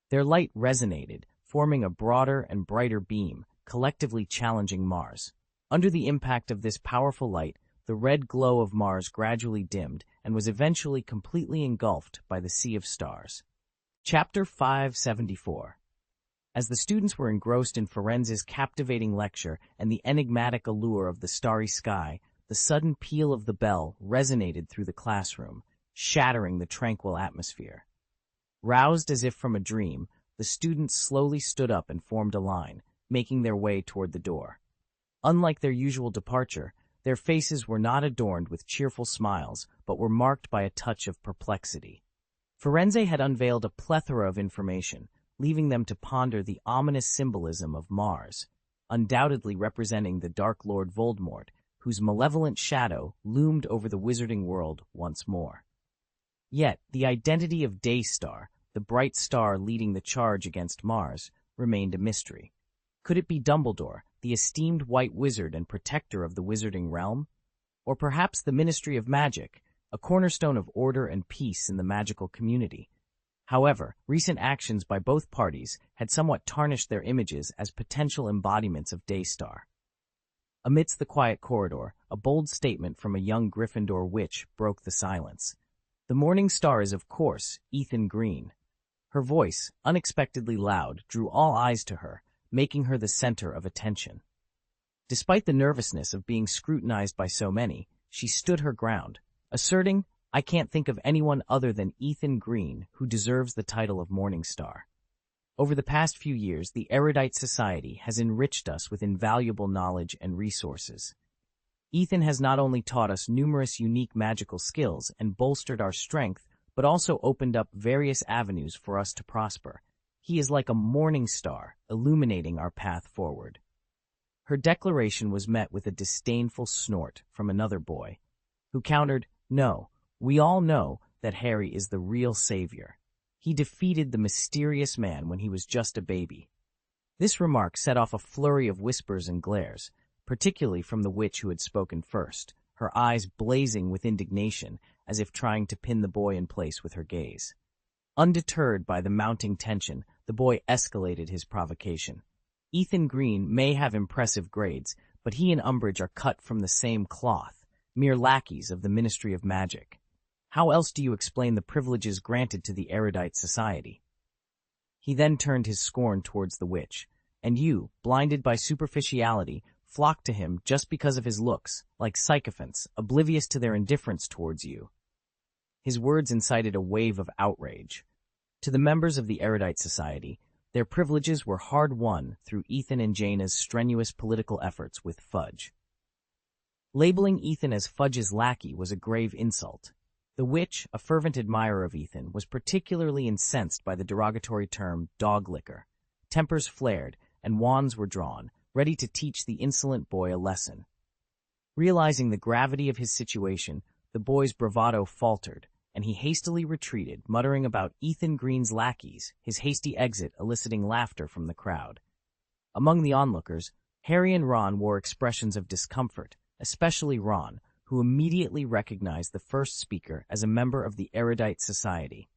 Their light resonated, forming a broader and brighter beam, collectively challenging Mars. Under the impact of this powerful light, the red glow of Mars gradually dimmed and was eventually completely engulfed by the sea of stars. Chapter 574. As the students were engrossed in Firenze's captivating lecture and the enigmatic allure of the starry sky, the sudden peal of the bell resonated through the classroom, shattering the tranquil atmosphere. Roused as if from a dream, the students slowly stood up and formed a line, making their way toward the door. Unlike their usual departure, their faces were not adorned with cheerful smiles, but were marked by a touch of perplexity. Firenze had unveiled a plethora of information, leaving them to ponder the ominous symbolism of Mars, undoubtedly representing the Dark Lord Voldemort, whose malevolent shadow loomed over the wizarding world once more. Yet, the identity of Daystar, the bright star leading the charge against Mars, remained a mystery. Could it be Dumbledore, the esteemed white wizard and protector of the wizarding realm? Or perhaps the Ministry of Magic, a cornerstone of order and peace in the magical community? However, recent actions by both parties had somewhat tarnished their images as potential embodiments of Daystar. Amidst the quiet corridor, a bold statement from a young Gryffindor witch broke the silence. "The Morning Star is, of course, Ethan Green." Her voice, unexpectedly loud, drew all eyes to her, making her the center of attention. Despite the nervousness of being scrutinized by so many, she stood her ground, asserting, "I can't think of anyone other than Ethan Green who deserves the title of Morning Star." Over the past few years, the Erudite Society has enriched us with invaluable knowledge and resources. Ethan has not only taught us numerous unique magical skills and bolstered our strength, but also opened up various avenues for us to prosper. He is like a morning star, illuminating our path forward. Her declaration was met with a disdainful snort from another boy, who countered, "No, we all know that Harry is the real savior. He defeated the mysterious man when he was just a baby." This remark set off a flurry of whispers and glares, particularly from the witch who had spoken first, her eyes blazing with indignation as if trying to pin the boy in place with her gaze. Undeterred by the mounting tension, the boy escalated his provocation. "Ethan Green may have impressive grades, but he and Umbridge are cut from the same cloth, mere lackeys of the Ministry of Magic. How else do you explain the privileges granted to the Erudite Society?" He then turned his scorn towards the witch. "And you, blinded by superficiality, flock to him just because of his looks, like sycophants, oblivious to their indifference towards you." His words incited a wave of outrage. To the members of the Erudite Society, their privileges were hard-won through Ethan and Jaina's strenuous political efforts with Fudge. Labeling Ethan as Fudge's lackey was a grave insult. The witch, a fervent admirer of Ethan, was particularly incensed by the derogatory term dog licker. Tempers flared, and wands were drawn, ready to teach the insolent boy a lesson. Realizing the gravity of his situation, the boy's bravado faltered, and he hastily retreated, muttering about Ethan Green's lackeys, his hasty exit eliciting laughter from the crowd. Among the onlookers, Harry and Ron wore expressions of discomfort, especially Ron, who immediately recognized the first speaker as a member of the Erudite Society.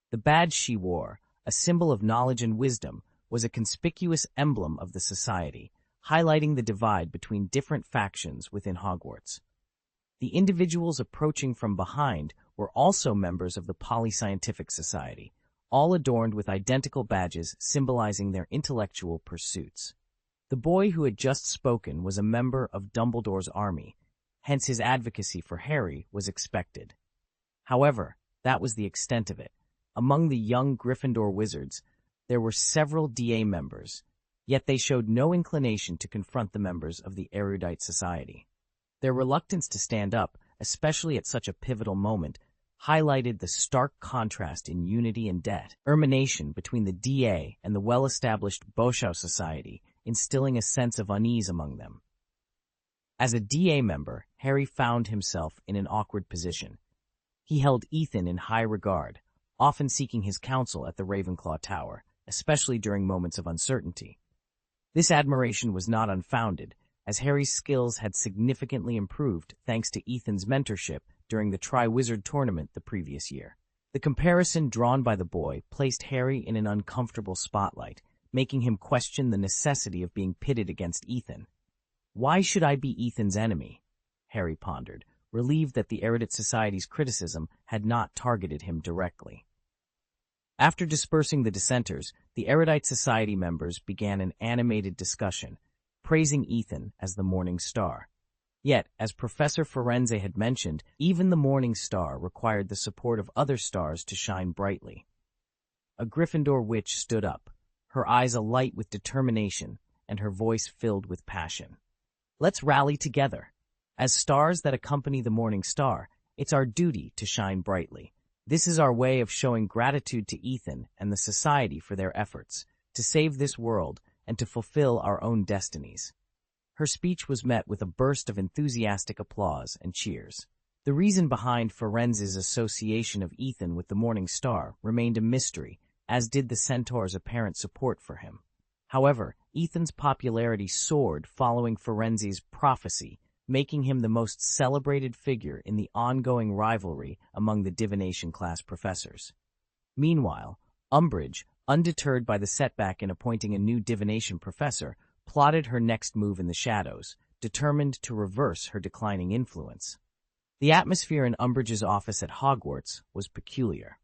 The badge she wore, a symbol of knowledge and wisdom, was a conspicuous emblem of the society, highlighting the divide between different factions within Hogwarts. The individuals approaching from behind were also members of the Polyscientific Society, all adorned with identical badges symbolizing their intellectual pursuits. The boy who had just spoken was a member of Dumbledore's army, hence his advocacy for Harry was expected. However, that was the extent of it. Among the young Gryffindor wizards, there were several DA members, yet they showed no inclination to confront the members of the Erudite Society. Their reluctance to stand up, especially at such a pivotal moment, highlighted the stark contrast in unity and determination between the DA and the well-established Boschow Society, instilling a sense of unease among them. As a DA member, Harry found himself in an awkward position. He held Ethan in high regard, often seeking his counsel at the Ravenclaw Tower, especially during moments of uncertainty. This admiration was not unfounded, as Harry's skills had significantly improved thanks to Ethan's mentorship during the Triwizard Tournament the previous year. The comparison drawn by the boy placed Harry in an uncomfortable spotlight, making him question the necessity of being pitted against Ethan. "Why should I be Ethan's enemy?" Harry pondered, relieved that the Erudite Society's criticism had not targeted him directly. After dispersing the dissenters, the Erudite Society members began an animated discussion, praising Ethan as the Morning Star. Yet, as Professor Firenze had mentioned, even the Morning Star required the support of other stars to shine brightly. A Gryffindor witch stood up, her eyes alight with determination and her voice filled with passion. "Let's rally together. As stars that accompany the Morning Star, it's our duty to shine brightly. This is our way of showing gratitude to Ethan and the Society for their efforts, to save this world and to fulfill our own destinies." Her speech was met with a burst of enthusiastic applause and cheers. The reason behind Firenze's association of Ethan with the Morning Star remained a mystery, as did the Centaur's apparent support for him. However, Ethan's popularity soared following Firenze's prophecy, making him the most celebrated figure in the ongoing rivalry among the divination class professors. Meanwhile, Umbridge, undeterred by the setback in appointing a new divination professor, plotted her next move in the shadows, determined to reverse her declining influence. The atmosphere in Umbridge's office at Hogwarts was peculiar.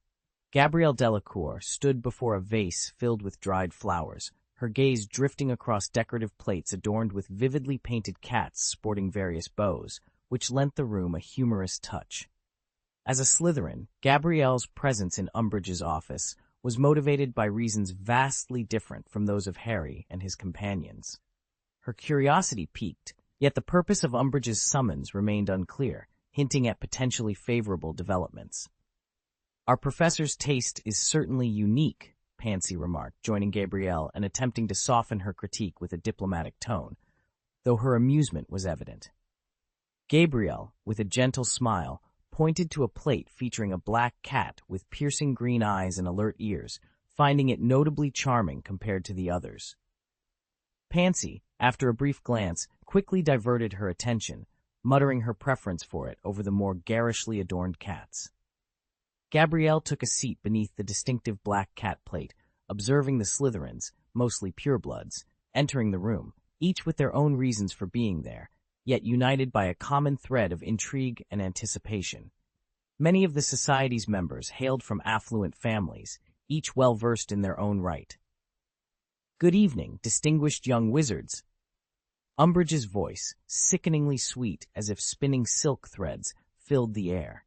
Gabrielle Delacour stood before a vase filled with dried flowers, her gaze drifting across decorative plates adorned with vividly painted cats sporting various bows, which lent the room a humorous touch. As a Slytherin, Gabrielle's presence in Umbridge's office was motivated by reasons vastly different from those of Harry and his companions. Her curiosity piqued, yet the purpose of Umbridge's summons remained unclear, hinting at potentially favorable developments. "Our professor's taste is certainly unique," Pansy remarked, joining Gabrielle and attempting to soften her critique with a diplomatic tone, though her amusement was evident. Gabrielle, with a gentle smile, pointed to a plate featuring a black cat with piercing green eyes and alert ears, finding it notably charming compared to the others. Pansy, after a brief glance, quickly diverted her attention, muttering her preference for it over the more garishly adorned cats. Gabrielle took a seat beneath the distinctive black cat plate, observing the Slytherins, mostly purebloods, entering the room, each with their own reasons for being there, yet united by a common thread of intrigue and anticipation. Many of the society's members hailed from affluent families, each well-versed in their own right. "Good evening, distinguished young wizards." Umbridge's voice, sickeningly sweet as if spinning silk threads, filled the air.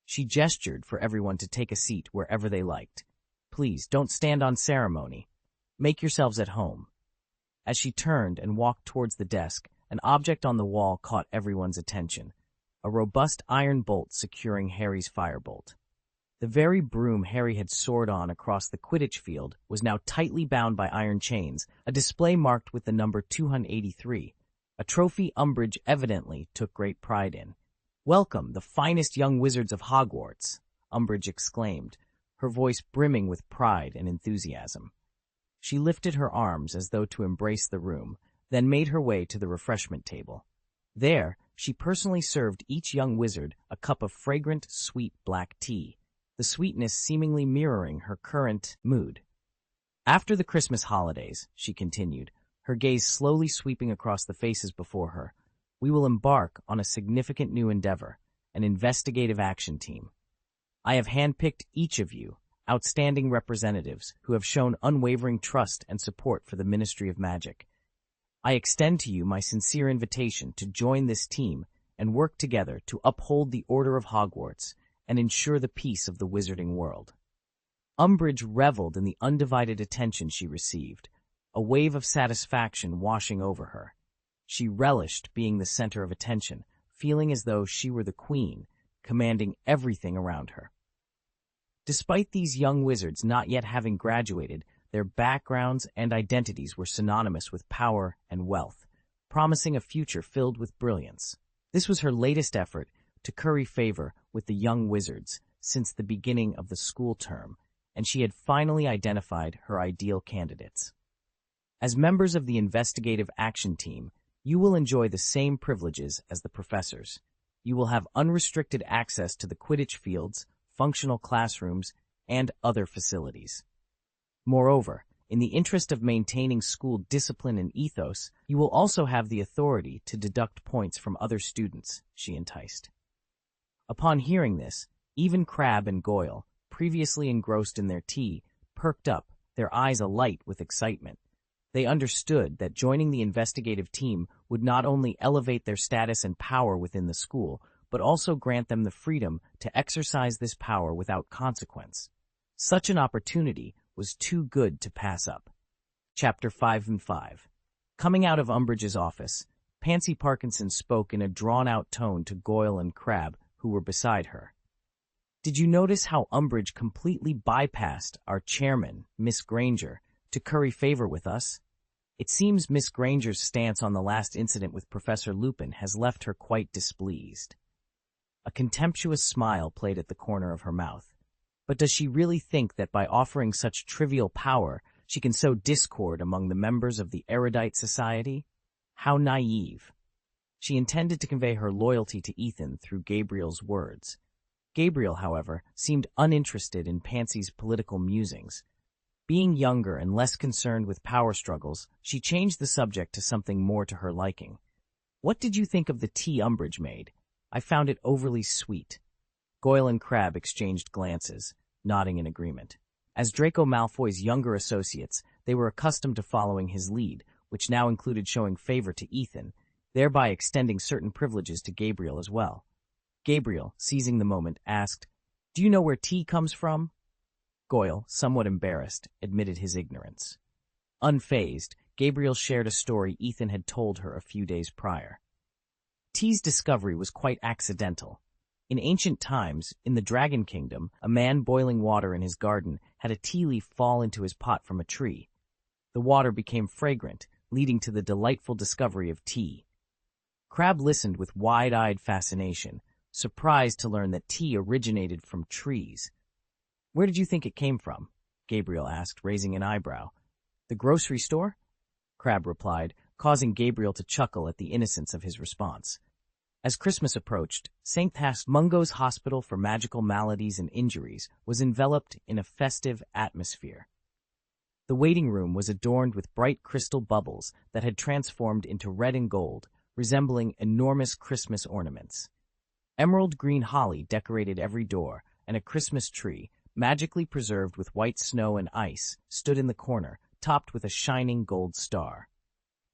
She gestured for everyone to take a seat wherever they liked. "Please, don't stand on ceremony. Make yourselves at home." As she turned and walked towards the desk, an object on the wall caught everyone's attention, a robust iron bolt securing Harry's firebolt. The very broom Harry had soared on across the Quidditch field was now tightly bound by iron chains, a display marked with the number 283, a trophy Umbridge evidently took great pride in. "Welcome, the finest young wizards of Hogwarts," Umbridge exclaimed, her voice brimming with pride and enthusiasm. She lifted her arms as though to embrace the room, then made her way to the refreshment table. There, she personally served each young wizard a cup of fragrant, sweet black tea, the sweetness seemingly mirroring her current mood. "After the Christmas holidays," she continued, her gaze slowly sweeping across the faces before her, "we will embark on a significant new endeavor, an investigative action team. I have handpicked each of you, outstanding representatives who have shown unwavering trust and support for the Ministry of Magic. I extend to you my sincere invitation to join this team and work together to uphold the Order of Hogwarts and ensure the peace of the wizarding world." Umbridge reveled in the undivided attention she received, a wave of satisfaction washing over her. She relished being the center of attention, feeling as though she were the queen, commanding everything around her. Despite these young wizards not yet having graduated, their backgrounds and identities were synonymous with power and wealth, promising a future filled with brilliance. This was her latest effort to curry favor with the young wizards since the beginning of the school term, and she had finally identified her ideal candidates. As members of the investigative action team, you will enjoy the same privileges as the professors. You will have unrestricted access to the Quidditch fields, functional classrooms, and other facilities. Moreover, in the interest of maintaining school discipline and ethos, you will also have the authority to deduct points from other students, she enticed. Upon hearing this, even Crabbe and Goyle, previously engrossed in their tea, perked up, their eyes alight with excitement. They understood that joining the investigative team would not only elevate their status and power within the school, but also grant them the freedom to exercise this power without consequence. Such an opportunity was too good to pass up. Chapter 5 and 5. Coming out of Umbridge's office, Pansy Parkinson spoke in a drawn-out tone to Goyle and Crabbe, who were beside her. "Did you notice how Umbridge completely bypassed our chairman, Miss Granger, to curry favor with us? It seems Miss Granger's stance on the last incident with Professor Lupin has left her quite displeased." A contemptuous smile played at the corner of her mouth. But does she really think that by offering such trivial power, she can sow discord among the members of the erudite society? How naive. She intended to convey her loyalty to Ethan through Gabriel's words. Gabriel, however, seemed uninterested in Pansy's political musings. Being younger and less concerned with power struggles, she changed the subject to something more to her liking. "What did you think of the tea Umbridge made? I found it overly sweet." Goyle and Crabbe exchanged glances, nodding in agreement. As Draco Malfoy's younger associates, they were accustomed to following his lead, which now included showing favor to Ethan, thereby extending certain privileges to Gabriel as well. Gabriel, seizing the moment, asked, "Do you know where tea comes from?" Goyle, somewhat embarrassed, admitted his ignorance. Unfazed, Gabriel shared a story Ethan had told her a few days prior. Tea's discovery was quite accidental. In ancient times, in the Dragon Kingdom, a man boiling water in his garden had a tea leaf fall into his pot from a tree. The water became fragrant, leading to the delightful discovery of tea. Crabbe listened with wide-eyed fascination, surprised to learn that tea originated from trees. "Where did you think it came from?" Gabriel asked, raising an eyebrow. "The grocery store?" Crabbe replied, causing Gabriel to chuckle at the innocence of his response. As Christmas approached, St. Mungo's Hospital for Magical Maladies and Injuries was enveloped in a festive atmosphere. The waiting room was adorned with bright crystal bubbles that had transformed into red and gold, resembling enormous Christmas ornaments. Emerald green holly decorated every door, and a Christmas tree, magically preserved with white snow and ice, stood in the corner, topped with a shining gold star.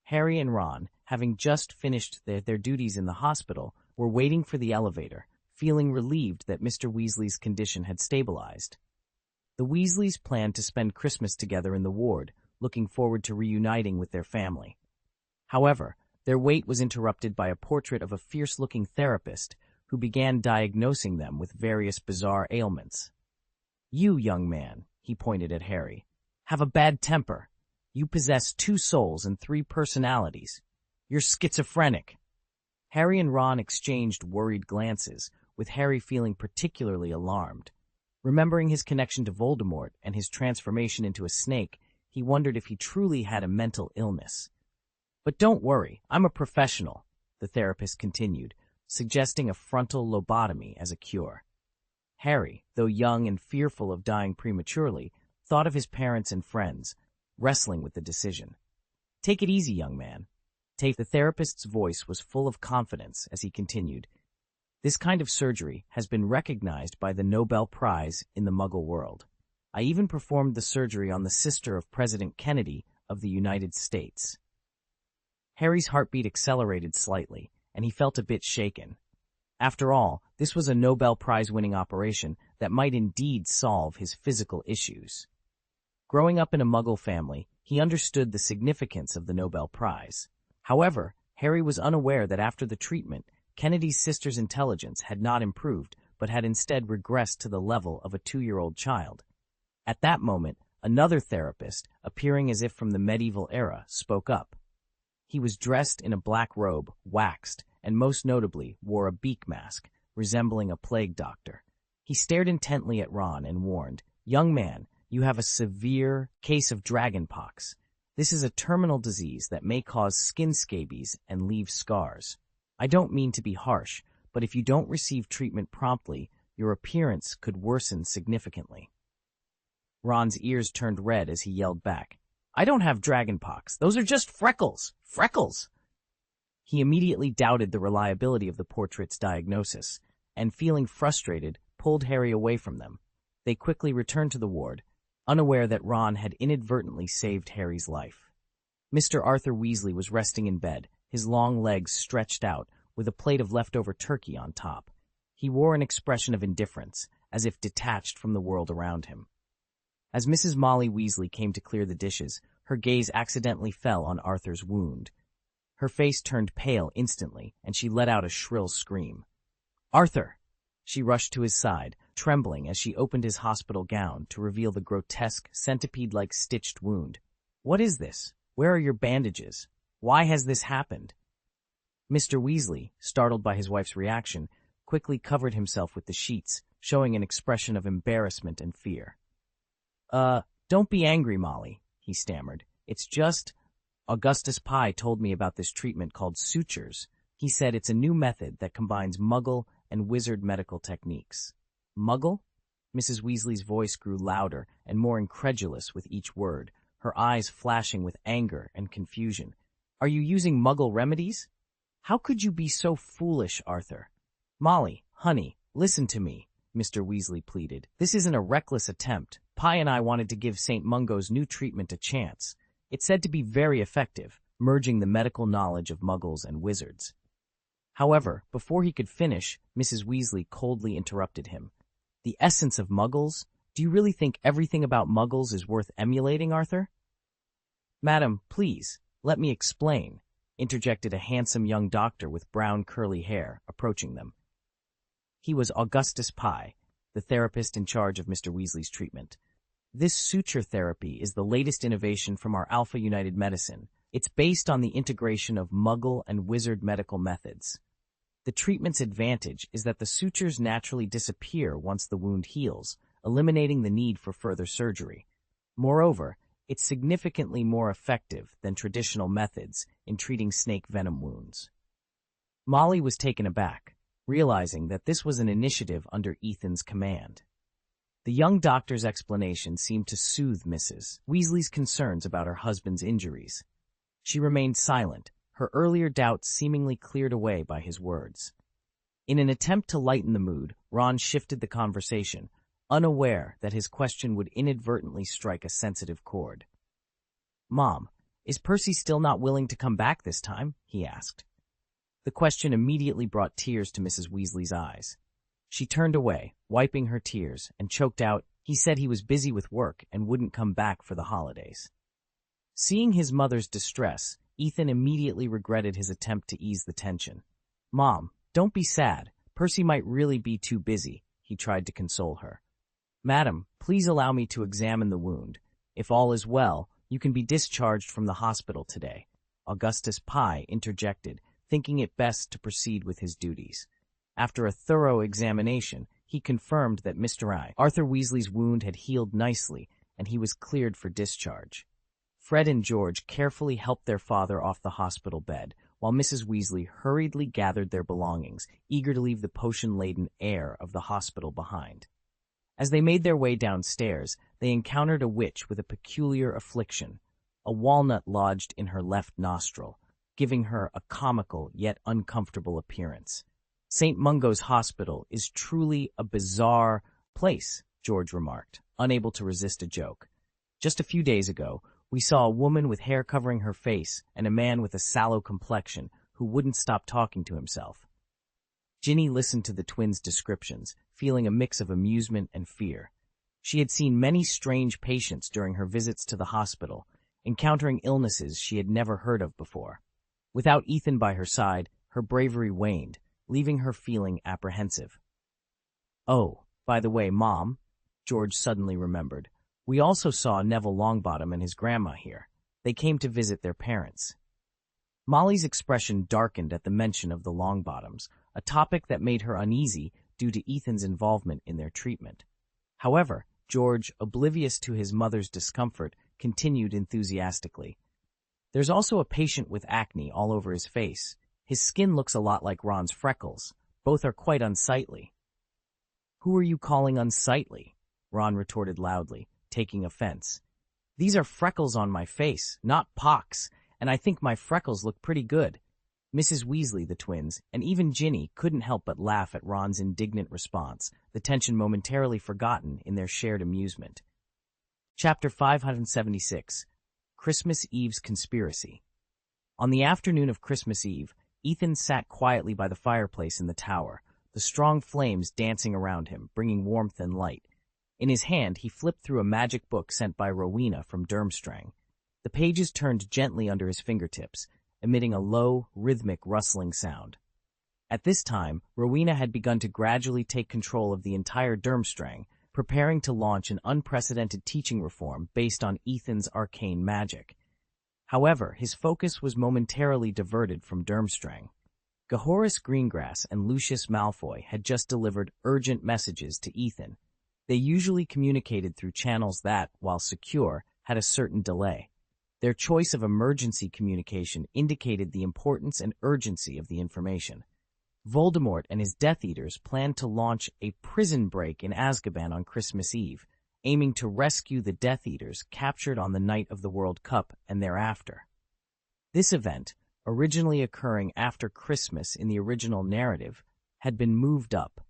Harry and Ron, having just finished their duties in the hospital, were waiting for the elevator, feeling relieved that Mr. Weasley's condition had stabilized. The Weasleys planned to spend Christmas together in the ward, looking forward to reuniting with their family. However, their wait was interrupted by a portrait of a fierce-looking therapist who began diagnosing them with various bizarre ailments. "You, young man," he pointed at Harry, "have a bad temper. You possess 2 souls and 3 personalities. You're schizophrenic." Harry and Ron exchanged worried glances, with Harry feeling particularly alarmed. Remembering his connection to Voldemort and his transformation into a snake, he wondered if he truly had a mental illness. "But don't worry, I'm a professional," the therapist continued, suggesting a frontal lobotomy as a cure. Harry, though young and fearful of dying prematurely, thought of his parents and friends, wrestling with the decision. "Take it easy, young man." The therapist's voice was full of confidence as he continued, "This kind of surgery has been recognized by the Nobel Prize in the Muggle world. I even performed the surgery on the sister of President Kennedy of the United States." Harry's heartbeat accelerated slightly, and he felt a bit shaken. After all, this was a Nobel Prize-winning operation that might indeed solve his physical issues. Growing up in a Muggle family, he understood the significance of the Nobel Prize. However, Harry was unaware that after the treatment, Kennedy's sister's intelligence had not improved, but had instead regressed to the level of a 2-year-old child. At that moment, another therapist, appearing as if from the medieval era, spoke up. He was dressed in a black robe, waxed, and most notably wore a beak mask, resembling a plague doctor. He stared intently at Ron and warned, "Young man, you have a severe case of dragonpox. This is a terminal disease that may cause skin scabies and leave scars. I don't mean to be harsh, but if you don't receive treatment promptly, your appearance could worsen significantly." Ron's ears turned red as he yelled back, "I don't have dragonpox. Those are just freckles. Freckles!" He immediately doubted the reliability of the portrait's diagnosis, and feeling frustrated, pulled Harry away from them. They quickly returned to the ward, unaware that Ron had inadvertently saved Harry's life. Mr. Arthur Weasley was resting in bed, his long legs stretched out, with a plate of leftover turkey on top. He wore an expression of indifference, as if detached from the world around him. As Mrs. Molly Weasley came to clear the dishes, her gaze accidentally fell on Arthur's wound. Her face turned pale instantly, and she let out a shrill scream. "Arthur!" She rushed to his side, trembling as she opened his hospital gown to reveal the grotesque, centipede-like stitched wound. "What is this? Where are your bandages? Why has this happened?" Mr. Weasley, startled by his wife's reaction, quickly covered himself with the sheets, showing an expression of embarrassment and fear. Don't be angry, Molly," he stammered. "It's just... Augustus Pye told me about this treatment called sutures. He said it's a new method that combines Muggle and wizard medical techniques." Muggle? Mrs. Weasley's voice grew louder and more incredulous with each word, her eyes flashing with anger and confusion. Are you using Muggle remedies? How could you be so foolish, Arthur? Molly, honey, listen to me, Mr. Weasley pleaded. This isn't a reckless attempt. Pi and I wanted to give St. Mungo's new treatment a chance. It's said to be very effective, merging the medical knowledge of Muggles and wizards. However, before he could finish, Mrs. Weasley coldly interrupted him. The essence of Muggles? Do you really think everything about Muggles is worth emulating, Arthur? Madam, please, let me explain, interjected a handsome young doctor with brown curly hair, approaching them. He was Augustus Pi, the therapist in charge of Mr. Weasley's treatment. This suture therapy is the latest innovation from our Alpha United medicine. It's based on the integration of Muggle and wizard medical methods. The treatment's advantage is that the sutures naturally disappear once the wound heals, eliminating the need for further surgery. Moreover, it's significantly more effective than traditional methods in treating snake venom wounds. Molly was taken aback, realizing that this was an initiative under Ethan's command. The young doctor's explanation seemed to soothe Mrs. Weasley's concerns about her husband's injuries. She remained silent, her earlier doubts seemingly cleared away by his words. In an attempt to lighten the mood, Ron shifted the conversation, unaware that his question would inadvertently strike a sensitive chord. Mom, is Percy still not willing to come back this time? He asked. The question immediately brought tears to Mrs. Weasley's eyes. She turned away, wiping her tears, and choked out, he said he was busy with work and wouldn't come back for the holidays. Seeing his mother's distress, Ethan immediately regretted his attempt to ease the tension. Mom, don't be sad. Percy might really be too busy, he tried to console her. Madam, please allow me to examine the wound. If all is well, you can be discharged from the hospital today. Augustus Pi interjected, thinking it best to proceed with his duties. After a thorough examination, he confirmed that Arthur Weasley's wound had healed nicely, and he was cleared for discharge. Fred and George carefully helped their father off the hospital bed, while Mrs. Weasley hurriedly gathered their belongings, eager to leave the potion-laden air of the hospital behind. As they made their way downstairs, they encountered a witch with a peculiar affliction. A walnut lodged in her left nostril, giving her a comical yet uncomfortable appearance. St. Mungo's hospital is truly a bizarre place, George remarked, unable to resist a joke. Just a few days ago, we saw a woman with hair covering her face and a man with a sallow complexion who wouldn't stop talking to himself. Ginny listened to the twins' descriptions, feeling a mix of amusement and fear. She had seen many strange patients during her visits to the hospital, encountering illnesses she had never heard of before. Without Ethan by her side, her bravery waned, leaving her feeling apprehensive. Oh, by the way, Mom, George suddenly remembered, we also saw Neville Longbottom and his grandma here. They came to visit their parents. Molly's expression darkened at the mention of the Longbottoms, a topic that made her uneasy due to Ethan's involvement in their treatment. However, George, oblivious to his mother's discomfort, continued enthusiastically. There's also a patient with acne all over his face. His skin looks a lot like Ron's freckles. Both are quite unsightly. Who are you calling unsightly? Ron retorted loudly, taking offense. These are freckles on my face, not pox, and I think my freckles look pretty good. Mrs. Weasley, the twins, and even Ginny couldn't help but laugh at Ron's indignant response, the tension momentarily forgotten in their shared amusement. Chapter 576, Christmas Eve's Conspiracy. On the afternoon of Christmas Eve, Ethan sat quietly by the fireplace in the tower, the strong flames dancing around him, bringing warmth and light. In his hand, he flipped through a magic book sent by Rowena from Durmstrang. The pages turned gently under his fingertips, emitting a low, rhythmic rustling sound. At this time, Rowena had begun to gradually take control of the entire Durmstrang, preparing to launch an unprecedented teaching reform based on Ethan's arcane magic. However, his focus was momentarily diverted from Durmstrang. Horace Greengrass and Lucius Malfoy had just delivered urgent messages to Ethan. They usually communicated through channels that, while secure, had a certain delay. Their choice of emergency communication indicated the importance and urgency of the information. Voldemort and his Death Eaters planned to launch a prison break in Azkaban on Christmas Eve, aiming to rescue the Death Eaters captured on the night of the World Cup and thereafter. This event, originally occurring after Christmas in the original narrative, had been moved up.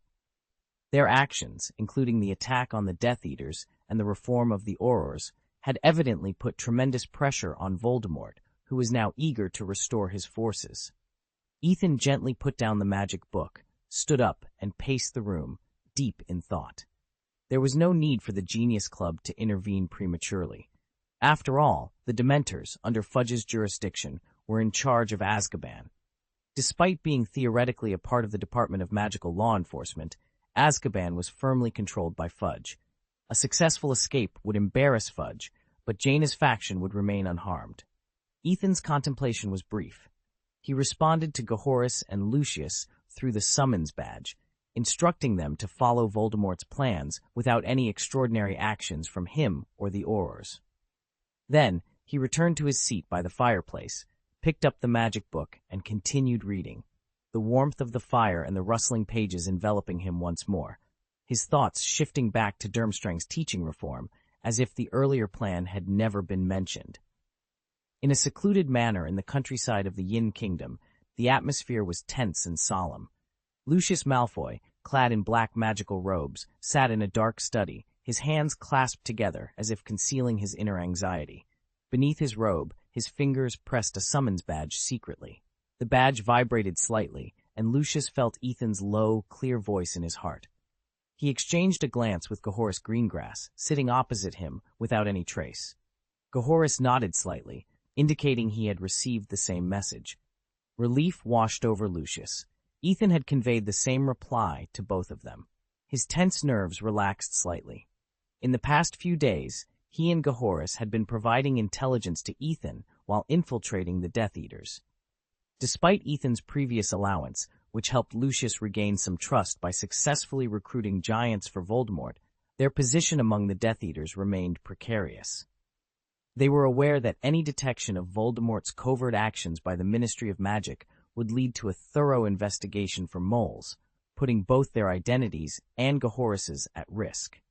Their actions, including the attack on the Death Eaters and the reform of the Aurors, had evidently put tremendous pressure on Voldemort, who was now eager to restore his forces. Ethan gently put down the magic book, stood up, and paced the room, deep in thought. There was no need for the Genius Club to intervene prematurely. After all, the Dementors, under Fudge's jurisdiction, were in charge of Azkaban. Despite being theoretically a part of the Department of Magical Law Enforcement, Azkaban was firmly controlled by Fudge. A successful escape would embarrass Fudge, but Jaina's faction would remain unharmed. Ethan's contemplation was brief. He responded to Gahoris and Lucius through the summons badge, instructing them to follow Voldemort's plans without any extraordinary actions from him or the Aurors. Then, he returned to his seat by the fireplace, picked up the magic book, and continued reading, the warmth of the fire and the rustling pages enveloping him once more, his thoughts shifting back to Durmstrang's teaching reform, as if the earlier plan had never been mentioned. In a secluded manner in the countryside of the Yin Kingdom, the atmosphere was tense and solemn. Lucius Malfoy, clad in black magical robes, sat in a dark study, his hands clasped together as if concealing his inner anxiety. Beneath his robe, his fingers pressed a summons badge secretly. The badge vibrated slightly, and Lucius felt Ethan's low, clear voice in his heart. He exchanged a glance with Gahoris Greengrass, sitting opposite him without any trace. Gahoris nodded slightly, indicating he had received the same message. Relief washed over Lucius. Ethan had conveyed the same reply to both of them. His tense nerves relaxed slightly. In the past few days, he and Gahoris had been providing intelligence to Ethan while infiltrating the Death Eaters. Despite Ethan's previous allowance, which helped Lucius regain some trust by successfully recruiting giants for Voldemort, their position among the Death Eaters remained precarious. They were aware that any detection of Voldemort's covert actions by the Ministry of Magic would lead to a thorough investigation for moles, putting both their identities and Gahoris's at risk.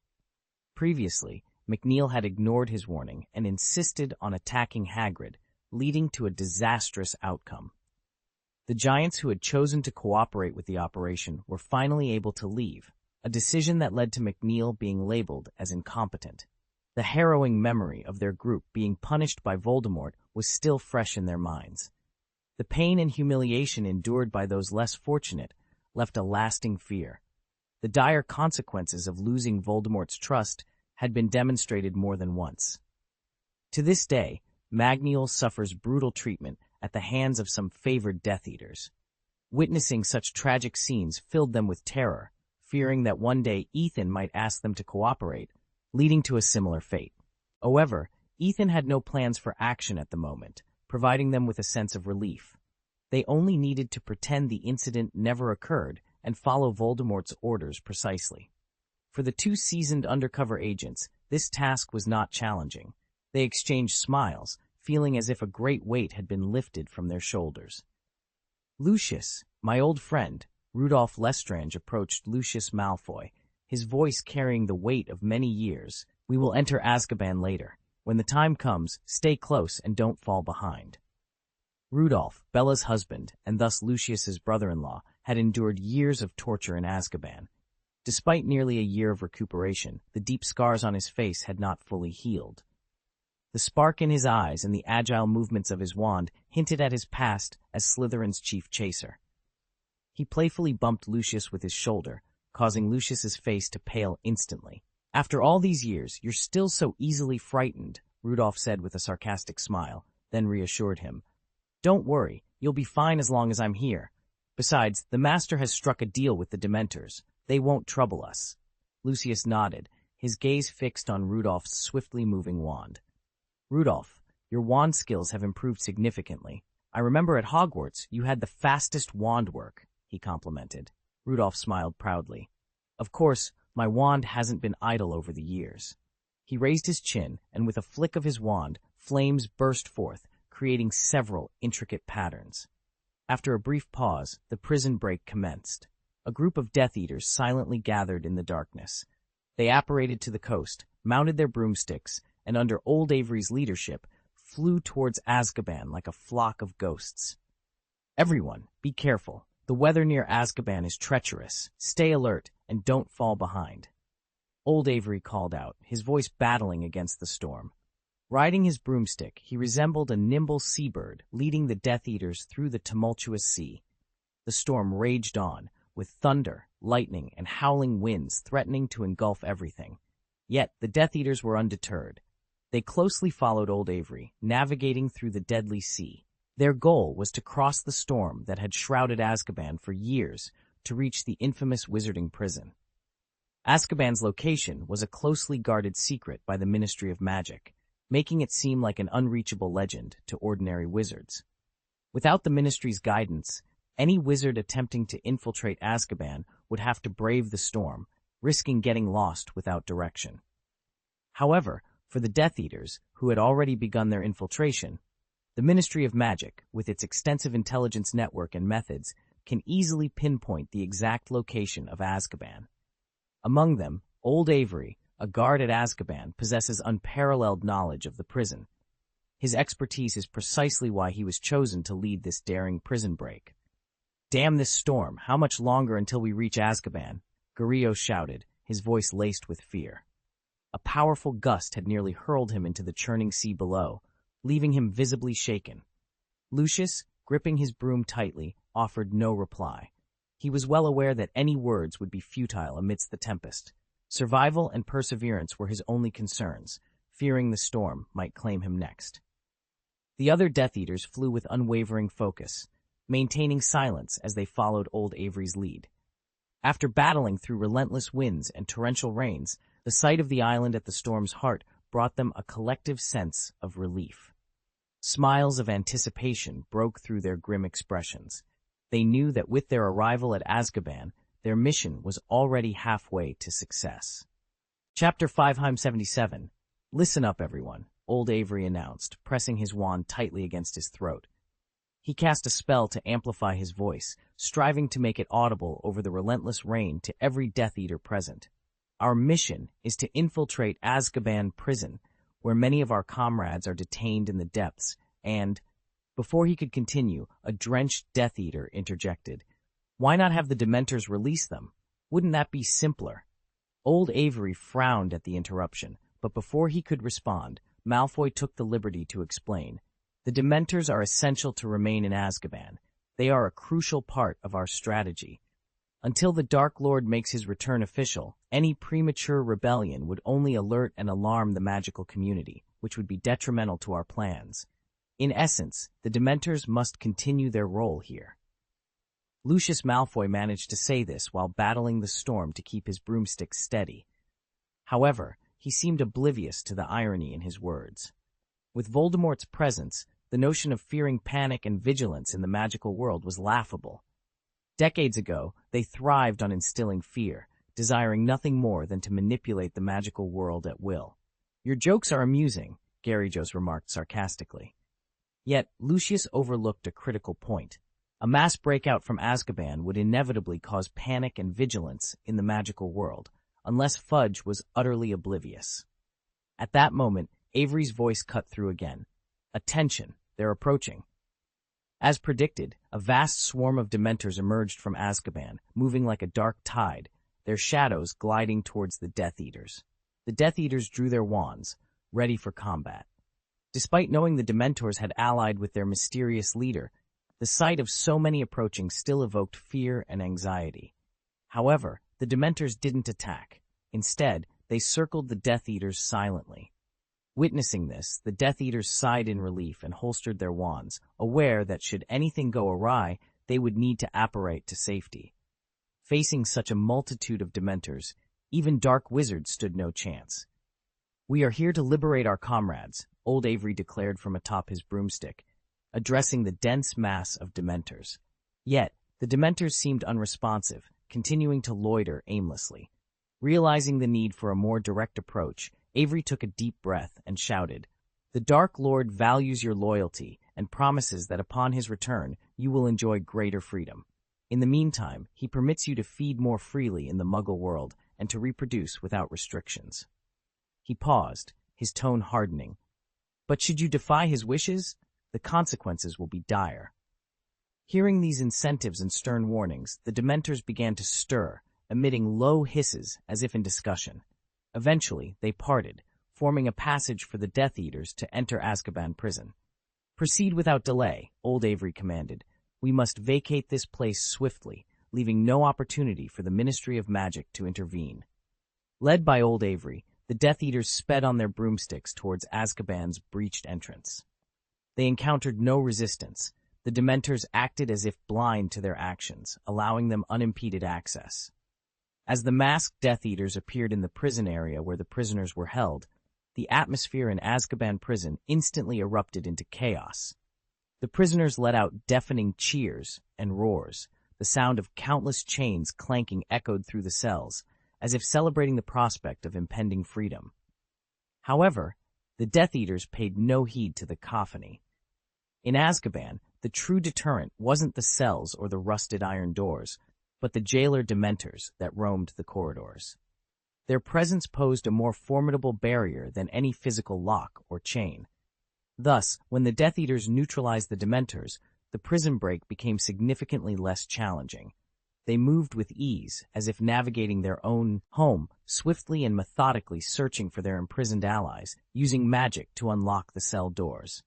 Previously, McNeil had ignored his warning and insisted on attacking Hagrid, leading to a disastrous outcome. The giants who had chosen to cooperate with the operation were finally able to leave, a decision that led to McNeil being labeled as incompetent. The harrowing memory of their group being punished by Voldemort was still fresh in their minds. The pain and humiliation endured by those less fortunate left a lasting fear. The dire consequences of losing Voldemort's trust had been demonstrated more than once. To this day, Magniel suffers brutal treatment at the hands of some favored Death Eaters. Witnessing such tragic scenes filled them with terror, fearing that one day Ethan might ask them to cooperate, leading to a similar fate. However, Ethan had no plans for action at the moment, providing them with a sense of relief. They only needed to pretend the incident never occurred and follow Voldemort's orders precisely. For the two seasoned undercover agents, this task was not challenging. They exchanged smiles, feeling as if a great weight had been lifted from their shoulders. Lucius, my old friend, Rudolph Lestrange approached Lucius Malfoy, his voice carrying the weight of many years. We will enter Azkaban later. When the time comes, stay close and don't fall behind. Rudolph, Bella's husband, and thus Lucius's brother-in-law, had endured years of torture in Azkaban. Despite nearly a year of recuperation, the deep scars on his face had not fully healed. The spark in his eyes and the agile movements of his wand hinted at his past as Slytherin's chief chaser. He playfully bumped Lucius with his shoulder, causing Lucius's face to pale instantly. After all these years, you're still so easily frightened, Rudolph said with a sarcastic smile, then reassured him. Don't worry, you'll be fine as long as I'm here. Besides, the Master has struck a deal with the Dementors. They won't trouble us. Lucius nodded, his gaze fixed on Rudolph's swiftly moving wand. Rudolph, your wand skills have improved significantly. I remember at Hogwarts you had the fastest wand work, he complimented. Rudolph smiled proudly. Of course, my wand hasn't been idle over the years. He raised his chin, and with a flick of his wand, flames burst forth, creating several intricate patterns. After a brief pause, the prison break commenced. A group of Death Eaters silently gathered in the darkness. They apparated to the coast, mounted their broomsticks, and under Old Avery's leadership, flew towards Azkaban like a flock of ghosts. "Everyone, be careful. The weather near Azkaban is treacherous. Stay alert, and don't fall behind." Old Avery called out, his voice battling against the storm. Riding his broomstick, he resembled a nimble seabird, leading the Death Eaters through the tumultuous sea. The storm raged on, with thunder, lightning, and howling winds threatening to engulf everything. Yet the Death Eaters were undeterred. They closely followed Old Avery, navigating through the deadly sea. Their goal was to cross the storm that had shrouded Azkaban for years to reach the infamous wizarding prison. Azkaban's location was a closely guarded secret by the Ministry of Magic, making it seem like an unreachable legend to ordinary wizards. Without the Ministry's guidance, any wizard attempting to infiltrate Azkaban would have to brave the storm, risking getting lost without direction. However, for the Death Eaters, who had already begun their infiltration, the Ministry of Magic, with its extensive intelligence network and methods, can easily pinpoint the exact location of Azkaban. Among them, Old Avery, a guard at Azkaban, possesses unparalleled knowledge of the prison. His expertise is precisely why he was chosen to lead this daring prison break. "Damn this storm! How much longer until we reach Azkaban?" Grillo shouted, his voice laced with fear. A powerful gust had nearly hurled him into the churning sea below, leaving him visibly shaken. Lucius, gripping his broom tightly, offered no reply. He was well aware that any words would be futile amidst the tempest. Survival and perseverance were his only concerns, fearing the storm might claim him next. The other Death Eaters flew with unwavering focus, maintaining silence as they followed Old Avery's lead. After battling through relentless winds and torrential rains, the sight of the island at the storm's heart brought them a collective sense of relief. Smiles of anticipation broke through their grim expressions. They knew that with their arrival at Azkaban, their mission was already halfway to success. Chapter 577. "Listen up, everyone," Old Avery announced, pressing his wand tightly against his throat. He cast a spell to amplify his voice, striving to make it audible over the relentless rain to every Death Eater present. "Our mission is to infiltrate Azkaban prison, where many of our comrades are detained in the depths, and—" Before he could continue, a drenched Death Eater interjected. "Why not have the Dementors release them? Wouldn't that be simpler?" Old Avery frowned at the interruption, but before he could respond, Malfoy took the liberty to explain. "The Dementors are essential to remain in Azkaban. They are a crucial part of our strategy. Until the Dark Lord makes his return official, any premature rebellion would only alert and alarm the magical community, which would be detrimental to our plans. In essence, the Dementors must continue their role here." Lucius Malfoy managed to say this while battling the storm to keep his broomstick steady. However, he seemed oblivious to the irony in his words. With Voldemort's presence, the notion of fearing panic and vigilance in the magical world was laughable. Decades ago, they thrived on instilling fear, desiring nothing more than to manipulate the magical world at will. "Your jokes are amusing," Garrigos remarked sarcastically. Yet, Lucius overlooked a critical point. A mass breakout from Azkaban would inevitably cause panic and vigilance in the magical world, unless Fudge was utterly oblivious. At that moment, Avery's voice cut through again. "Attention, they're approaching." As predicted, a vast swarm of Dementors emerged from Azkaban, moving like a dark tide, their shadows gliding towards the Death Eaters. The Death Eaters drew their wands, ready for combat. Despite knowing the Dementors had allied with their mysterious leader, the sight of so many approaching still evoked fear and anxiety. However, the Dementors didn't attack. Instead, they circled the Death Eaters silently. Witnessing this, the Death Eaters sighed in relief and holstered their wands, aware that should anything go awry, they would need to apparate to safety. Facing such a multitude of Dementors, even dark wizards stood no chance. "We are here to liberate our comrades," Old Avery declared from atop his broomstick, addressing the dense mass of Dementors. Yet, the Dementors seemed unresponsive, continuing to loiter aimlessly. Realizing the need for a more direct approach, Avery took a deep breath and shouted, "The Dark Lord values your loyalty and promises that upon his return, you will enjoy greater freedom. In the meantime, he permits you to feed more freely in the Muggle world and to reproduce without restrictions." He paused, his tone hardening. "But should you defy his wishes, the consequences will be dire." Hearing these incentives and stern warnings, the Dementors began to stir, emitting low hisses as if in discussion. Eventually, they parted, forming a passage for the Death Eaters to enter Azkaban prison. "Proceed without delay," Old Avery commanded. "We must vacate this place swiftly, leaving no opportunity for the Ministry of Magic to intervene." Led by Old Avery, the Death Eaters sped on their broomsticks towards Azkaban's breached entrance. They encountered no resistance. The Dementors acted as if blind to their actions, allowing them unimpeded access. As the masked Death Eaters appeared in the prison area where the prisoners were held, the atmosphere in Azkaban prison instantly erupted into chaos. The prisoners let out deafening cheers and roars. The sound of countless chains clanking echoed through the cells, as if celebrating the prospect of impending freedom. However, the Death Eaters paid no heed to the cacophony. In Azkaban, the true deterrent wasn't the cells or the rusted iron doors, but the jailer Dementors that roamed the corridors. Their presence posed a more formidable barrier than any physical lock or chain. Thus, when the Death Eaters neutralized the Dementors, the prison break became significantly less challenging. They moved with ease, as if navigating their own home, swiftly and methodically searching for their imprisoned allies, using magic to unlock the cell doors.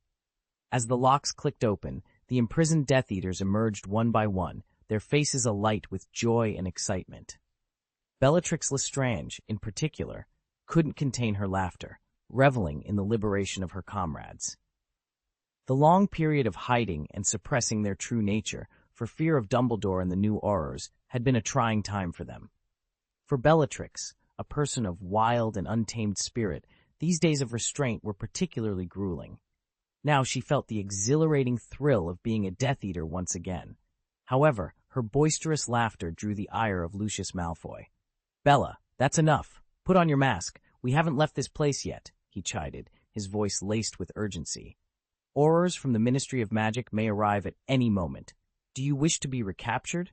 As the locks clicked open, the imprisoned Death Eaters emerged one by one, their faces alight with joy and excitement. Bellatrix Lestrange, in particular, couldn't contain her laughter, reveling in the liberation of her comrades. The long period of hiding and suppressing their true nature for fear of Dumbledore and the new Aurors had been a trying time for them. For Bellatrix, a person of wild and untamed spirit, these days of restraint were particularly grueling. Now she felt the exhilarating thrill of being a Death Eater once again. However, her boisterous laughter drew the ire of Lucius Malfoy. "Bella, that's enough. Put on your mask. We haven't left this place yet," he chided, his voice laced with urgency. "Aurors from the Ministry of Magic may arrive at any moment. Do you wish to be recaptured?"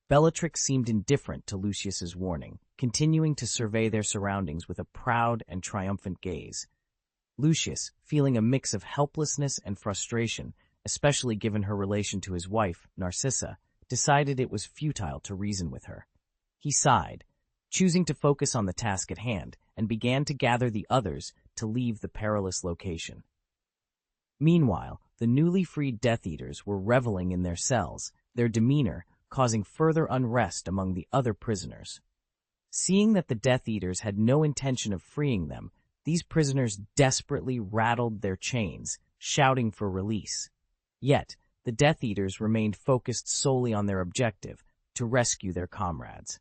Bellatrix seemed indifferent to Lucius's warning, continuing to survey their surroundings with a proud and triumphant gaze. Lucius, feeling a mix of helplessness and frustration, especially given her relation to his wife, Narcissa, decided it was futile to reason with her. He sighed, choosing to focus on the task at hand, and began to gather the others to leave the perilous location. Meanwhile, the newly freed Death Eaters were reveling in their cells, their demeanor causing further unrest among the other prisoners. Seeing that the Death Eaters had no intention of freeing them, these prisoners desperately rattled their chains, shouting for release. Yet, the Death Eaters remained focused solely on their objective, to rescue their comrades.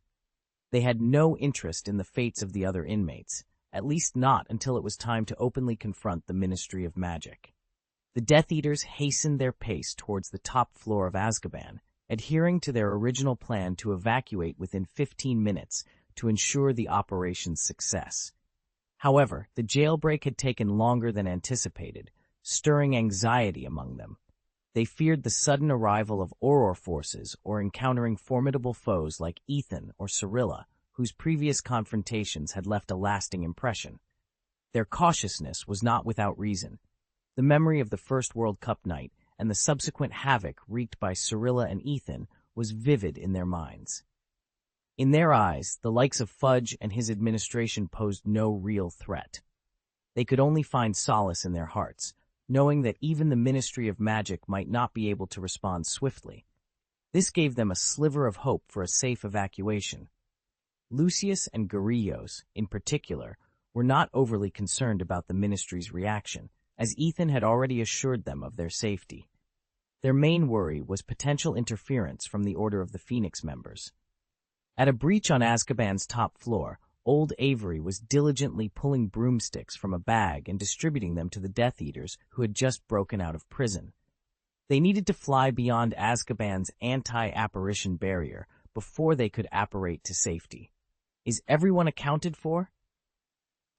They had no interest in the fates of the other inmates, at least not until it was time to openly confront the Ministry of Magic. The Death Eaters hastened their pace towards the top floor of Azkaban, adhering to their original plan to evacuate within 15 minutes to ensure the operation's success. However, the jailbreak had taken longer than anticipated, stirring anxiety among them. They feared the sudden arrival of Auror forces or encountering formidable foes like Ethan or Cyrilla, whose previous confrontations had left a lasting impression. Their cautiousness was not without reason. The memory of the first World Cup night and the subsequent havoc wreaked by Cyrilla and Ethan was vivid in their minds. In their eyes, the likes of Fudge and his administration posed no real threat. They could only find solace in their hearts, knowing that even the Ministry of Magic might not be able to respond swiftly. This gave them a sliver of hope for a safe evacuation. Lucius and Grillos, in particular, were not overly concerned about the Ministry's reaction, as Ethan had already assured them of their safety. Their main worry was potential interference from the Order of the Phoenix members. At a breach on Azkaban's top floor, Old Avery was diligently pulling broomsticks from a bag and distributing them to the Death Eaters who had just broken out of prison. They needed to fly beyond Azkaban's anti-apparition barrier before they could apparate to safety. "Is everyone accounted for?"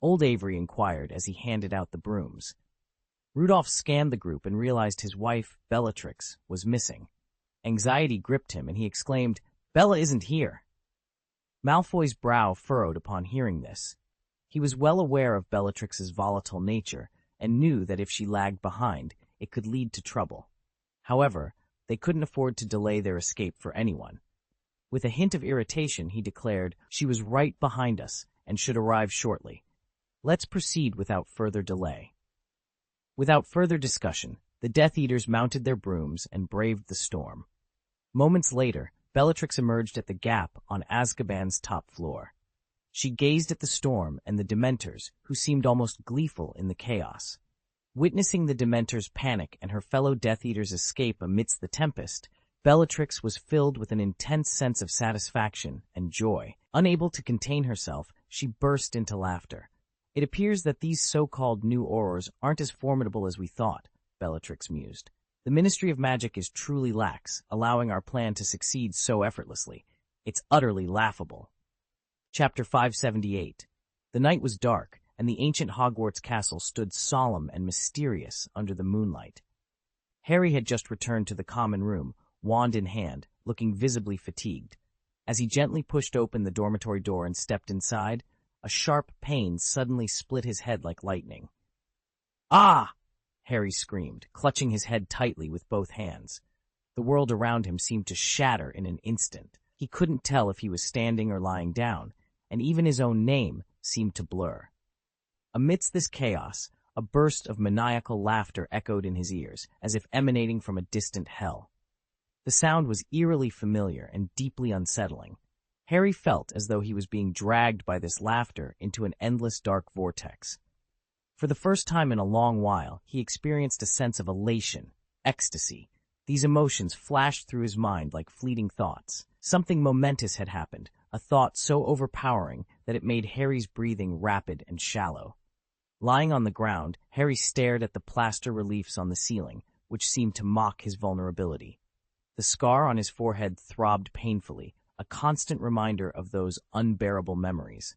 Old Avery inquired as he handed out the brooms. Rudolph scanned the group and realized his wife, Bellatrix, was missing. Anxiety gripped him, and he exclaimed, "Bella isn't here." Malfoy's brow furrowed upon hearing this. He was well aware of Bellatrix's volatile nature, and knew that if she lagged behind, it could lead to trouble. However, they couldn't afford to delay their escape for anyone. With a hint of irritation, he declared, "She was right behind us, and should arrive shortly. Let's proceed without further delay." Without further discussion, the Death Eaters mounted their brooms and braved the storm. Moments later, Bellatrix emerged at the gap on Azkaban's top floor. She gazed at the storm and the Dementors, who seemed almost gleeful in the chaos. Witnessing the Dementors' panic and her fellow Death Eaters' escape amidst the tempest, Bellatrix was filled with an intense sense of satisfaction and joy. Unable to contain herself, she burst into laughter. "It appears that these so-called new Aurors aren't as formidable as we thought," Bellatrix mused. "The Ministry of Magic is truly lax, allowing our plan to succeed so effortlessly. It's utterly laughable." Chapter 578. The night was dark, and the ancient Hogwarts castle stood solemn and mysterious under the moonlight. Harry had just returned to the common room, wand in hand, looking visibly fatigued. As he gently pushed open the dormitory door and stepped inside, a sharp pain suddenly split his head like lightning. "Ah!" Harry screamed, clutching his head tightly with both hands. The world around him seemed to shatter in an instant. He couldn't tell if he was standing or lying down, and even his own name seemed to blur. Amidst this chaos, a burst of maniacal laughter echoed in his ears, as if emanating from a distant hell. The sound was eerily familiar and deeply unsettling. Harry felt as though he was being dragged by this laughter into an endless dark vortex. For the first time in a long while, he experienced a sense of elation, ecstasy. These emotions flashed through his mind like fleeting thoughts. Something momentous had happened, a thought so overpowering that it made Harry's breathing rapid and shallow. Lying on the ground, Harry stared at the plaster reliefs on the ceiling, which seemed to mock his vulnerability. The scar on his forehead throbbed painfully, a constant reminder of those unbearable memories.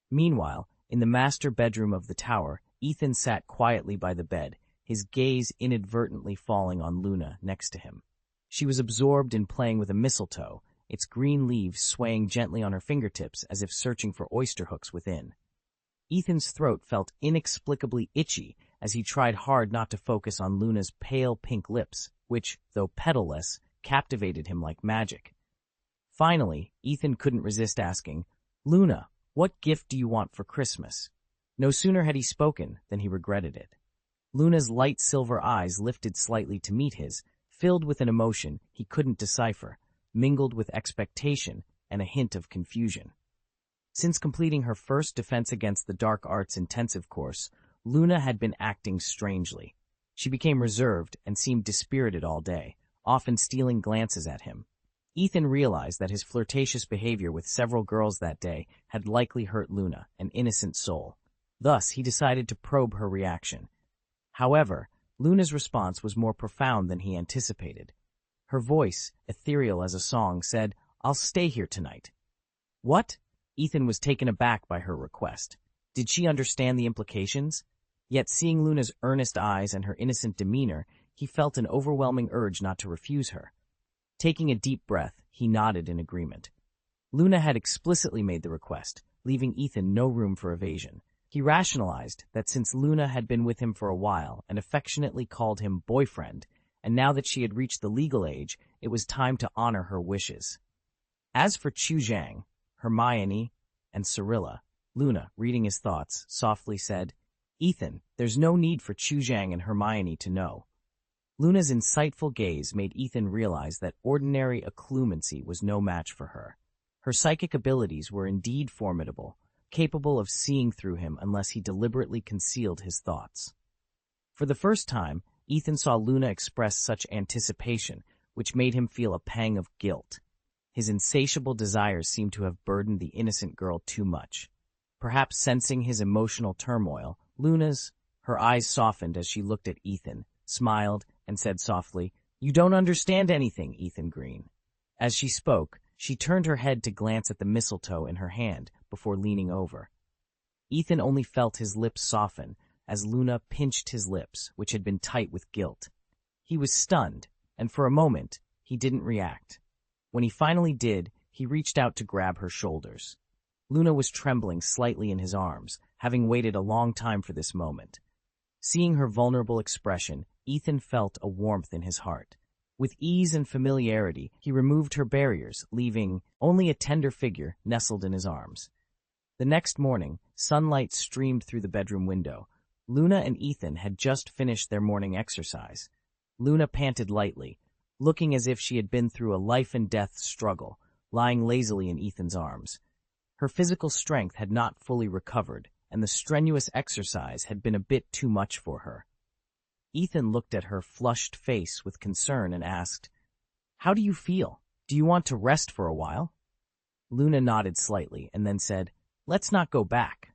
Meanwhile, in the master bedroom of the tower, Ethan sat quietly by the bed, his gaze inadvertently falling on Luna next to him. She was absorbed in playing with a mistletoe, its green leaves swaying gently on her fingertips as if searching for oyster hooks within. Ethan's throat felt inexplicably itchy as he tried hard not to focus on Luna's pale pink lips, which, though petalless, captivated him like magic. Finally, Ethan couldn't resist asking, "Luna, what gift do you want for Christmas?" No sooner had he spoken than he regretted it. Luna's light silver eyes lifted slightly to meet his, filled with an emotion he couldn't decipher, mingled with expectation and a hint of confusion. Since completing her first Defense Against the Dark Arts intensive course, Luna had been acting strangely. She became reserved and seemed dispirited all day, often stealing glances at him. Ethan realized that his flirtatious behavior with several girls that day had likely hurt Luna, an innocent soul. Thus, he decided to probe her reaction. However, Luna's response was more profound than he anticipated. Her voice, ethereal as a song, said, "I'll stay here tonight." What? Ethan was taken aback by her request. Did she understand the implications? Yet seeing Luna's earnest eyes and her innocent demeanor, he felt an overwhelming urge not to refuse her. Taking a deep breath, he nodded in agreement. Luna had explicitly made the request, leaving Ethan no room for evasion. He rationalized that since Luna had been with him for a while and affectionately called him boyfriend, and now that she had reached the legal age, it was time to honor her wishes. As for Chu Zhang, Hermione, and Cyrilla, Luna, reading his thoughts, softly said, "Ethan, there's no need for Chu Zhang and Hermione to know." Luna's insightful gaze made Ethan realize that ordinary occlumency was no match for her. Her psychic abilities were indeed formidable, capable of seeing through him unless he deliberately concealed his thoughts. For the first time, Ethan saw Luna express such anticipation, which made him feel a pang of guilt. His insatiable desires seemed to have burdened the innocent girl too much. Perhaps sensing his emotional turmoil, her eyes softened as she looked at Ethan, smiled, and said softly, "You don't understand anything, Ethan Green." As she spoke, she turned her head to glance at the mistletoe in her hand before leaning over. Ethan only felt his lips soften as Luna pinched his lips, which had been tight with guilt. He was stunned, and for a moment, he didn't react. When he finally did, he reached out to grab her shoulders. Luna was trembling slightly in his arms, having waited a long time for this moment. Seeing her vulnerable expression, Ethan felt a warmth in his heart. With ease and familiarity, he removed her barriers, leaving only a tender figure nestled in his arms. The next morning, sunlight streamed through the bedroom window. Luna and Ethan had just finished their morning exercise. Luna panted lightly, looking as if she had been through a life-and-death struggle, lying lazily in Ethan's arms. Her physical strength had not fully recovered, and the strenuous exercise had been a bit too much for her. Ethan looked at her flushed face with concern and asked, "How do you feel? Do you want to rest for a while?" Luna nodded slightly and then said, "Let's not go back."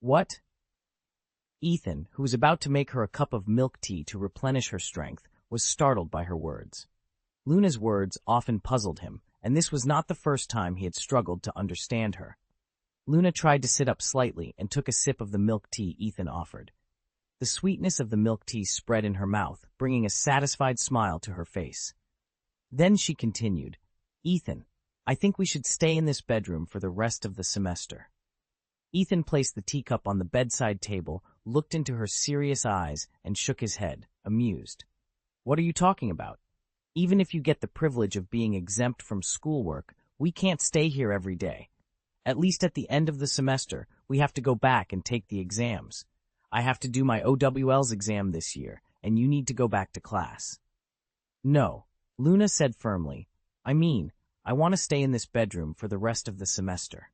"What?" Ethan, who was about to make her a cup of milk tea to replenish her strength, was startled by her words. Luna's words often puzzled him, and this was not the first time he had struggled to understand her. Luna tried to sit up slightly and took a sip of the milk tea Ethan offered. The sweetness of the milk tea spread in her mouth, bringing a satisfied smile to her face. Then she continued, "Ethan, I think we should stay in this bedroom for the rest of the semester." Ethan placed the teacup on the bedside table, looked into her serious eyes, and shook his head, amused. "What are you talking about? Even if you get the privilege of being exempt from schoolwork, we can't stay here every day. At least at the end of the semester, we have to go back and take the exams. I have to do my OWL's exam this year, and you need to go back to class." "No," Luna said firmly. I want to stay in this bedroom for the rest of the semester."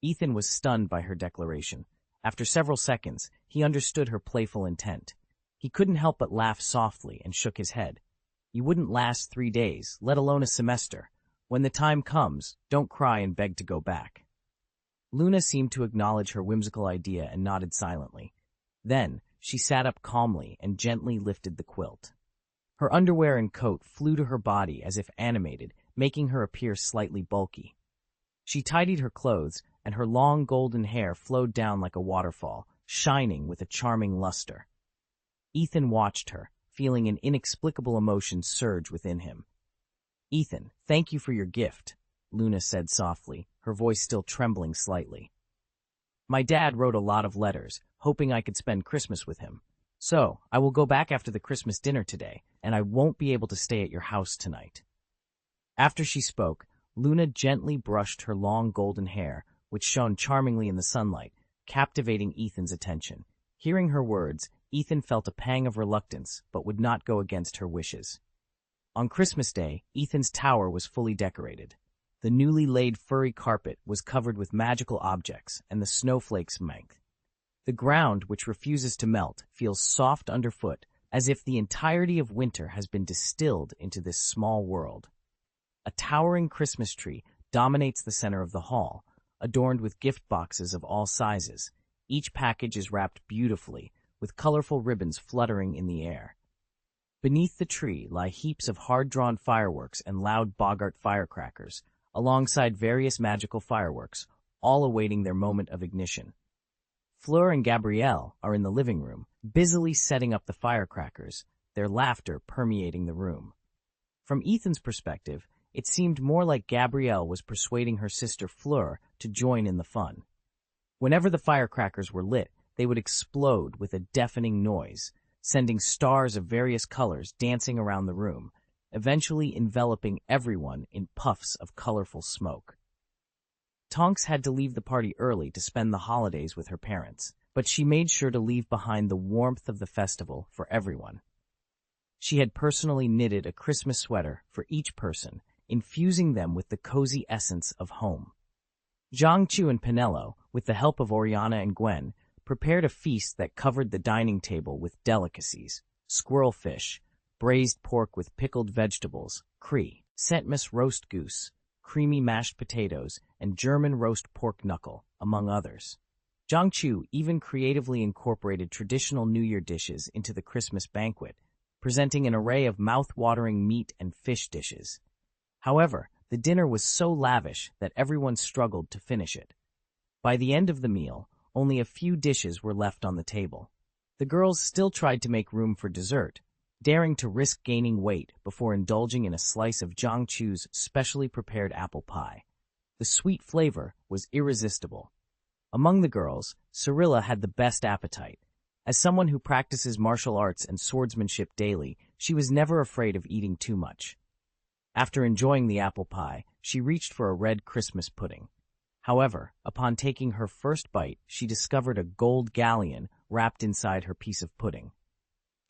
Ethan was stunned by her declaration. After several seconds, he understood her playful intent. He couldn't help but laugh softly and shook his head. "You wouldn't last 3 days, let alone a semester. When the time comes, don't cry and beg to go back." Luna seemed to acknowledge her whimsical idea and nodded silently. Then, she sat up calmly and gently lifted the quilt. Her underwear and coat flew to her body as if animated, making her appear slightly bulky. She tidied her clothes, and her long golden hair flowed down like a waterfall, shining with a charming luster. Ethan watched her, feeling an inexplicable emotion surge within him. "Ethan, thank you for your gift," Luna said softly, her voice still trembling slightly. "My dad wrote a lot of letters, hoping I could spend Christmas with him. So, I will go back after the Christmas dinner today, and I won't be able to stay at your house tonight." After she spoke, Luna gently brushed her long golden hair, which shone charmingly in the sunlight, captivating Ethan's attention. Hearing her words, Ethan felt a pang of reluctance, but would not go against her wishes. On Christmas Day, Ethan's tower was fully decorated. The newly laid furry carpet was covered with magical objects, and the snowflakes mank. The ground, which refuses to melt, feels soft underfoot, as if the entirety of winter has been distilled into this small world. A towering Christmas tree dominates the center of the hall, adorned with gift boxes of all sizes. Each package is wrapped beautifully, with colorful ribbons fluttering in the air. Beneath the tree lie heaps of hard-drawn fireworks and loud Bogart firecrackers, alongside various magical fireworks, all awaiting their moment of ignition. Fleur and Gabrielle are in the living room, busily setting up the firecrackers, their laughter permeating the room. From Ethan's perspective, it seemed more like Gabrielle was persuading her sister Fleur to join in the fun. Whenever the firecrackers were lit, they would explode with a deafening noise, sending stars of various colors dancing around the room, eventually enveloping everyone in puffs of colorful smoke. Tonks had to leave the party early to spend the holidays with her parents, but she made sure to leave behind the warmth of the festival for everyone. She had personally knitted a Christmas sweater for each person, infusing them with the cozy essence of home. Zhangqiu and Pinello, with the help of Oriana and Gwen, prepared a feast that covered the dining table with delicacies: squirrel fish, braised pork with pickled vegetables, Sentmas roast goose, creamy mashed potatoes, and German roast pork knuckle, among others. Zhangqiu even creatively incorporated traditional New Year dishes into the Christmas banquet, presenting an array of mouth-watering meat and fish dishes. However, the dinner was so lavish that everyone struggled to finish it. By the end of the meal, only a few dishes were left on the table. The girls still tried to make room for dessert, daring to risk gaining weight before indulging in a slice of Jiangchu's specially prepared apple pie. The sweet flavor was irresistible. Among the girls, Cyrilla had the best appetite. As someone who practices martial arts and swordsmanship daily, she was never afraid of eating too much. After enjoying the apple pie, she reached for a red Christmas pudding. However, upon taking her first bite, she discovered a gold galleon wrapped inside her piece of pudding.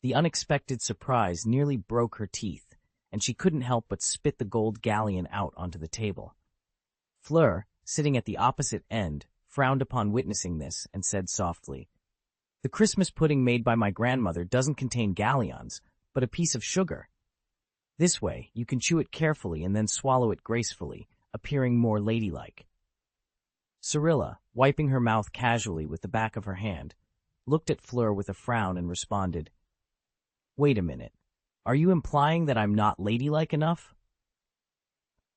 The unexpected surprise nearly broke her teeth, and she couldn't help but spit the gold galleon out onto the table. Fleur, sitting at the opposite end, frowned upon witnessing this and said softly, "The Christmas pudding made by my grandmother doesn't contain galleons, but a piece of sugar. This way, you can chew it carefully and then swallow it gracefully, appearing more ladylike." Cyrilla, wiping her mouth casually with the back of her hand, looked at Fleur with a frown and responded, "Wait a minute. Are you implying that I'm not ladylike enough?"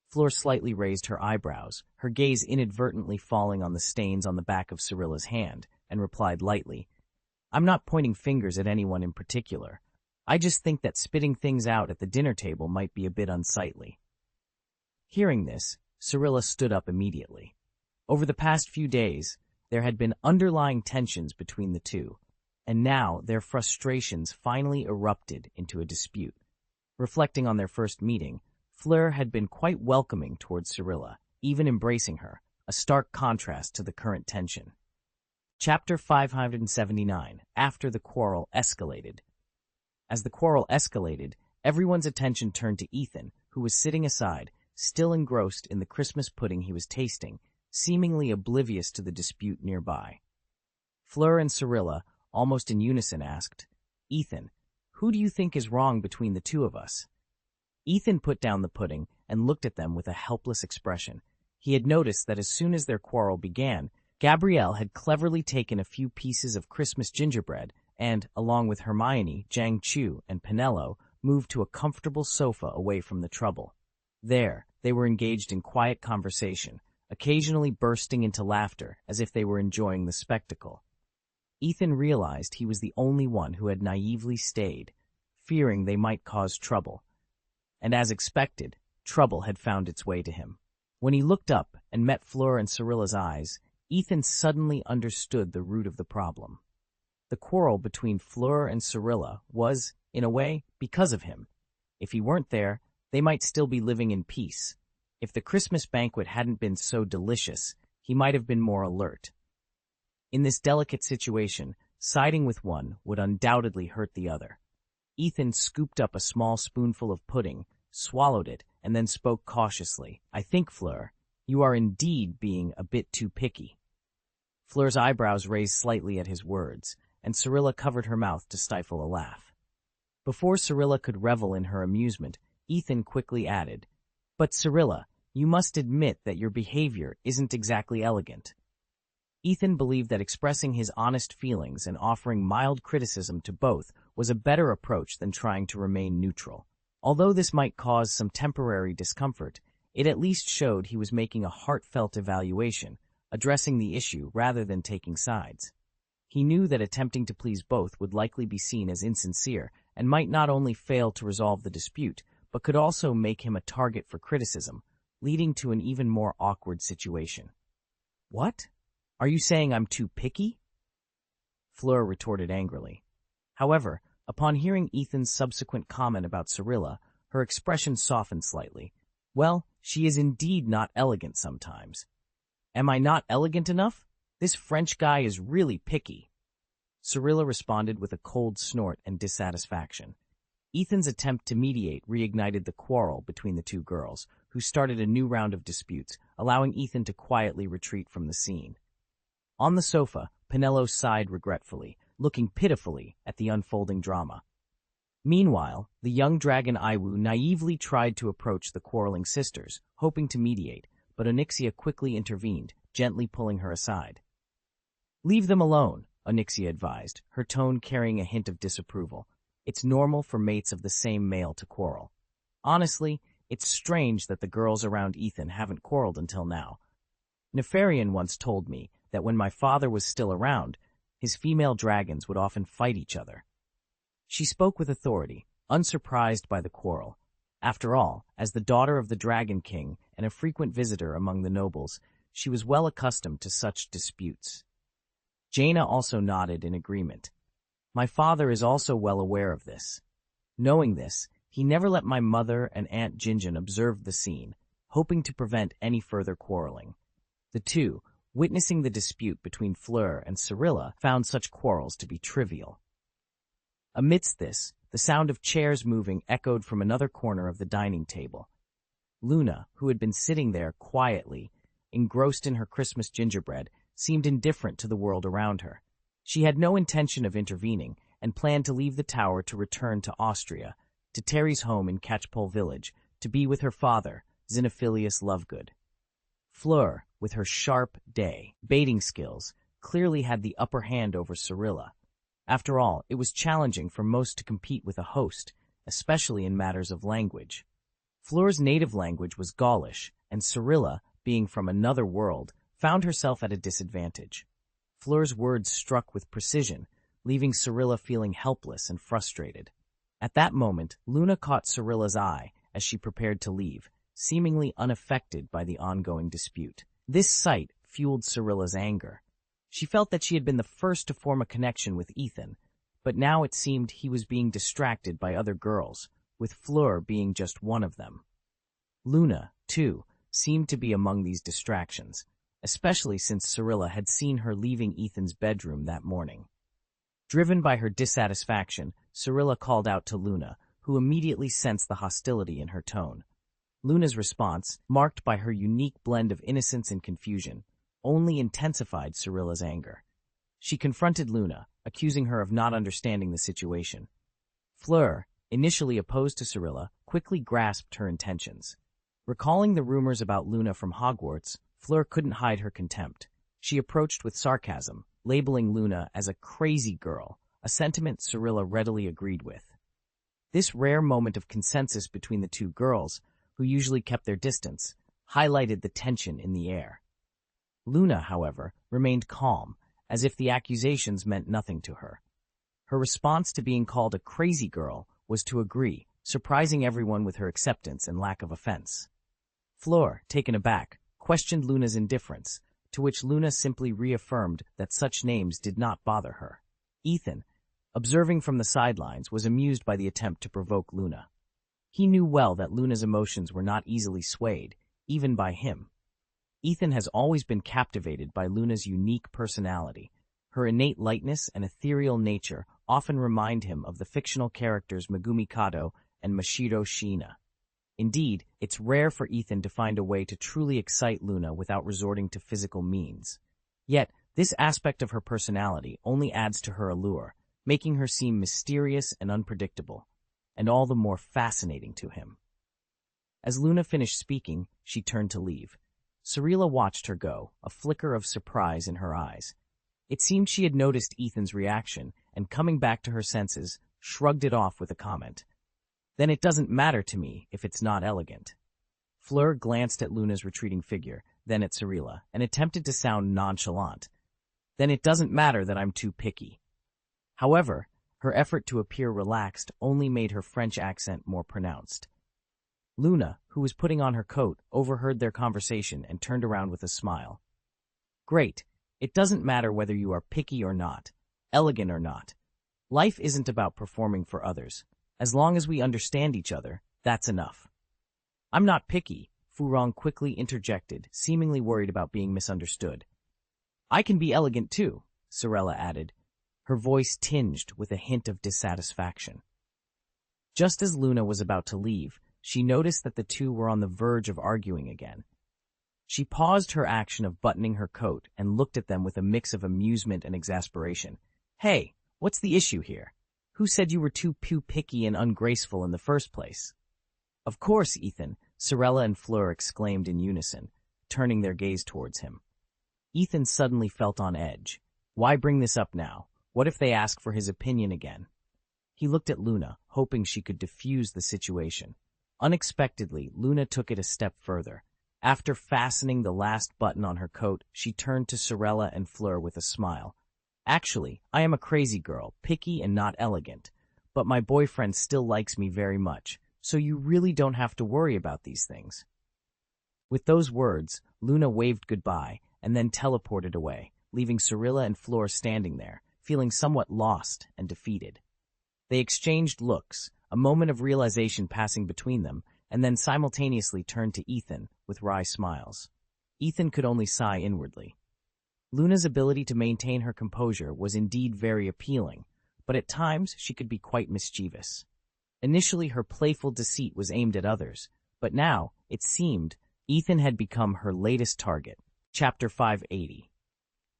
Fleur slightly raised her eyebrows, her gaze inadvertently falling on the stains on the back of Cyrilla's hand, and replied lightly, "I'm not pointing fingers at anyone in particular. I just think that spitting things out at the dinner table might be a bit unsightly." Hearing this, Cyrilla stood up immediately. Over the past few days, there had been underlying tensions between the two, and now their frustrations finally erupted into a dispute. Reflecting on their first meeting, Fleur had been quite welcoming towards Cyrilla, even embracing her, a stark contrast to the current tension. Chapter 579, After the Quarrel Escalated. As the quarrel escalated, everyone's attention turned to Ethan, who was sitting aside, still engrossed in the Christmas pudding he was tasting, seemingly oblivious to the dispute nearby. Fleur and Cyrilla, almost in unison, asked, "Ethan, who do you think is wrong between the two of us?" Ethan put down the pudding and looked at them with a helpless expression. He had noticed that as soon as their quarrel began, Gabrielle had cleverly taken a few pieces of Christmas gingerbread and, along with Hermione, Jiangchu, and Penelo, moved to a comfortable sofa away from the trouble. There, they were engaged in quiet conversation, occasionally bursting into laughter as if they were enjoying the spectacle. Ethan realized he was the only one who had naively stayed, fearing they might cause trouble. And as expected, trouble had found its way to him. When he looked up and met Fleur and Cyrilla's eyes, Ethan suddenly understood the root of the problem. The quarrel between Fleur and Cyrilla was, in a way, because of him. If he weren't there, they might still be living in peace. If the Christmas banquet hadn't been so delicious, he might have been more alert. In this delicate situation, siding with one would undoubtedly hurt the other. Ethan scooped up a small spoonful of pudding, swallowed it, and then spoke cautiously. "I think, Fleur, you are indeed being a bit too picky." Fleur's eyebrows raised slightly at his words, and Cyrilla covered her mouth to stifle a laugh. Before Cyrilla could revel in her amusement, Ethan quickly added, "But Cyrilla, you must admit that your behavior isn't exactly elegant." Ethan believed that expressing his honest feelings and offering mild criticism to both was a better approach than trying to remain neutral. Although this might cause some temporary discomfort, it at least showed he was making a heartfelt evaluation, addressing the issue rather than taking sides. He knew that attempting to please both would likely be seen as insincere and might not only fail to resolve the dispute, but could also make him a target for criticism, leading to an even more awkward situation. "What? Are you saying I'm too picky?" Fleur retorted angrily. However, upon hearing Ethan's subsequent comment about Cyrilla, her expression softened slightly. "Well, she is indeed not elegant sometimes." "Am I not elegant enough? This French guy is really picky." Cyrilla responded with a cold snort and dissatisfaction. Ethan's attempt to mediate reignited the quarrel between the two girls, who started a new round of disputes, allowing Ethan to quietly retreat from the scene. On the sofa, Penelo sighed regretfully, looking pitifully at the unfolding drama. Meanwhile, the young dragon Iwu naively tried to approach the quarreling sisters, hoping to mediate, but Onyxia quickly intervened, gently pulling her aside. "Leave them alone," Onyxia advised, her tone carrying a hint of disapproval. "It's normal for mates of the same male to quarrel. Honestly, it's strange that the girls around Ethan haven't quarreled until now. Nefarian once told me that when my father was still around, his female dragons would often fight each other." She spoke with authority, unsurprised by the quarrel. After all, as the daughter of the Dragon King and a frequent visitor among the nobles, she was well accustomed to such disputes. Jaina also nodded in agreement. My father is also well aware of this. Knowing this, he never let my mother and Aunt Ginjin observe the scene, hoping to prevent any further quarreling. The two, witnessing the dispute between Fleur and Cyrilla, found such quarrels to be trivial. Amidst this, the sound of chairs moving echoed from another corner of the dining table. Luna, who had been sitting there quietly, engrossed in her Christmas gingerbread, seemed indifferent to the world around her. She had no intention of intervening and planned to leave the tower to return to Austria, to Terry's home in Catchpole Village, to be with her father, Xenophilius Lovegood. Fleur, with her sharp baiting skills, clearly had the upper hand over Cyrilla. After all, it was challenging for most to compete with a host, especially in matters of language. Fleur's native language was Gaulish, and Cyrilla, being from another world, found herself at a disadvantage. Fleur's words struck with precision, leaving Cyrilla feeling helpless and frustrated. At that moment, Luna caught Cyrilla's eye as she prepared to leave, seemingly unaffected by the ongoing dispute. This sight fueled Cyrilla's anger. She felt that she had been the first to form a connection with Ethan, but now it seemed he was being distracted by other girls, with Fleur being just one of them. Luna, too, seemed to be among these distractions, especially since Cyrilla had seen her leaving Ethan's bedroom that morning. Driven by her dissatisfaction, Cyrilla called out to Luna, who immediately sensed the hostility in her tone. Luna's response, marked by her unique blend of innocence and confusion, only intensified Cyrilla's anger. She confronted Luna, accusing her of not understanding the situation. Fleur, initially opposed to Cyrilla, quickly grasped her intentions. Recalling the rumors about Luna from Hogwarts, Fleur couldn't hide her contempt. She approached with sarcasm, labeling Luna as a crazy girl, a sentiment Cyrilla readily agreed with. This rare moment of consensus between the two girls, who usually kept their distance, highlighted the tension in the air. Luna, however, remained calm, as if the accusations meant nothing to her. Her response to being called a crazy girl was to agree, surprising everyone with her acceptance and lack of offense. Fleur, taken aback, questioned Luna's indifference, to which Luna simply reaffirmed that such names did not bother her. Ethan, observing from the sidelines, was amused by the attempt to provoke Luna. He knew well that Luna's emotions were not easily swayed, even by him. Ethan has always been captivated by Luna's unique personality. Her innate lightness and ethereal nature often remind him of the fictional characters Megumi Kato and Mashiro Shiina. Indeed, it's rare for Ethan to find a way to truly excite Luna without resorting to physical means. Yet, this aspect of her personality only adds to her allure, making her seem mysterious and unpredictable, and all the more fascinating to him. As Luna finished speaking, she turned to leave. Cyrilla watched her go, a flicker of surprise in her eyes. It seemed she had noticed Ethan's reaction, and coming back to her senses, shrugged it off with a comment. Then it doesn't matter to me if it's not elegant. Fleur glanced at Luna's retreating figure, then at Cyrilla, and attempted to sound nonchalant. Then it doesn't matter that I'm too picky. However, her effort to appear relaxed only made her French accent more pronounced. Luna, who was putting on her coat, overheard their conversation and turned around with a smile. Great. It doesn't matter whether you are picky or not, elegant or not. Life isn't about performing for others. As long as we understand each other, that's enough. I'm not picky, Furong quickly interjected, seemingly worried about being misunderstood. I can be elegant too, Cyrilla added, her voice tinged with a hint of dissatisfaction. Just as Luna was about to leave, she noticed that the two were on the verge of arguing again. She paused her action of buttoning her coat and looked at them with a mix of amusement and exasperation. Hey, what's the issue here? Who said you were too picky and ungraceful in the first place? Of course, Ethan, Cyrilla and Fleur exclaimed in unison, turning their gaze towards him. Ethan suddenly felt on edge. Why bring this up now? What if they ask for his opinion again? He looked at Luna, hoping she could diffuse the situation. Unexpectedly, Luna took it a step further. After fastening the last button on her coat, she turned to Cyrilla and Fleur with a smile. Actually, I am a crazy girl, picky and not elegant. but my boyfriend still likes me very much, so you really don't have to worry about these things." With those words, Luna waved goodbye and then teleported away, leaving Cirilla and Fleur standing there, feeling somewhat lost and defeated. They exchanged looks, a moment of realization passing between them, and then simultaneously turned to Ethan with wry smiles. Ethan could only sigh inwardly. Luna's ability to maintain her composure was indeed very appealing, but at times she could be quite mischievous. Initially, her playful deceit was aimed at others, but now, it seemed, Ethan had become her latest target. Chapter 580.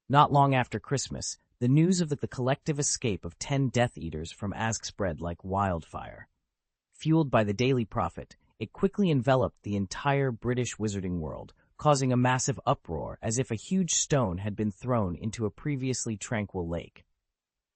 Not long after Christmas, the news of the collective escape of 10 Death Eaters from Ask spread like wildfire. Fueled by the Daily Prophet, it quickly enveloped the entire British wizarding world, causing a massive uproar as if a huge stone had been thrown into a previously tranquil lake.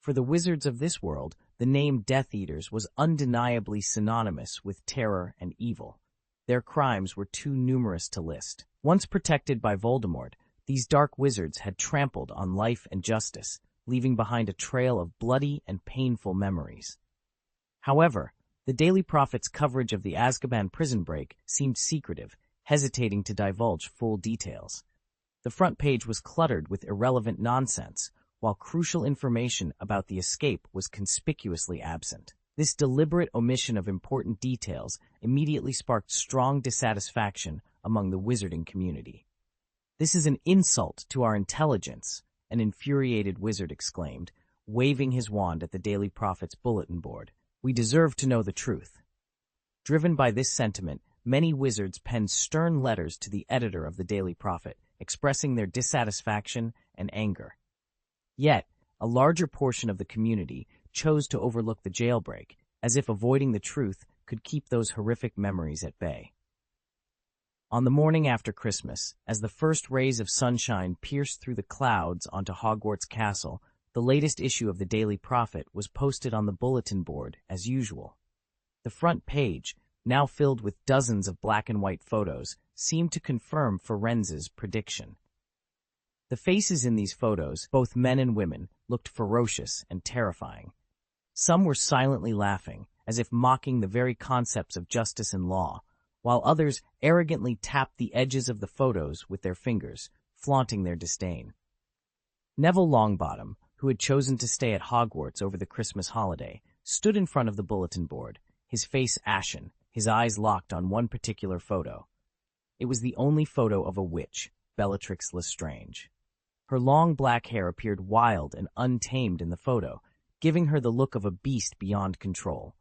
For the wizards of this world, the name Death Eaters was undeniably synonymous with terror and evil. Their crimes were too numerous to list. Once protected by Voldemort, these dark wizards had trampled on life and justice, leaving behind a trail of bloody and painful memories. However, the Daily Prophet's coverage of the Azkaban prison break seemed secretive, hesitating to divulge full details. The front page was cluttered with irrelevant nonsense, while crucial information about the escape was conspicuously absent. This deliberate omission of important details immediately sparked strong dissatisfaction among the wizarding community. "This is an insult to our intelligence," an infuriated wizard exclaimed, waving his wand at the Daily Prophet's bulletin board. "We deserve to know the truth." Driven by this sentiment, many wizards penned stern letters to the editor of the Daily Prophet, expressing their dissatisfaction and anger. Yet, a larger portion of the community chose to overlook the jailbreak, as if avoiding the truth could keep those horrific memories at bay. On the morning after Christmas, as the first rays of sunshine pierced through the clouds onto Hogwarts Castle, the latest issue of the Daily Prophet was posted on the bulletin board as usual. The front page, now filled with dozens of black and white photos, seemed to confirm Ferenz's prediction. The faces in these photos, both men and women, looked ferocious and terrifying. Some were silently laughing, as if mocking the very concepts of justice and law, while others arrogantly tapped the edges of the photos with their fingers, flaunting their disdain. Neville Longbottom, who had chosen to stay at Hogwarts over the Christmas holiday, stood in front of the bulletin board, his face ashen, his eyes locked on one particular photo. It was the only photo of a witch, Bellatrix Lestrange. Her long black hair appeared wild and untamed in the photo, giving her the look of a beast beyond control.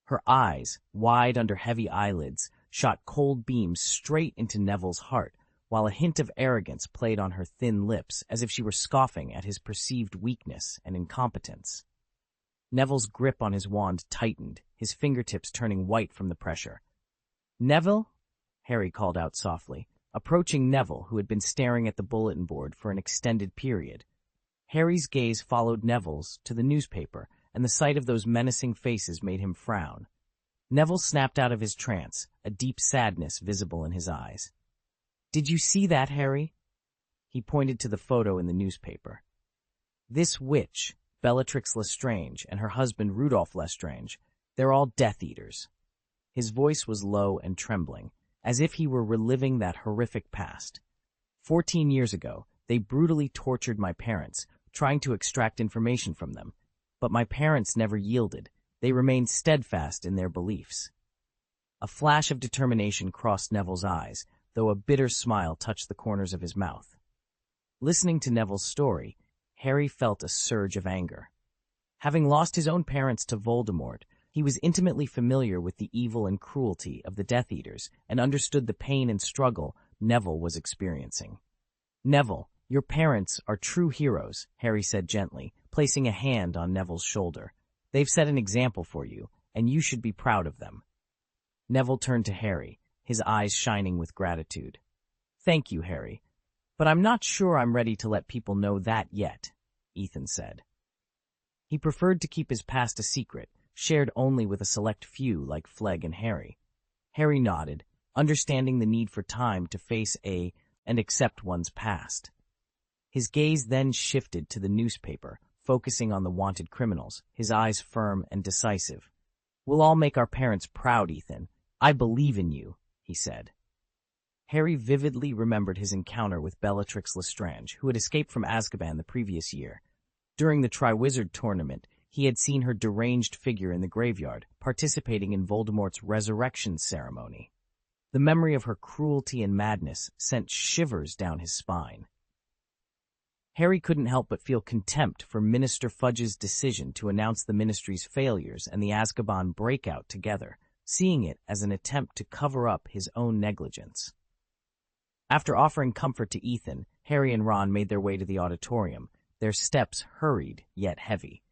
Her eyes, wide under heavy eyelids, shot cold beams straight into Neville's heart, while a hint of arrogance played on her thin lips as if she were scoffing at his perceived weakness and incompetence. Neville's grip on his wand tightened, his fingertips turning white from the pressure. "Neville?" Harry called out softly, approaching Neville, who had been staring at the bulletin board for an extended period. Harry's gaze followed Neville's to the newspaper, and the sight of those menacing faces made him frown. Neville snapped out of his trance, a deep sadness visible in his eyes. "Did you see that, Harry?" He pointed to the photo in the newspaper. "This witch, Bellatrix Lestrange, and her husband Rudolph Lestrange, they're all Death Eaters." His voice was low and trembling, as if he were reliving that horrific past. 14 years ago, they brutally tortured my parents, trying to extract information from them. But my parents never yielded. They remained steadfast in their beliefs. A flash of determination crossed Neville's eyes, though a bitter smile touched the corners of his mouth. Listening to Neville's story, Harry felt a surge of anger. Having lost his own parents to Voldemort, he was intimately familiar with the evil and cruelty of the Death Eaters and understood the pain and struggle Neville was experiencing. "Neville, your parents are true heroes," Harry said gently, placing a hand on Neville's shoulder. "They've set an example for you, and you should be proud of them." Neville turned to Harry, his eyes shining with gratitude. "Thank you, Harry, but I'm not sure I'm ready to let people know that yet," Ethan said. He preferred to keep his past a secret, shared only with a select few like Flegg and Harry. Harry nodded, understanding the need for time to face and accept one's past. His gaze then shifted to the newspaper, focusing on the wanted criminals, his eyes firm and decisive. "We'll all make our parents proud, Ethan. I believe in you," he said. Harry vividly remembered his encounter with Bellatrix Lestrange, who had escaped from Azkaban the previous year. During the Triwizard Tournament, he had seen her deranged figure in the graveyard, participating in Voldemort's resurrection ceremony. The memory of her cruelty and madness sent shivers down his spine. Harry couldn't help but feel contempt for Minister Fudge's decision to announce the Ministry's failures and the Azkaban breakout together, seeing it as an attempt to cover up his own negligence. After offering comfort to Ethan, Harry and Ron made their way to the auditorium, their steps hurried yet heavy.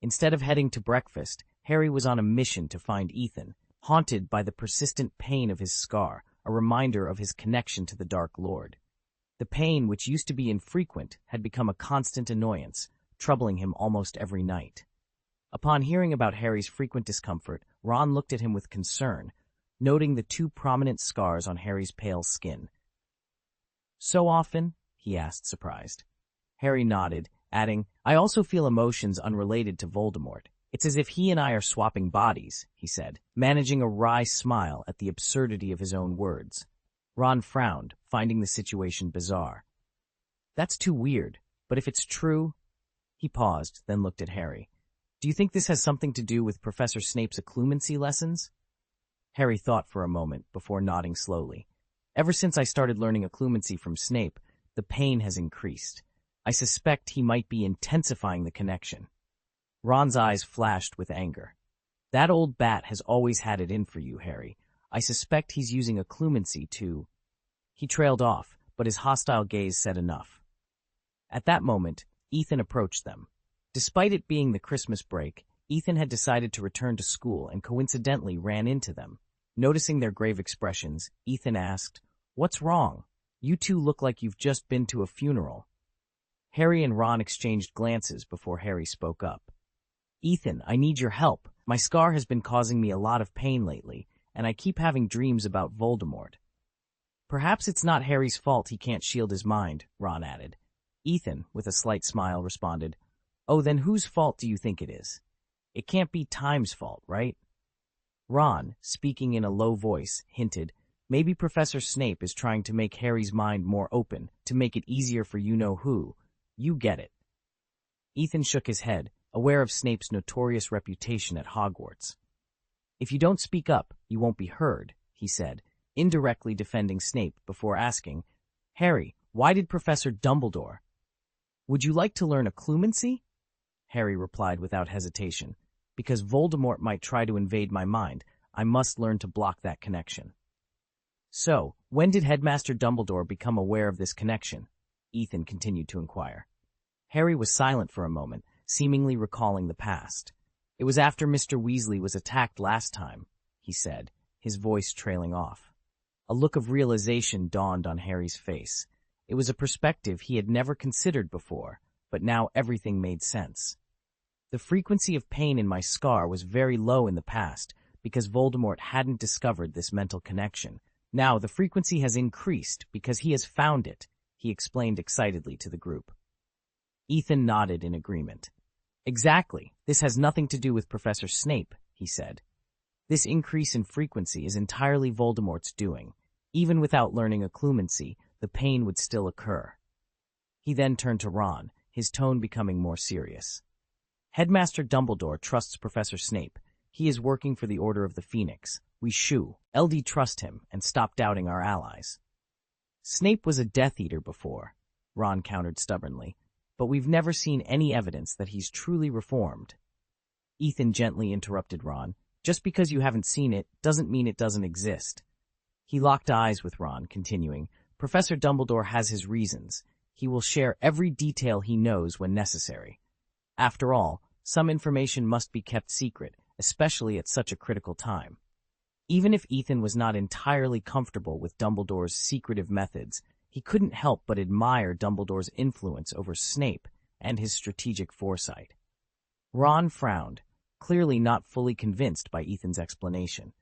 Instead of heading to breakfast, Harry was on a mission to find Ethan, haunted by the persistent pain of his scar, a reminder of his connection to the Dark Lord. The pain, which used to be infrequent, had become a constant annoyance, troubling him almost every night. Upon hearing about Harry's frequent discomfort, Ron looked at him with concern, noting the two prominent scars on Harry's pale skin. "So often?" he asked, surprised. Harry nodded, adding, "I also feel emotions unrelated to Voldemort. It's as if he and I are swapping bodies," he said, managing a wry smile at the absurdity of his own words. Ron frowned, finding the situation bizarre. "That's too weird, but if it's true—" He paused, then looked at Harry. "Do you think this has something to do with Professor Snape's occlumency lessons?" Harry thought for a moment before nodding slowly. "Ever since I started learning occlumency from Snape, the pain has increased. I suspect he might be intensifying the connection." Ron's eyes flashed with anger. "That old bat has always had it in for you, Harry. I suspect he's using occlumency to—" He trailed off, but his hostile gaze said enough. At that moment, Ethan approached them. Despite it being the Christmas break, Ethan had decided to return to school and coincidentally ran into them. Noticing their grave expressions, Ethan asked, "What's wrong? You two look like you've just been to a funeral." Harry and Ron exchanged glances before Harry spoke up. "Ethan, I need your help. My scar has been causing me a lot of pain lately, and I keep having dreams about Voldemort." "Perhaps it's not Harry's fault he can't shield his mind," Ron added. Ethan, with a slight smile, responded, "Oh, then whose fault do you think it is? It can't be Time's fault, right?" Ron, speaking in a low voice, hinted, "Maybe Professor Snape is trying to make Harry's mind more open, to make it easier for you-know-who. You get it." Ethan shook his head, aware of Snape's notorious reputation at Hogwarts. "If you don't speak up, you won't be heard," he said, indirectly defending Snape before asking, "Harry, why did Professor Dumbledore—" "Would you like to learn occlumency?" Harry replied without hesitation. "Because Voldemort might try to invade my mind, I must learn to block that connection." "So, when did Headmaster Dumbledore become aware of this connection?" Ethan continued to inquire. Harry was silent for a moment, seemingly recalling the past. "It was after Mr. Weasley was attacked last time," he said, his voice trailing off. A look of realization dawned on Harry's face. It was a perspective he had never considered before, but now everything made sense. "The frequency of pain in my scar was very low in the past because Voldemort hadn't discovered this mental connection. Now the frequency has increased because he has found it," he explained excitedly to the group. Ethan nodded in agreement. "Exactly. This has nothing to do with Professor Snape," he said. "This increase in frequency is entirely Voldemort's doing. Even without learning occlumency, the pain would still occur." He then turned to Ron, his tone becoming more serious. "Headmaster Dumbledore trusts Professor Snape. He is working for the Order of the Phoenix. We LD trust him and stop doubting our allies." "Snape was a Death Eater before," Ron countered stubbornly, "but we've never seen any evidence that he's truly reformed." Ethan gently interrupted Ron. "Just because you haven't seen it doesn't mean it doesn't exist." He locked eyes with Ron, continuing, "Professor Dumbledore has his reasons. He will share every detail he knows when necessary. After all, some information must be kept secret, especially at such a critical time." Even if Ethan was not entirely comfortable with Dumbledore's secretive methods, he couldn't help but admire Dumbledore's influence over Snape and his strategic foresight. Ron frowned, clearly not fully convinced by Ethan's explanation.